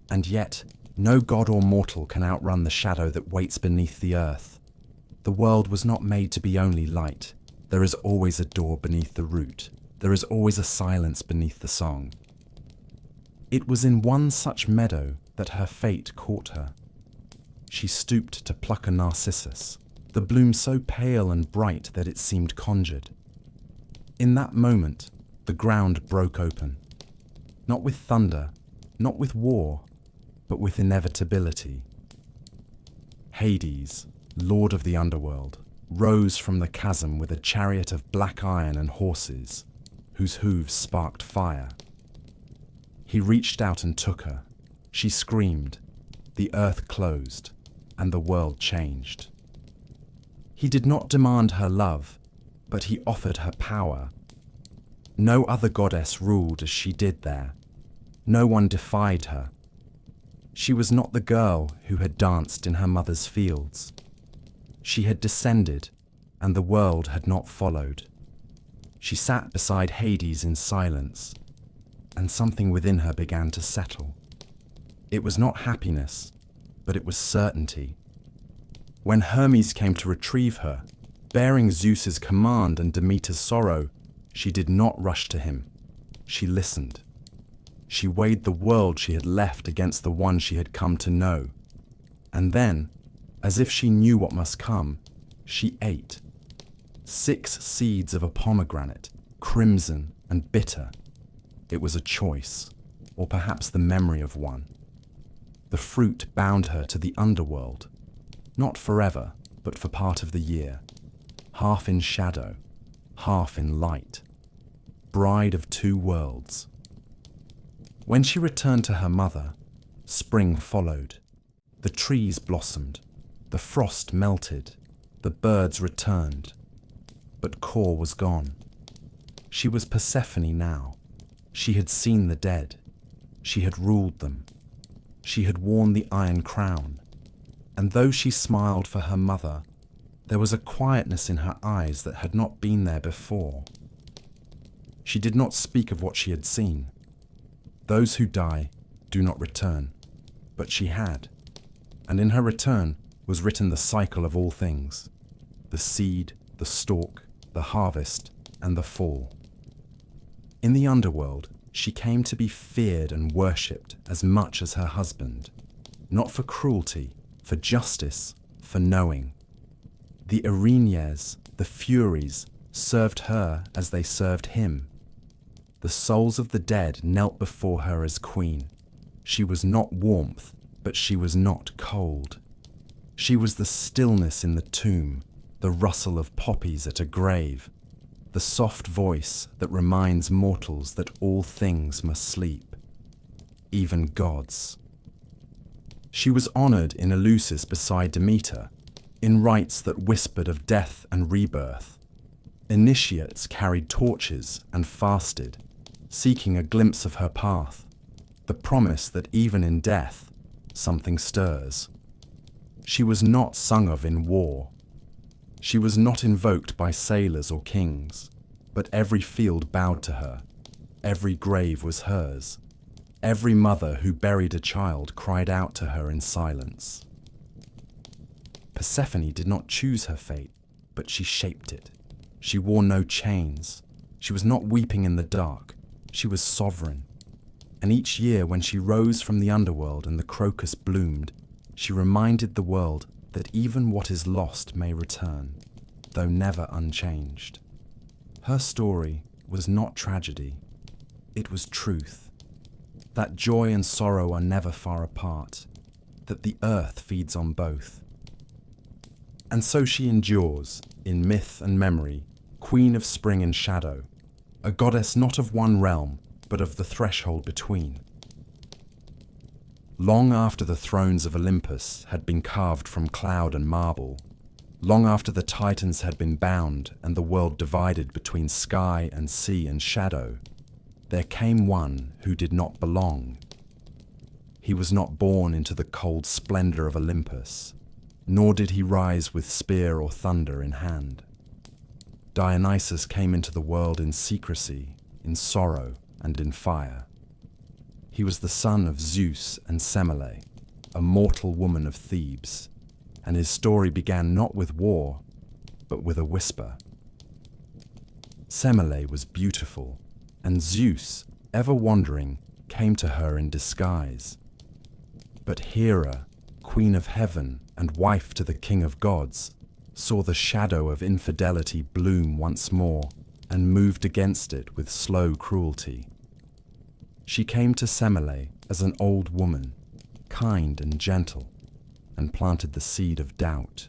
And yet, no god or mortal can outrun the shadow that waits beneath the earth. The world was not made to be only light. There is always a door beneath the root. There is always a silence beneath the song. It was in one such meadow that her fate caught her. She stooped to pluck a narcissus, the bloom so pale and bright that it seemed conjured. In that moment, the ground broke open, not with thunder, not with war, but with inevitability. Hades, lord of the underworld, rose from the chasm with a chariot of black iron and horses, whose hooves sparked fire. He reached out and took her. She screamed, the earth closed, and the world changed. He did not demand her love, but he offered her power. No other goddess ruled as she did there. No one defied her. She was not the girl who had danced in her mother's fields. She had descended, and the world had not followed. She sat beside Hades in silence, and something within her began to settle. It was not happiness, but it was certainty. When Hermes came to retrieve her, bearing Zeus's command and Demeter's sorrow, she did not rush to him. She listened. She weighed the world she had left against the one she had come to know. And then, as if she knew what must come, she ate. 6 seeds of a pomegranate, crimson and bitter. It was a choice, or perhaps the memory of one. The fruit bound her to the underworld, not forever, but for part of the year, half in shadow, half in light, bride of two worlds. When she returned to her mother, spring followed. The trees blossomed, the frost melted, the birds returned. But Kor was gone. She was Persephone now. She had seen the dead. She had ruled them. She had worn the iron crown. And though she smiled for her mother, there was a quietness in her eyes that had not been there before. She did not speak of what she had seen. Those who die do not return. But she had. And in her return was written the cycle of all things: the seed, the stalk, the harvest, and the fall. In the underworld, she came to be feared and worshipped as much as her husband, not for cruelty, for justice, for knowing. The Erinyes, the Furies, served her as they served him. The souls of the dead knelt before her as queen. She was not warmth, but she was not cold. She was the stillness in the tomb, the rustle of poppies at a grave, the soft voice that reminds mortals that all things must sleep, even gods. She was honored in Eleusis beside Demeter, in rites that whispered of death and rebirth. Initiates carried torches and fasted, seeking a glimpse of her path, the promise that even in death, something stirs. She was not sung of in war. She was not invoked by sailors or kings, but every field bowed to her. Every grave was hers. Every mother who buried a child cried out to her in silence. Persephone did not choose her fate, but she shaped it. She wore no chains. She was not weeping in the dark. She was sovereign. And each year when she rose from the underworld and the crocus bloomed, she reminded the world that even what is lost may return, though never unchanged. Her story was not tragedy. It was truth. That joy and sorrow are never far apart, that the earth feeds on both. And so she endures, in myth and memory, queen of spring and shadow, a goddess not of one realm, but of the threshold between. Long after the thrones of Olympus had been carved from cloud and marble, long after the Titans had been bound and the world divided between sky and sea and shadow, there came one who did not belong. He was not born into the cold splendor of Olympus, nor did he rise with spear or thunder in hand. Dionysus came into the world in secrecy, in sorrow, and in fire. He was the son of Zeus and Semele, a mortal woman of Thebes, and his story began not with war, but with a whisper. Semele was beautiful, and Zeus, ever wandering, came to her in disguise. But Hera, queen of heaven and wife to the king of gods, saw the shadow of infidelity bloom once more and moved against it with slow cruelty. She came to Semele as an old woman, kind and gentle, and planted the seed of doubt.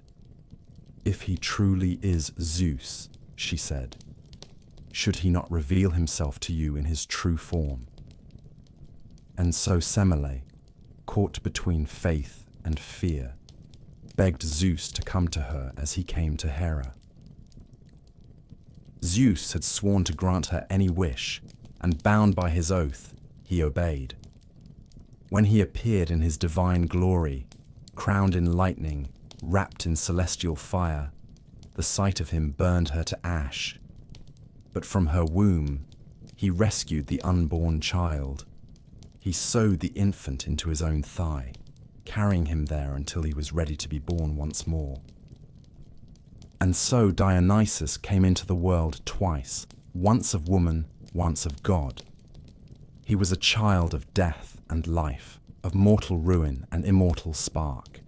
If he truly is Zeus, she said, should he not reveal himself to you in his true form? And so Semele, caught between faith and fear, begged Zeus to come to her as he came to Hera. Zeus had sworn to grant her any wish, and bound by his oath, he obeyed. When he appeared in his divine glory, crowned in lightning, wrapped in celestial fire, the sight of him burned her to ash. But from her womb, he rescued the unborn child. He sewed the infant into his own thigh, carrying him there until he was ready to be born once more. And so Dionysus came into the world twice, once of woman, once of God. He was a child of death and life, of mortal ruin and immortal spark.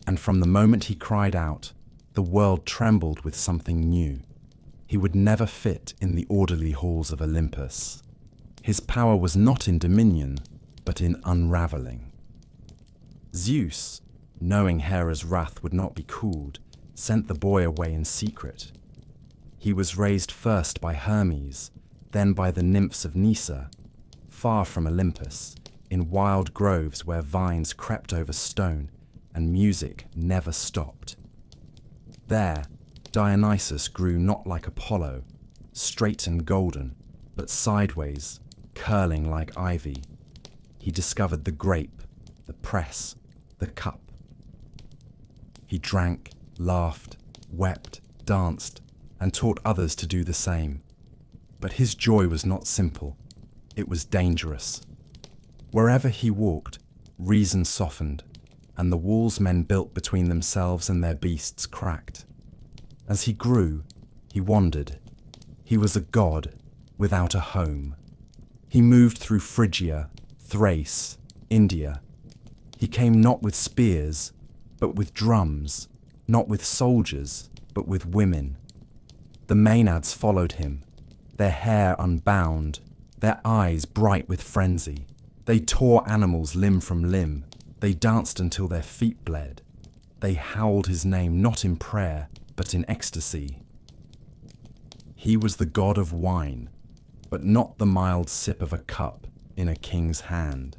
And from the moment he cried out, the world trembled with something new. He would never fit in the orderly halls of Olympus. His power was not in dominion, but in unraveling. Zeus, knowing Hera's wrath would not be cooled, sent the boy away in secret. He was raised first by Hermes, then by the nymphs of Nysa, far from Olympus, in wild groves where vines crept over stone and music never stopped. There, Dionysus grew not like Apollo, straight and golden, but sideways, curling like ivy. He discovered the grape, the press, the cup. He drank, laughed, wept, danced, and taught others to do the same. But his joy was not simple. It was dangerous. Wherever he walked, reason softened, and the walls men built between themselves and their beasts cracked. As he grew, he wandered. He was a god without a home. He moved through Phrygia, Thrace, India. He came not with spears, but with drums, not with soldiers, but with women. The Maenads followed him, their hair unbound, their eyes bright with frenzy. They tore animals limb from limb. They danced until their feet bled. They howled his name not in prayer, but in ecstasy. He was the god of wine, but not the mild sip of a cup in a king's hand.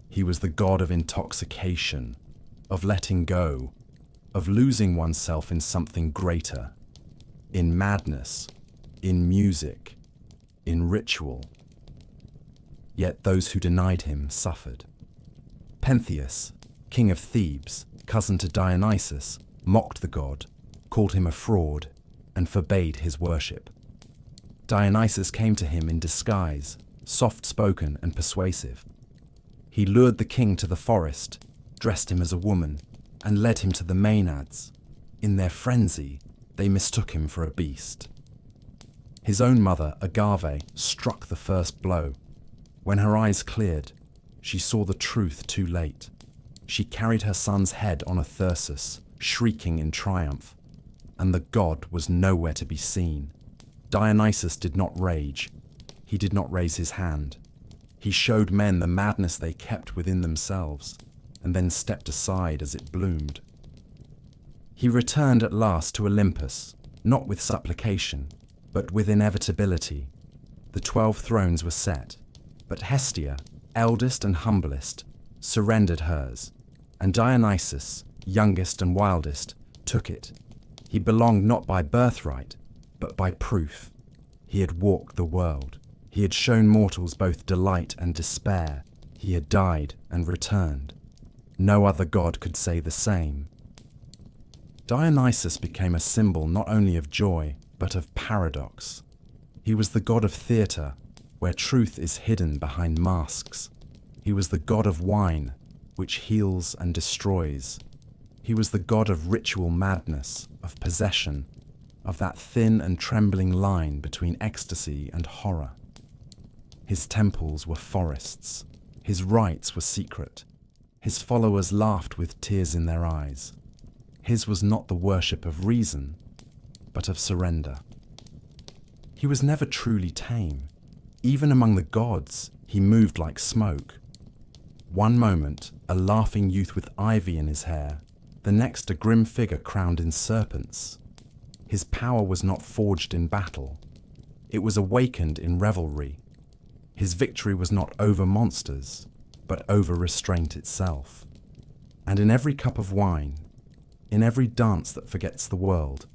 He was the god of intoxication, of letting go, of losing oneself in something greater, in madness, in music, in ritual. Yet those who denied him suffered. Pentheus, king of Thebes, cousin to Dionysus, mocked the god, called him a fraud, and forbade his worship. Dionysus came to him in disguise, soft-spoken and persuasive. He lured the king to the forest, dressed him as a woman, and led him to the Maenads. In their frenzy, they mistook him for a beast. His own mother, Agave, struck the first blow. When her eyes cleared, she saw the truth too late. She carried her son's head on a thyrsus, shrieking in triumph, and the god was nowhere to be seen. Dionysus did not rage. He did not raise his hand. He showed men the madness they kept within themselves, and then stepped aside as it bloomed. He returned at last to Olympus, not with supplication, but with inevitability. The 12 thrones were set, but Hestia, eldest and humblest, surrendered hers, and Dionysus, youngest and wildest, took it. He belonged not by birthright, but by proof. He had walked the world. He had shown mortals both delight and despair. He had died and returned. No other god could say the same. Dionysus became a symbol not only of joy, but of paradox. He was the god of theatre, where truth is hidden behind masks. He was the god of wine, which heals and destroys. He was the god of ritual madness, of possession, of that thin and trembling line between ecstasy and horror. His temples were forests. His rites were secret. His followers laughed with tears in their eyes. His was not the worship of reason, but of surrender. He was never truly tame. Even among the gods, he moved like smoke. One moment, a laughing youth with ivy in his hair, the next a grim figure crowned in serpents. His power was not forged in battle. It was awakened in revelry. His victory was not over monsters, but over restraint itself. And in every cup of wine, in every dance that forgets the world,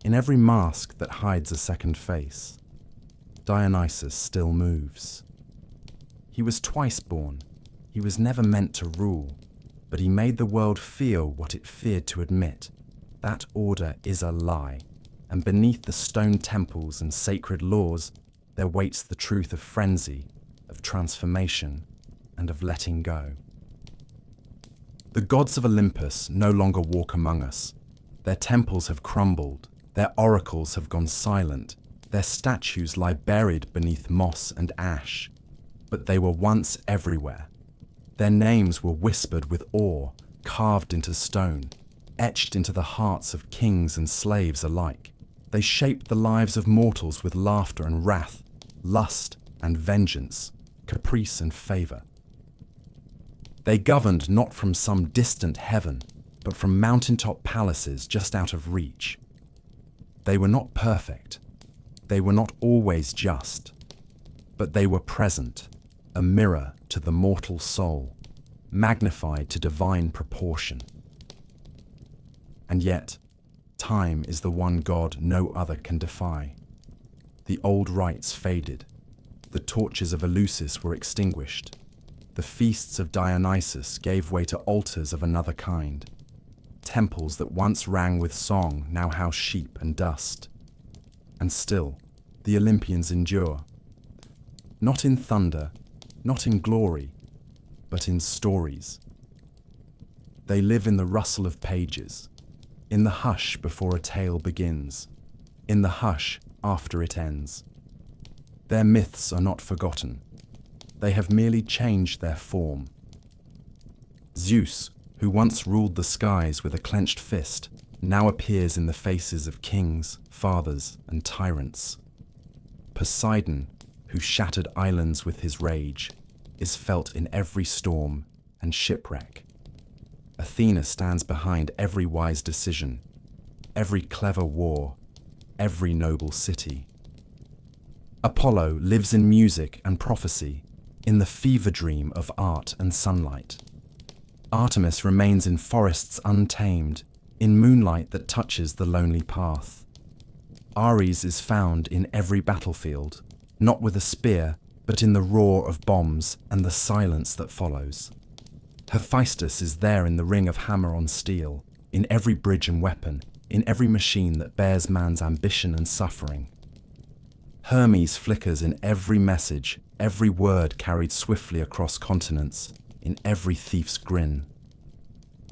in every mask that hides a second face, Dionysus still moves. He was twice born. He was never meant to rule, but he made the world feel what it feared to admit. That order is a lie, and beneath the stone temples and sacred laws, there waits the truth of frenzy, of transformation, and of letting go. The gods of Olympus no longer walk among us. Their temples have crumbled, their oracles have gone silent, their statues lie buried beneath moss and ash, but they were once everywhere. Their names were whispered with awe, carved into stone, etched into the hearts of kings and slaves alike. They shaped the lives of mortals with laughter and wrath, lust and vengeance, caprice and favor. They governed not from some distant heaven, but from mountaintop palaces just out of reach. They were not perfect. They were not always just. But they were present, a mirror to the mortal soul, magnified to divine proportion. And yet, time is the one god no other can defy. The old rites faded. The torches of Eleusis were extinguished. The feasts of Dionysus gave way to altars of another kind. Temples that once rang with song now house sheep and dust. And still, the Olympians endure. Not in thunder, not in glory, but in stories. They live in the rustle of pages, in the hush before a tale begins, in the hush after it ends. Their myths are not forgotten. They have merely changed their form. Zeus, who once ruled the skies with a clenched fist, now appears in the faces of kings, fathers, and tyrants. Poseidon, who shattered islands with his rage, is felt in every storm and shipwreck. Athena stands behind every wise decision, every clever war, every noble city. Apollo lives in music and prophecy, in the fever dream of art and sunlight. Artemis remains in forests untamed, in moonlight that touches the lonely path. Ares is found in every battlefield, not with a spear, but in the roar of bombs and the silence that follows. Hephaestus is there in the ring of hammer on steel, in every bridge and weapon, in every machine that bears man's ambition and suffering. Hermes flickers in every message, every word carried swiftly across continents, in every thief's grin.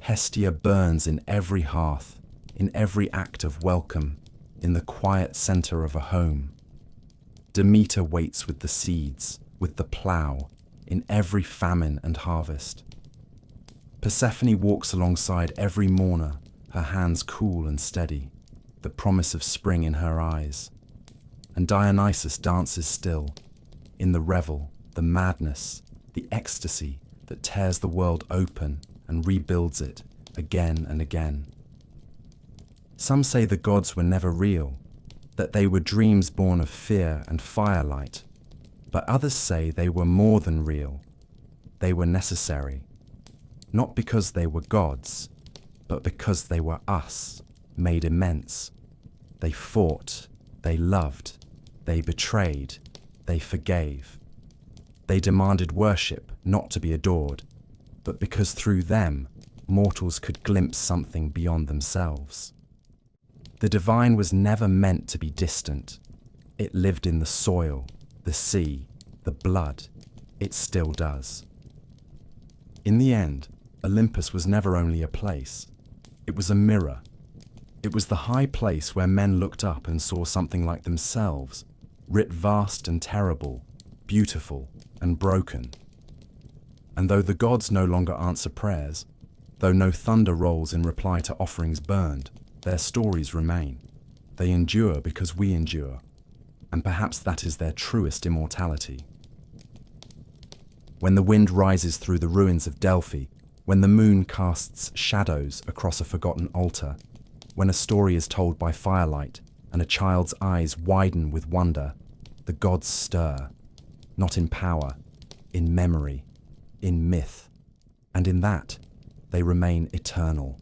Hestia burns in every hearth, in every act of welcome, in the quiet center of a home. Demeter waits with the seeds, with the plough, in every famine and harvest. Persephone walks alongside every mourner, her hands cool and steady, the promise of spring in her eyes. And Dionysus dances still, in the revel, the madness, the ecstasy that tears the world open and rebuilds it again and again. Some say the gods were never real, that they were dreams born of fear and firelight, but others say they were more than real. They were necessary, not because they were gods, but because they were us, made immense. They fought, they loved, they betrayed, they forgave. They demanded worship, not to be adored, but because through them, mortals could glimpse something beyond themselves. The divine was never meant to be distant. It lived in the soil, the sea, the blood. It still does. In the end, Olympus was never only a place. It was a mirror. It was the high place where men looked up and saw something like themselves, writ vast and terrible, beautiful and broken. And though the gods no longer answer prayers, though no thunder rolls in reply to offerings burned, their stories remain. They endure because we endure, and perhaps that is their truest immortality. When the wind rises through the ruins of Delphi, when the moon casts shadows across a forgotten altar, when a story is told by firelight and a child's eyes widen with wonder, the gods stir, not in power, in memory, in myth, and in that they remain eternal.